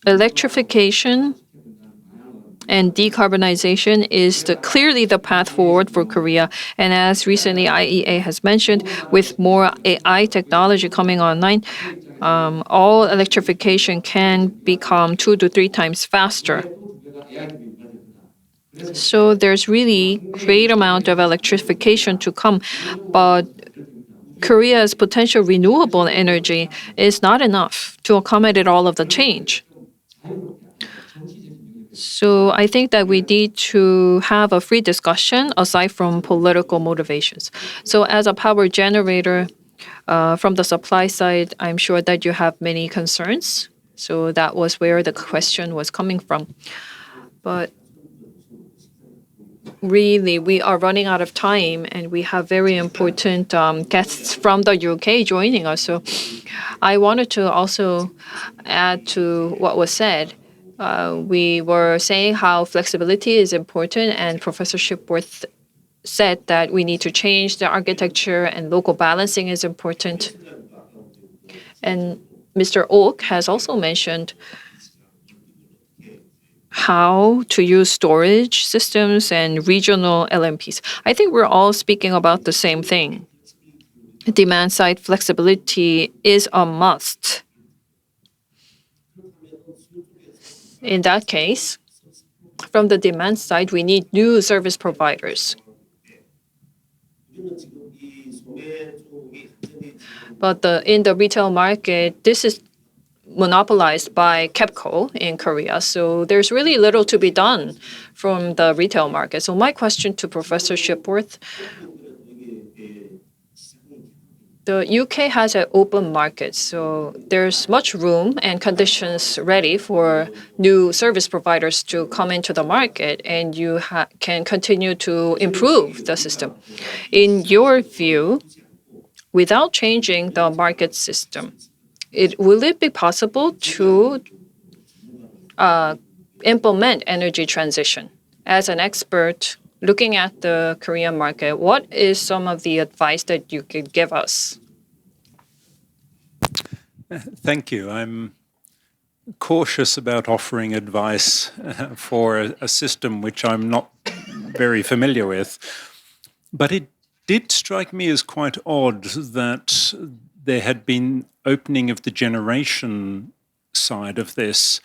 electrification and decarbonization is clearly the path forward for Korea. And as recently IEA has mentioned, with more AI technology coming online, all electrification can become 2 to 3 times faster. So there's really great amount of electrification to come, but Korea's potential renewable energy is not enough to accommodate all of the change. So I think that we need to have a free discussion aside from political motivations. So as a power generator, from the supply side, I'm sure that you have many concerns. So that was where the question was coming from. But really, we are running out of time, and we have very important guests from the UK joining us. So I wanted to also add to what was said. We were saying how flexibility is important, and Professor Shipworth said that we need to change the architecture and local balancing is important. And Mr. Oak has also mentioned how to use storage systems and regional LMPs. I think we're all speaking about the same thing. Demand side flexibility is a must. In that case, from the demand side, we need new service providers. But in the retail market, this is monopolized by KEPCO in Korea. So there's really little to be done from the retail market. So my question to Professor Shipworth, the UK has an open market, so there's much room and conditions ready for new service providers to come into the market, and you can continue to improve the system. In your view, without changing the market system, will it be possible to implement energy transition? As an expert looking at the Korean market, what is some of the advice that you could give us? Thank you. I'm cautious about offering advice for a system which I'm not very familiar with. But it did strike me as quite odd that there had been opening of the generation side of this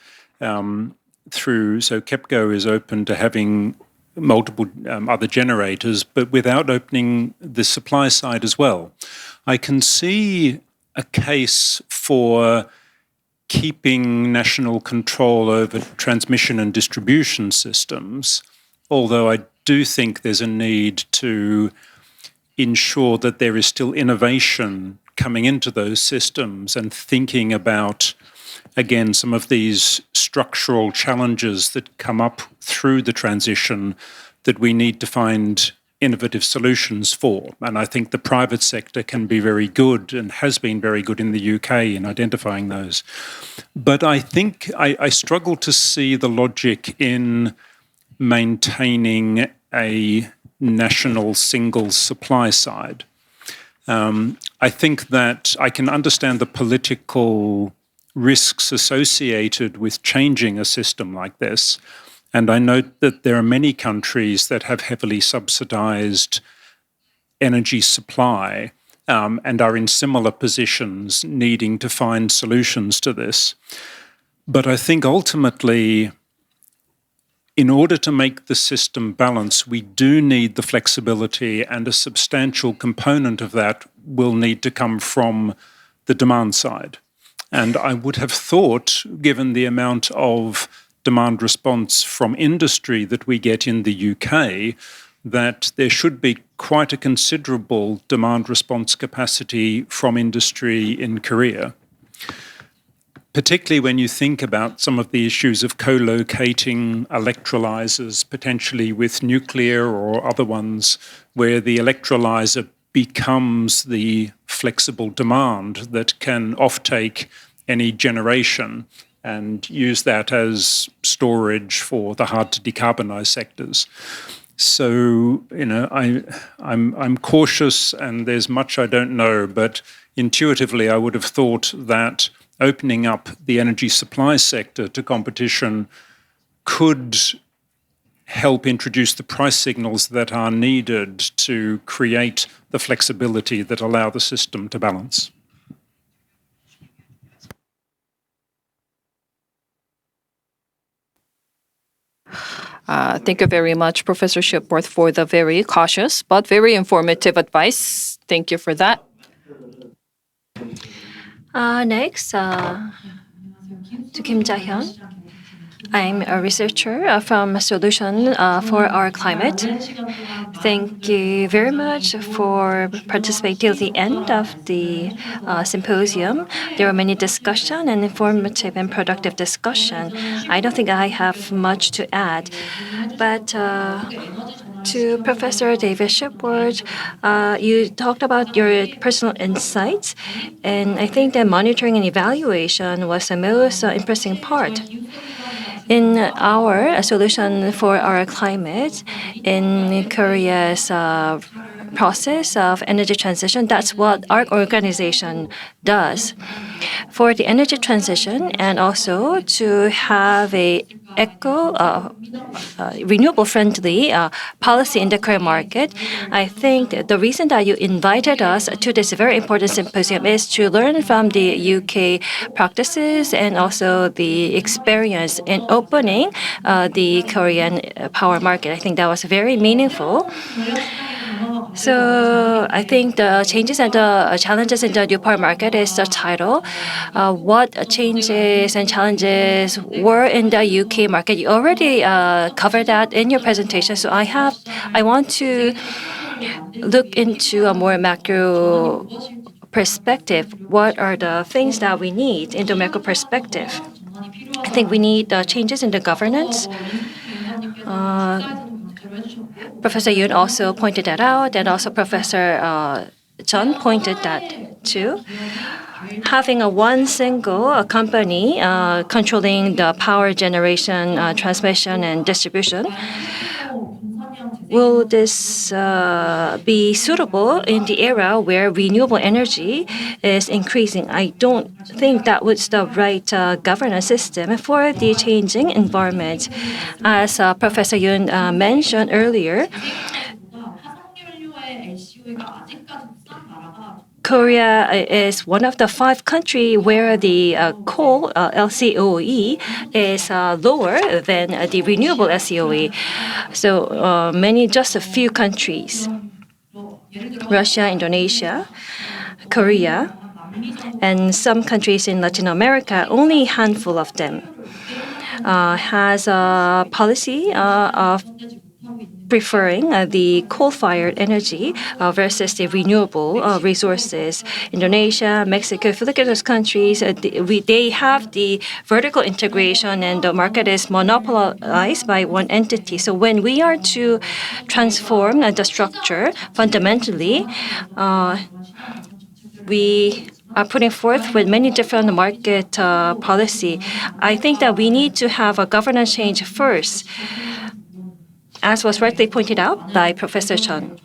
through, so KEPCO is open to having multiple other generators, but without opening the supply side as well. I can see a case for keeping national control over transmission and distribution systems, although I do think there's a need to ensure that there is still innovation coming into those systems and thinking about, again, some of these structural challenges that come up through the transition that we need to find innovative solutions for. And I think the private sector can be very good and has been very good in the UK in identifying those. But I think I struggle to see the logic in maintaining a national single supply side. I think that I can understand the political risks associated with changing a system like this. And I note that there are many countries that have heavily subsidized energy supply and are in similar positions needing to find solutions to this. But I think ultimately, in order to make the system balance, we do need the flexibility, and a substantial component of that will need to come from the demand side. And I would have thought, given the amount of demand response from industry that we get in the UK, that there should be quite a considerable demand response capacity from industry in Korea. Particularly when you think about some of the issues of co-locating electrolyzers, potentially with nuclear or other ones, where the electrolyzer becomes the flexible demand that can offtake any generation and use that as storage for the hard to decarbonize sectors. So, I'm cautious, and there's much I don't know, but intuitively I would have thought that opening up the energy supply sector to competition could help introduce the price signals that are needed to create the flexibility that allow the system to balance. Thank you very much, Professor Shipworth, for the very cautious but very informative advice. Thank you for that. Next, to Kim Ja-hyun. I'm a researcher from Solution for Our Climate. Thank you very much for participating till the end of the symposium. There were many discussion and informative and productive discussion. I don't think I have much to add, but to Professor David Shipworth, you talked about your personal insights, and I think that monitoring and evaluation was the most interesting part. In our solution for our climate, in Korea's process of energy transition, that's what our organization does. For the energy transition and also to have a renewable friendly policy in the Korean market, I think the reason that you invited us to this very important symposium is to learn from the UK practices and also the experience in opening the Korean power market. I think that was very meaningful. So I think the changes and the challenges in the new power market is the title. What changes and challenges were in the UK market? You already covered that in your presentation. So I want to look into a more macro perspective. What are the things that we need in the macro perspective? I think we need changes in the governance. Professor Yoon also pointed that out, and also Professor Chun pointed that too. Having a one single company controlling the power generation, transmission, and distribution, will this be suitable in the era where renewable energy is increasing? I don't think that was the right governance system for the changing environment. As Professor Yoon mentioned earlier, Korea is one of the 5 countries where the coal LCOE is lower than the renewable LCOE. So just a few countries, Russia, Indonesia, Korea, and some countries in Latin America, only a handful of them has a policy of preferring the coal-fired energy versus the renewable resources. Indonesia, Mexico, if you look at those countries, they have the vertical integration and the market is monopolized by one entity. So when we are to transform the structure fundamentally, we are putting forth with many different market policy. I think that we need to have a governance change first, as was rightly pointed out by Professor Chun.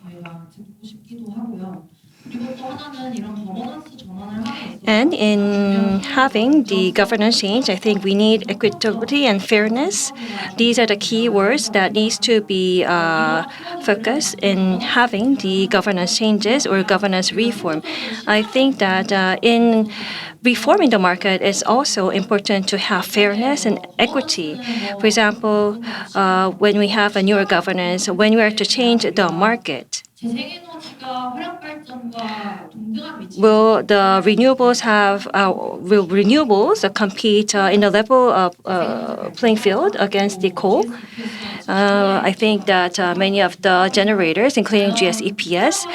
And in having the governance change, I think we need equitability and fairness. These are the key words that needs to be focused in having the governance changes or governance reform. I think that in reforming the market, it's also important to have fairness and equity. For example, when we have a newer governance, when we are to change the market, will renewables compete in a level playing field against the coal? I think that many of the generators, including GS EPS,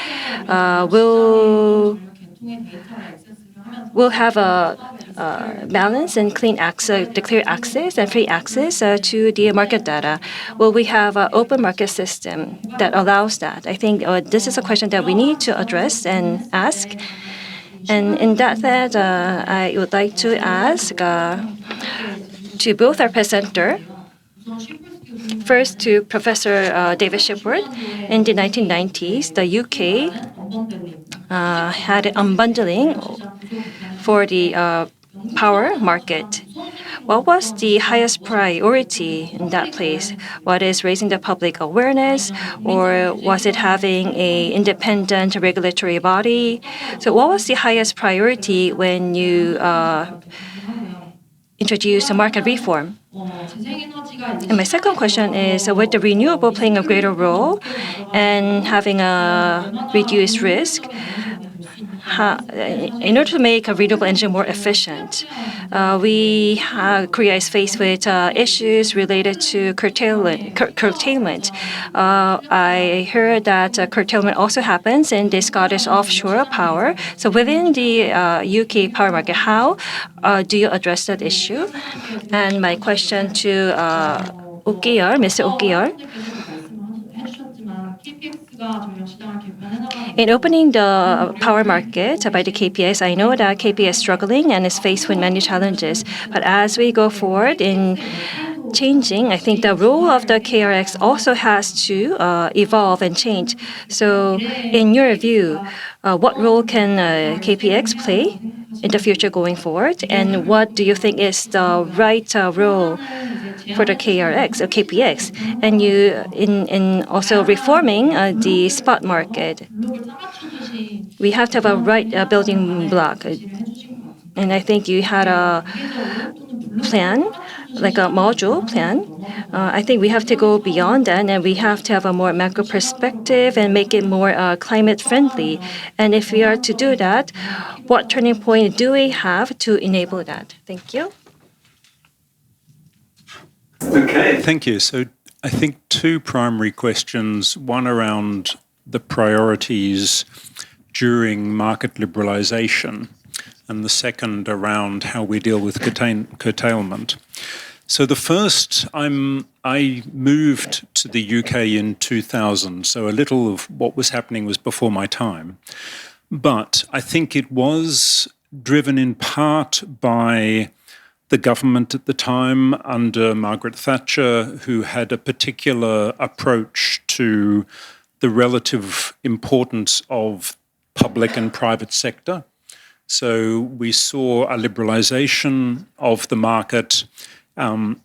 will have a balance and clean access, the clear access and free access to the market data. Will we have an open market system that allows that? I think this is a question that we need to address and ask. And in that sense, I would like to ask to both our presenter. First, to Professor David Shipworth. In the 1990s, the UK had unbundling for the power market. What was the highest priority in that place? What is raising the public awareness, or was it having an independent regulatory body? So, what was the highest priority when you introduced a market reform? And my second question is, with the renewable playing a greater role and having a reduced risk, in order to make a renewable energy more efficient, Korea is faced with issues related to curtailment. I heard that curtailment also happens in the Scottish offshore power. So within the UK power market, how do you address that issue? And my question to Mr. Ukiyar. In opening the power market by the KPS, I know that KPS is struggling and is faced with many challenges. But as we go forward in changing, I think the role of the KRX also has to evolve and change. So, in your view, what role can KPX play in the future going forward? And what do you think is the right role for the KRX or KPX? And you in also reforming the spot market, we have to have a right building block. And I think you had a plan, like a module plan. I think we have to go beyond that, and we have to have a more macro perspective and make it more climate friendly. And if we are to do that, what turning point do we have to enable that? Thank you. Okay. Thank you. So I think two primary questions, one around the priorities during market liberalization, and the second around how we deal with curtailment. So the first, I moved to the UK in 2000, so a little of what was happening was before my time. But I think it was driven in part by the government at the time under Margaret Thatcher, who had a particular approach to the relative importance of public and private sector. So we saw a liberalisation of the market on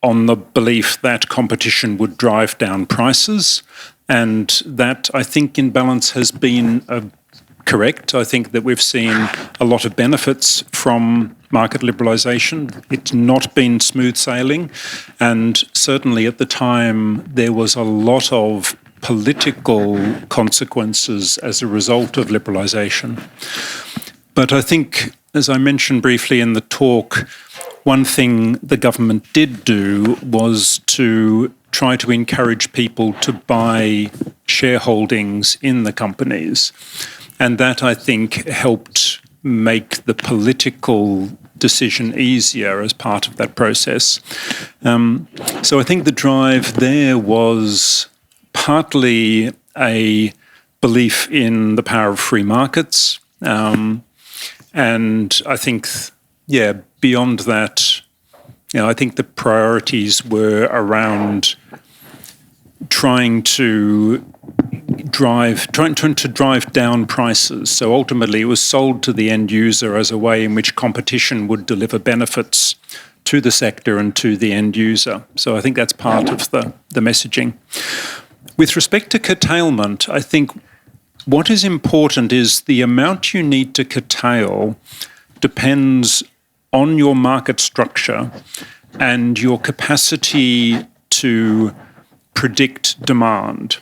the belief that competition would drive down prices. And that, I think, in balance has been correct. I think that we've seen a lot of benefits from market liberalisation. It's not been smooth sailing. And certainly at the time, there was a lot of political consequences as a result of liberalisation. But I think, as I mentioned briefly in the talk, one thing the government did do was to try to encourage people to buy shareholdings in the companies. And that, I think, helped make the political decision easier as part of that process. So I think the drive there was partly a belief in the power of free markets. And I think, beyond that, I think the priorities were around trying to drive down prices. So ultimately, it was sold to the end user as a way in which competition would deliver benefits to the sector and to the end user. So I think that's part of the messaging. With respect to curtailment, I think what is important is the amount you need to curtail depends on your market structure and your capacity to predict demand.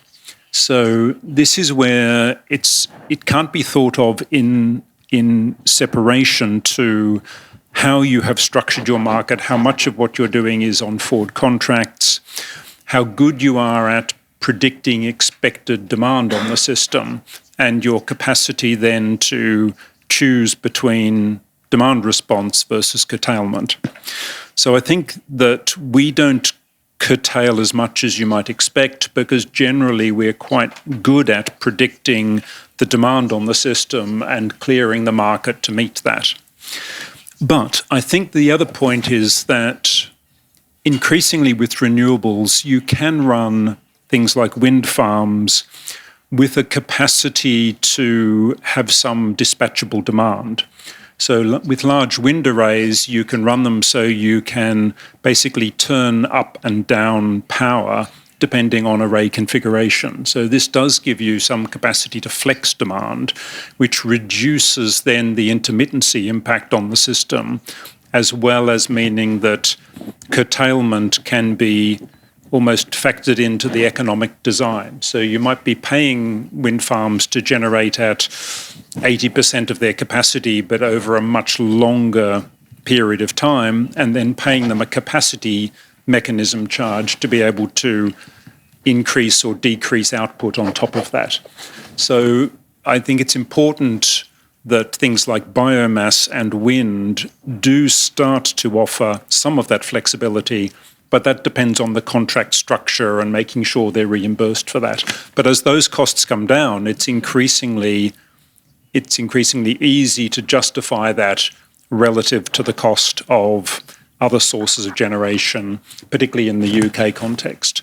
So this is where it can't be thought of in separation to how you have structured your market, how much of what you're doing is on forward contracts, how good you are at predicting expected demand on the system, and your capacity then to choose between demand response versus curtailment. So I think that we don't curtail as much as you might expect because generally we're quite good at predicting the demand on the system and clearing the market to meet that. But I think the other point is that increasingly with renewables, you can run things like wind farms with a capacity to have some dispatchable demand. So with large wind arrays, you can run them so you can basically turn up and down power depending on array configuration. So this does give you some capacity to flex demand, which reduces then the intermittency impact on the system, as well as meaning that curtailment can be almost factored into the economic design. So you might be paying wind farms to generate at 80% of their capacity, but over a much longer period of time, and then paying them a capacity mechanism charge to be able to increase or decrease output on top of that. So I think it's important that things like biomass and wind do start to offer some of that flexibility, but that depends on the contract structure and making sure they're reimbursed for that. But as those costs come down, it's increasingly easy to justify that relative to the cost of other sources of generation, particularly in the UK context.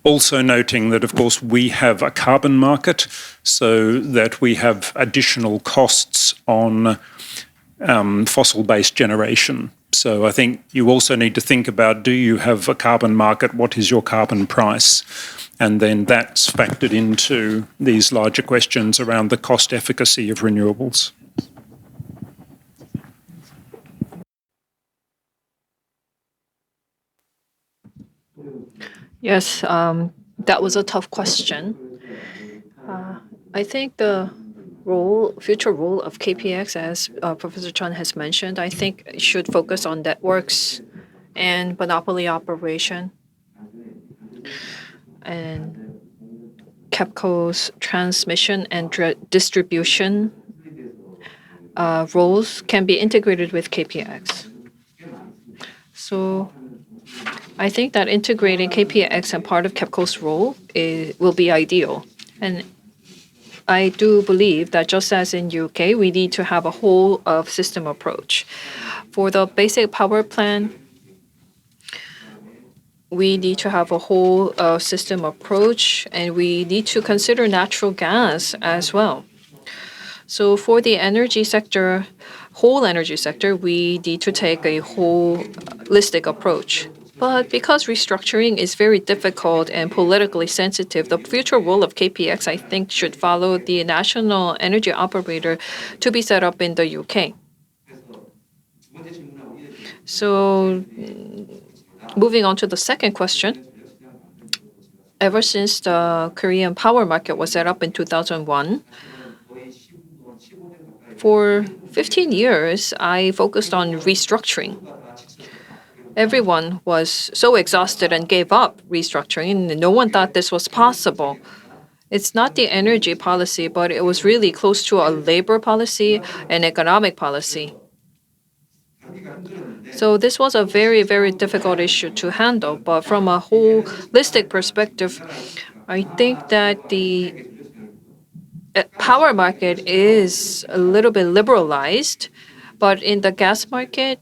Also noting that, of course, we have a carbon market, so that we have additional costs on fossil-based generation. So I think you also need to think about, do you have a carbon market? What is your carbon price? And then that's factored into these larger questions around the cost efficacy of renewables. Yes, that was a tough question. I think the future role of KPX, as Professor Chun has mentioned, I think should focus on networks and monopoly operation. And KEPCO's transmission and distribution roles can be integrated with KPX. So I think that integrating KPX and part of KEPCO's role will be ideal. And I do believe that just as in UK, we need to have a whole of system approach. For the basic power plant, we need to have a whole system approach, and we need to consider natural gas as well. So for the energy sector, whole energy sector, we need to take a holistic approach. But because restructuring is very difficult and politically sensitive, the future role of KPX, I think, should follow the national energy operator to be set up in the UK. So moving on to the second question. Ever since the Korean power market was set up in 2001, for 15 years, I focused on restructuring. Everyone was so exhausted and gave up restructuring, and no one thought this was possible. It's not the energy policy, but it was really close to a labor policy and economic policy. So this was a very, very difficult issue to handle. But from a holistic perspective, I think that the power market is a little bit liberalized, but in the gas market,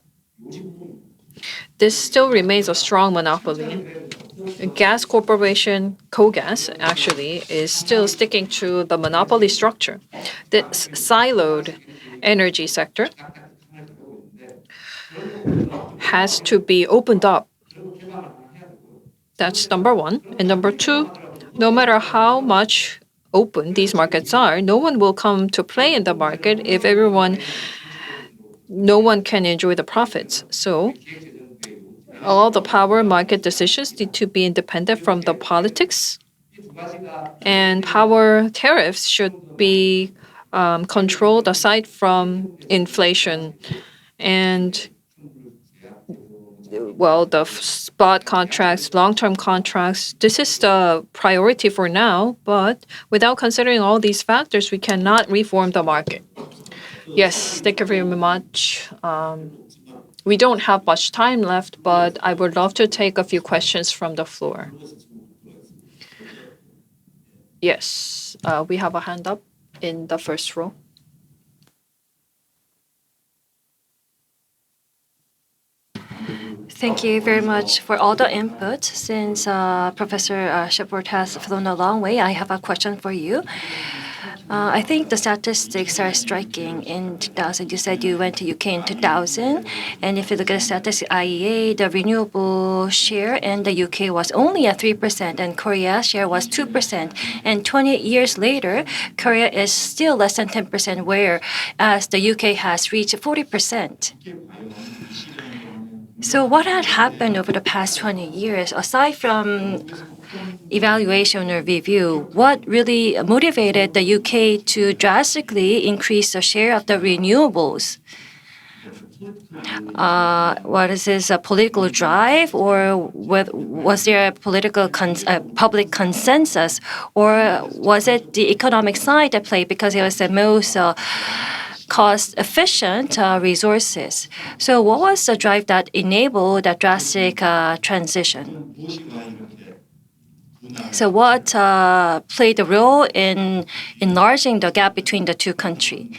this still remains a strong monopoly. Gas Corporation, KOGAS, actually, is still sticking to the monopoly structure. This siloed energy sector has to be opened up. That's number one. And number two, no matter how much open these markets are, no one will come to play in the market if no one can enjoy the profits. So all the power market decisions need to be independent from the politics, and power tariffs should be controlled aside from inflation. And well, the spot contracts, long-term contracts, this is the priority for now, but without considering all these factors, we cannot reform the market. Yes, thank you very much. We don't have much time left, but I would love to take a few questions from the floor. Yes, we have a hand up in the first row. Thank you very much for all the input. Since Professor Shepard has flown a long way, I have a question for you. I think the statistics are striking. In 2000, you said you went to UK in 2000, and if you look at the statistics, IEA, the renewable share in the UK was only at 3%, and Korea's share was 2%. And 20 years later, Korea is still less than 10%, whereas the UK has reached 40%. So what had happened over the past 20 years, aside from evaluation or review, what really motivated the UK to drastically increase the share of the renewables? What is this, a political drive, or was there a political public consensus, or was it the economic side at play because it was the most cost-efficient resources? So what was the drive that enabled that drastic transition? So what played a role in enlarging the gap between the two countries?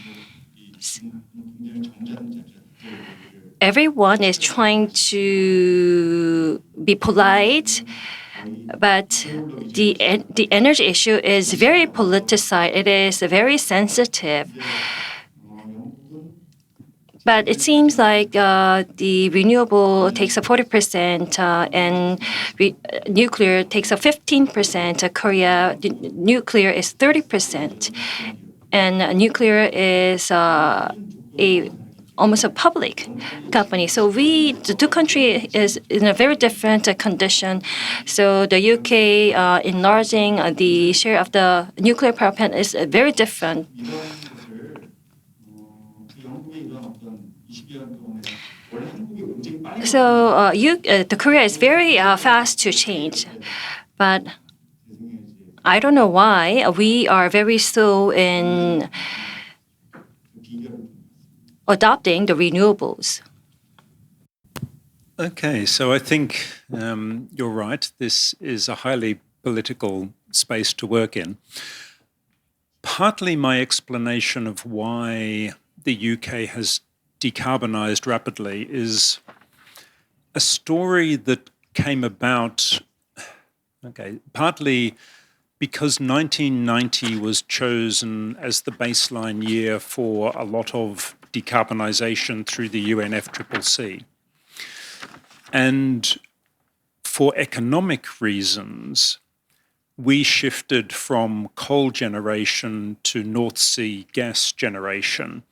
Everyone is trying to be polite, but the energy issue is very politicized. It is very sensitive. But it seems like the renewable takes a 40% and nuclear takes a 15%. Korea nuclear is 30%, and nuclear is almost a public company. So the two countries is in a very different condition. So the UK enlarging the share of the nuclear power plant is very different. So the Korea is very fast to change, but I don't know why we are very slow in adopting the renewables. Okay, so I think you're right. This is a highly political space to work in. Partly my explanation of why the UK has decarbonised rapidly is a story that came about, partly because 1990 was chosen as the baseline year for a lot of decarbonisation through the UNFCCC. And for economic reasons, we shifted from coal generation to North Sea gas generation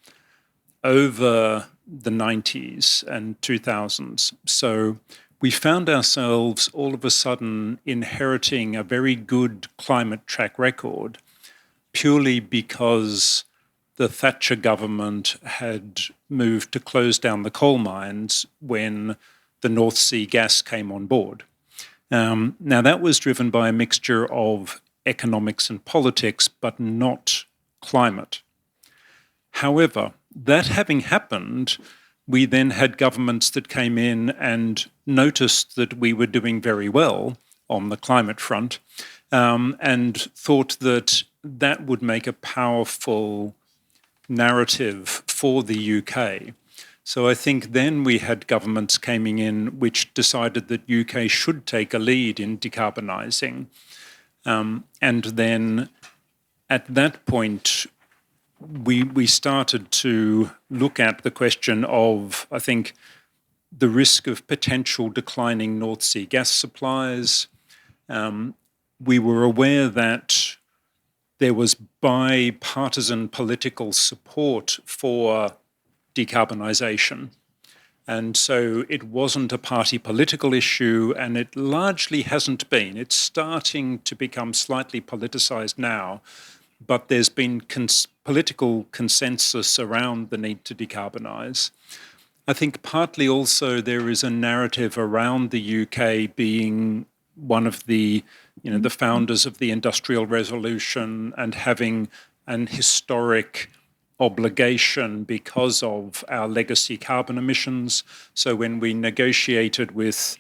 over the 90s and 2000s. So we found ourselves all of a sudden inheriting a very good climate track record purely because the Thatcher government had moved to close down the coal mines when the North Sea gas came on board. Now, that was driven by a mixture of economics and politics, but not climate. However, that having happened, we then had governments that came in and noticed that we were doing very well on the climate front and thought that that would make a powerful narrative for the UK. So I think then we had governments coming in which decided that UK should take a lead in decarbonising. And then at that point, we started to look at the question of, I think, the risk of potential declining North Sea gas supplies. We were aware that there was bipartisan political support for decarbonisation. And so it wasn't a party political issue, and it largely hasn't been. It's starting to become slightly politicised now, but there's been political consensus around the need to decarbonise. I think partly also there is a narrative around the UK being one of the founders of the Industrial Revolution and having an historic obligation because of our legacy carbon emissions. So when we negotiated with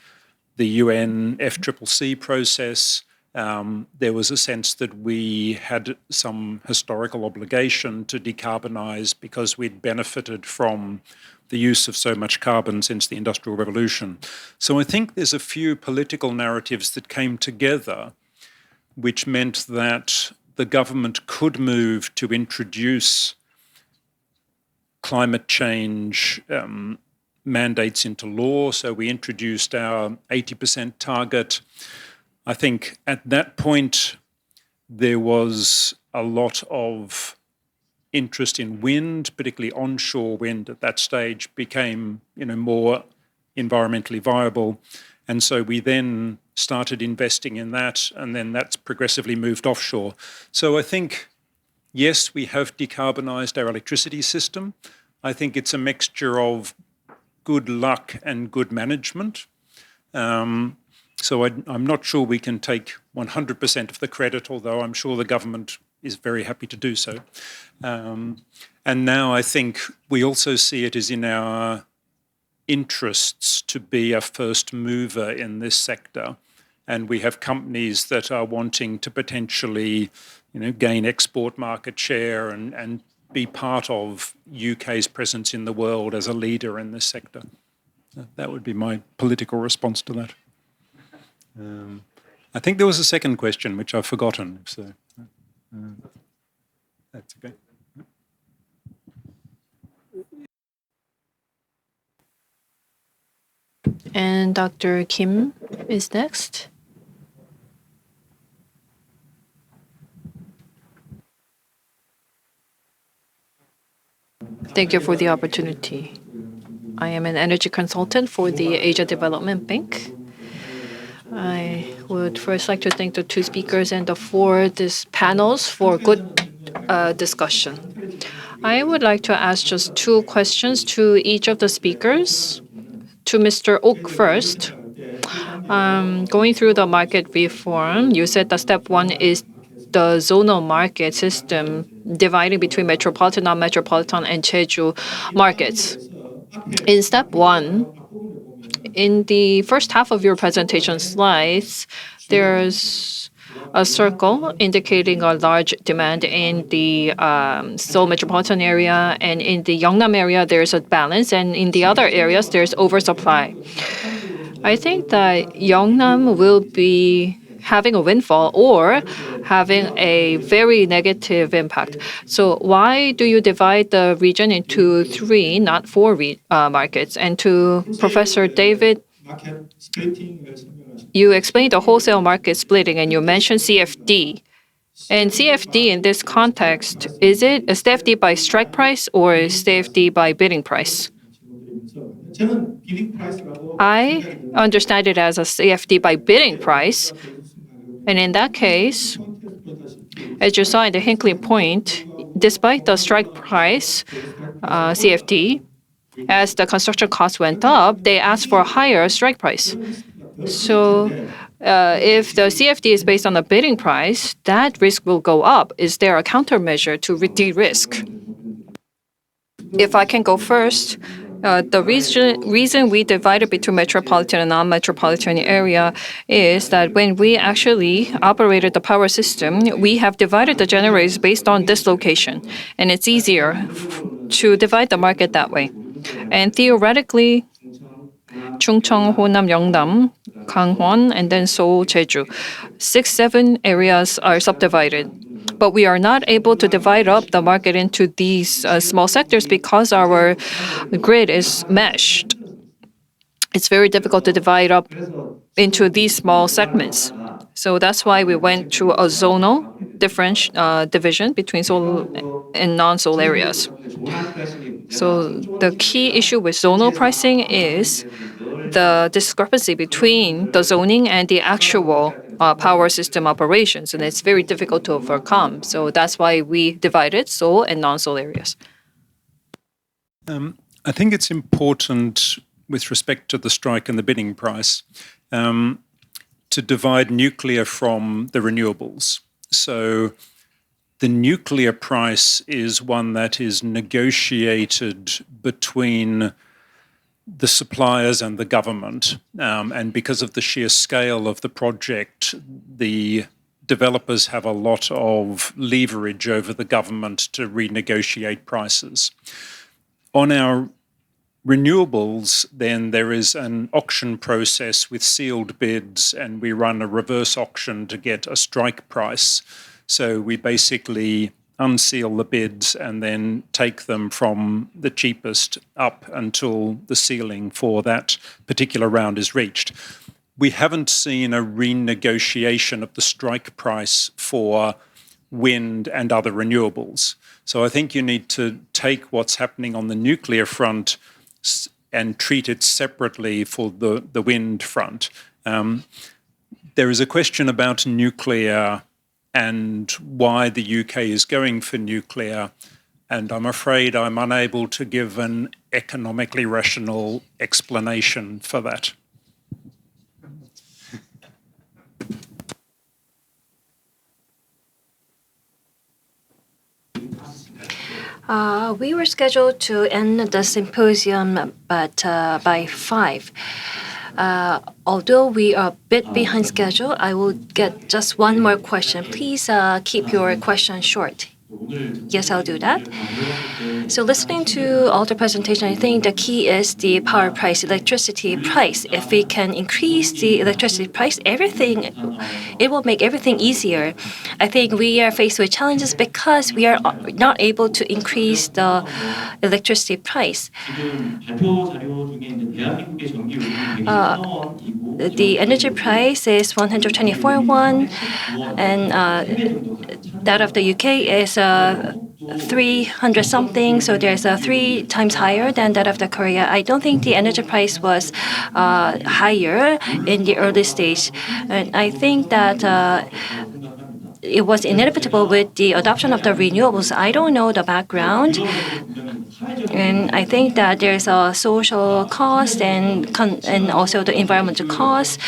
the UN FCCC process, there was a sense that we had some historical obligation to decarbonise because we'd benefited from the use of so much carbon since the Industrial Revolution. So I think there's a few political narratives that came together which meant that the government could move to introduce climate change mandates into law. So we introduced our 80% target. I think at that point, there was a lot of interest in wind, particularly onshore wind at that stage became more environmentally viable. And so we then started investing in that, and then that's progressively moved offshore. So I think, yes, we have decarbonised our electricity system. I think it's a mixture of good luck and good management. So I'm not sure we can take 100% of the credit, although I'm sure the government is very happy to do so. And now I think we also see it as in our interests to be a first mover in this sector. And we have companies that are wanting to potentially gain export market share and be part of UK's presence in the world as a leader in this sector. That would be my political response to that. I think there was a second question, which I've forgotten. So that's okay. And Dr. Kim is next. Thank you for the opportunity. I am an energy consultant for the Asia Development Bank. I would first like to thank the two speakers and the four panels for good discussion. I would like to ask just two questions to each of the speakers. To Mr. Oak first. Going through the market reform, you said the step one is the zonal market system dividing between metropolitan, non-metropolitan, and Jeju markets. In step one, in the first half of your presentation slides, there's a circle indicating a large demand in the Seoul metropolitan area, and in the Yeongnam area there's a balance, and in the other areas there's oversupply. I think that Yeongnam will be having a windfall or having a very negative impact. So why do you divide the region into three, not four markets? And to Professor David, you explained the wholesale market splitting and you mentioned CFD. And CFD in this context, is it a CFD by strike price or CFD by bidding price? I understand it as a CFD by bidding price. And in that case, as you saw in the Hinkley Point, despite the strike price CFD, as the construction costs went up, they asked for a higher strike price. So if the CFD is based on the bidding price, that risk will go up. Is there a countermeasure to de-risk? If I can go first, the reason we divided between metropolitan and non-metropolitan area is that when we actually operated the power system, we have divided the generators based on this location, and it's easier to divide the market that way. And theoretically, Chungcheong, Honam, Yeongnam, Gangwon, and then Seoul, Jeju, 6-7 areas are subdivided. But we are not able to divide up the market into these small sectors because our grid is meshed. It's very difficult to divide up into these small segments. So that's why we went to a zonal division between Seoul and non-Seoul areas. So the key issue with zonal pricing is the discrepancy between the zoning and the actual power system operations, and it's very difficult to overcome. So that's why we divided Seoul and non-Seoul areas. I think it's important with respect to the strike and the bidding price to divide nuclear from the renewables. So the nuclear price is one that is negotiated between the suppliers and the government. And because of the sheer scale of the project, the developers have a lot of leverage over the government to renegotiate prices. On our renewables, then there is an auction process with sealed bids, and we run a reverse auction to get a strike price. So we basically unseal the bids and then take them from the cheapest up until the ceiling for that particular round is reached. We haven't seen a renegotiation of the strike price for wind and other renewables. So I think you need to take what's happening on the nuclear front and treat it separately for the wind front. There is a question about nuclear and why the UK is going for nuclear, and I'm afraid I'm unable to give an economically rational explanation for that. We were scheduled to end the symposium by 5. Although we are a bit behind schedule, I will get just one more question. Please keep your question short. Yes, I'll do that. So listening to all the presentation, I think the key is the power price, electricity price. If we can increase the electricity price, it will make everything easier. I think we are faced with challenges because we are not able to increase the electricity price. The energy price is 124 won, and that of the UK is 300 something, so there's 3 times higher than that of the Korea. I don't think the energy price was higher in the early stage, and I think that it was inevitable with the adoption of the renewables. I don't know the background, and I think that there's a social cost and also the environmental cost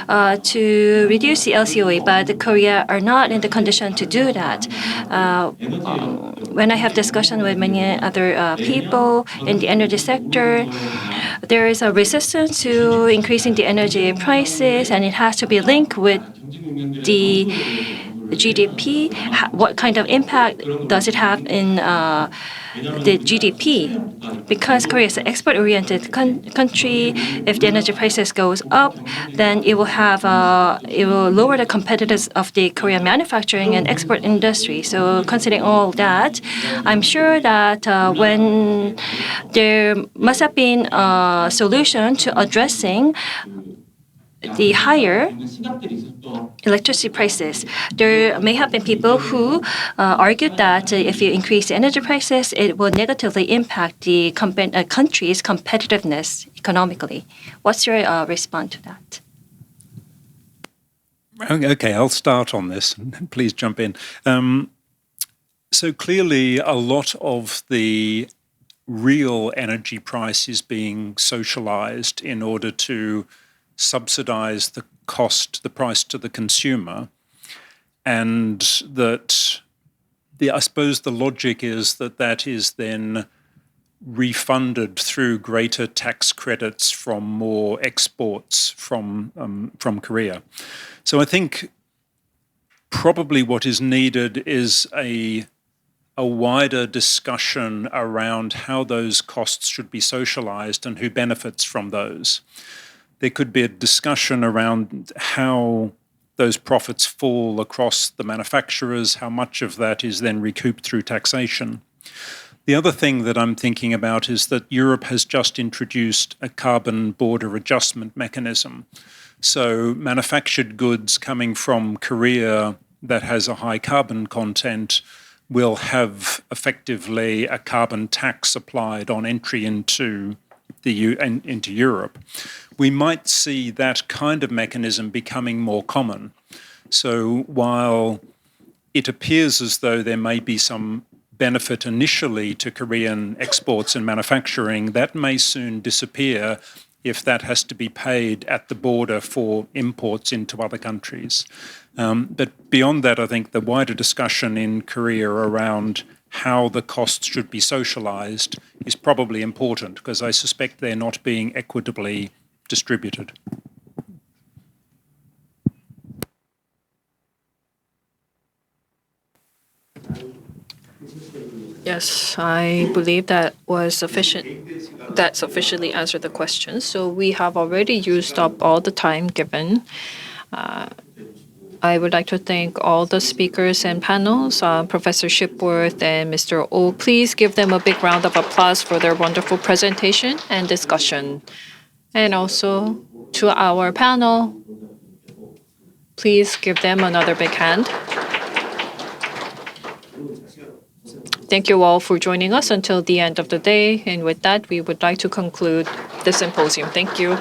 to reduce the LCOE, but Korea are not in the condition to do that. When I have discussion with many other people in the energy sector, there is a resistance to increasing the energy prices, and it has to be linked with the GDP. What kind of impact does it have in the GDP? Because Korea is an export-oriented country, if the energy prices goes up, then it will lower the competitiveness of the Korean manufacturing and export industry. So considering all that, I'm sure that when there must have been a solution to addressing the higher electricity prices. There may have been people who argued that if you increase the energy prices, it will negatively impact the country's competitiveness economically. What's your response to that? Okay, I'll start on this. Please jump in. So clearly, a lot of the real energy price is being socialized in order to subsidize the price to the consumer, and that I suppose the logic is that is then refunded through greater tax credits from more exports from Korea. So I think probably what is needed is a wider discussion around how those costs should be socialized and who benefits from those. There could be a discussion around how those profits fall across the manufacturers, how much of that is then recouped through taxation. The other thing that I'm thinking about is that Europe has just introduced a carbon border adjustment mechanism. So manufactured goods coming from Korea that has a high carbon content will have effectively a carbon tax applied on entry into Europe. We might see that kind of mechanism becoming more common. So while it appears as though there may be some benefit initially to Korean exports and manufacturing, that may soon disappear if that has to be paid at the border for imports into other countries. But beyond that, I think the wider discussion in Korea around how the costs should be socialized is probably important, because I suspect they're not being equitably distributed. Yes, I believe that was sufficient. That sufficiently answered the question. So we have already used up all the time given. I would like to thank all the speakers and panels, Professor Shipworth and Mr. Oh. Please give them a big round of applause for their wonderful presentation and discussion. And also to our panel, please give them another big hand. Thank you all for joining us until the end of the day. And with that, we would like to conclude the symposium. Thank you.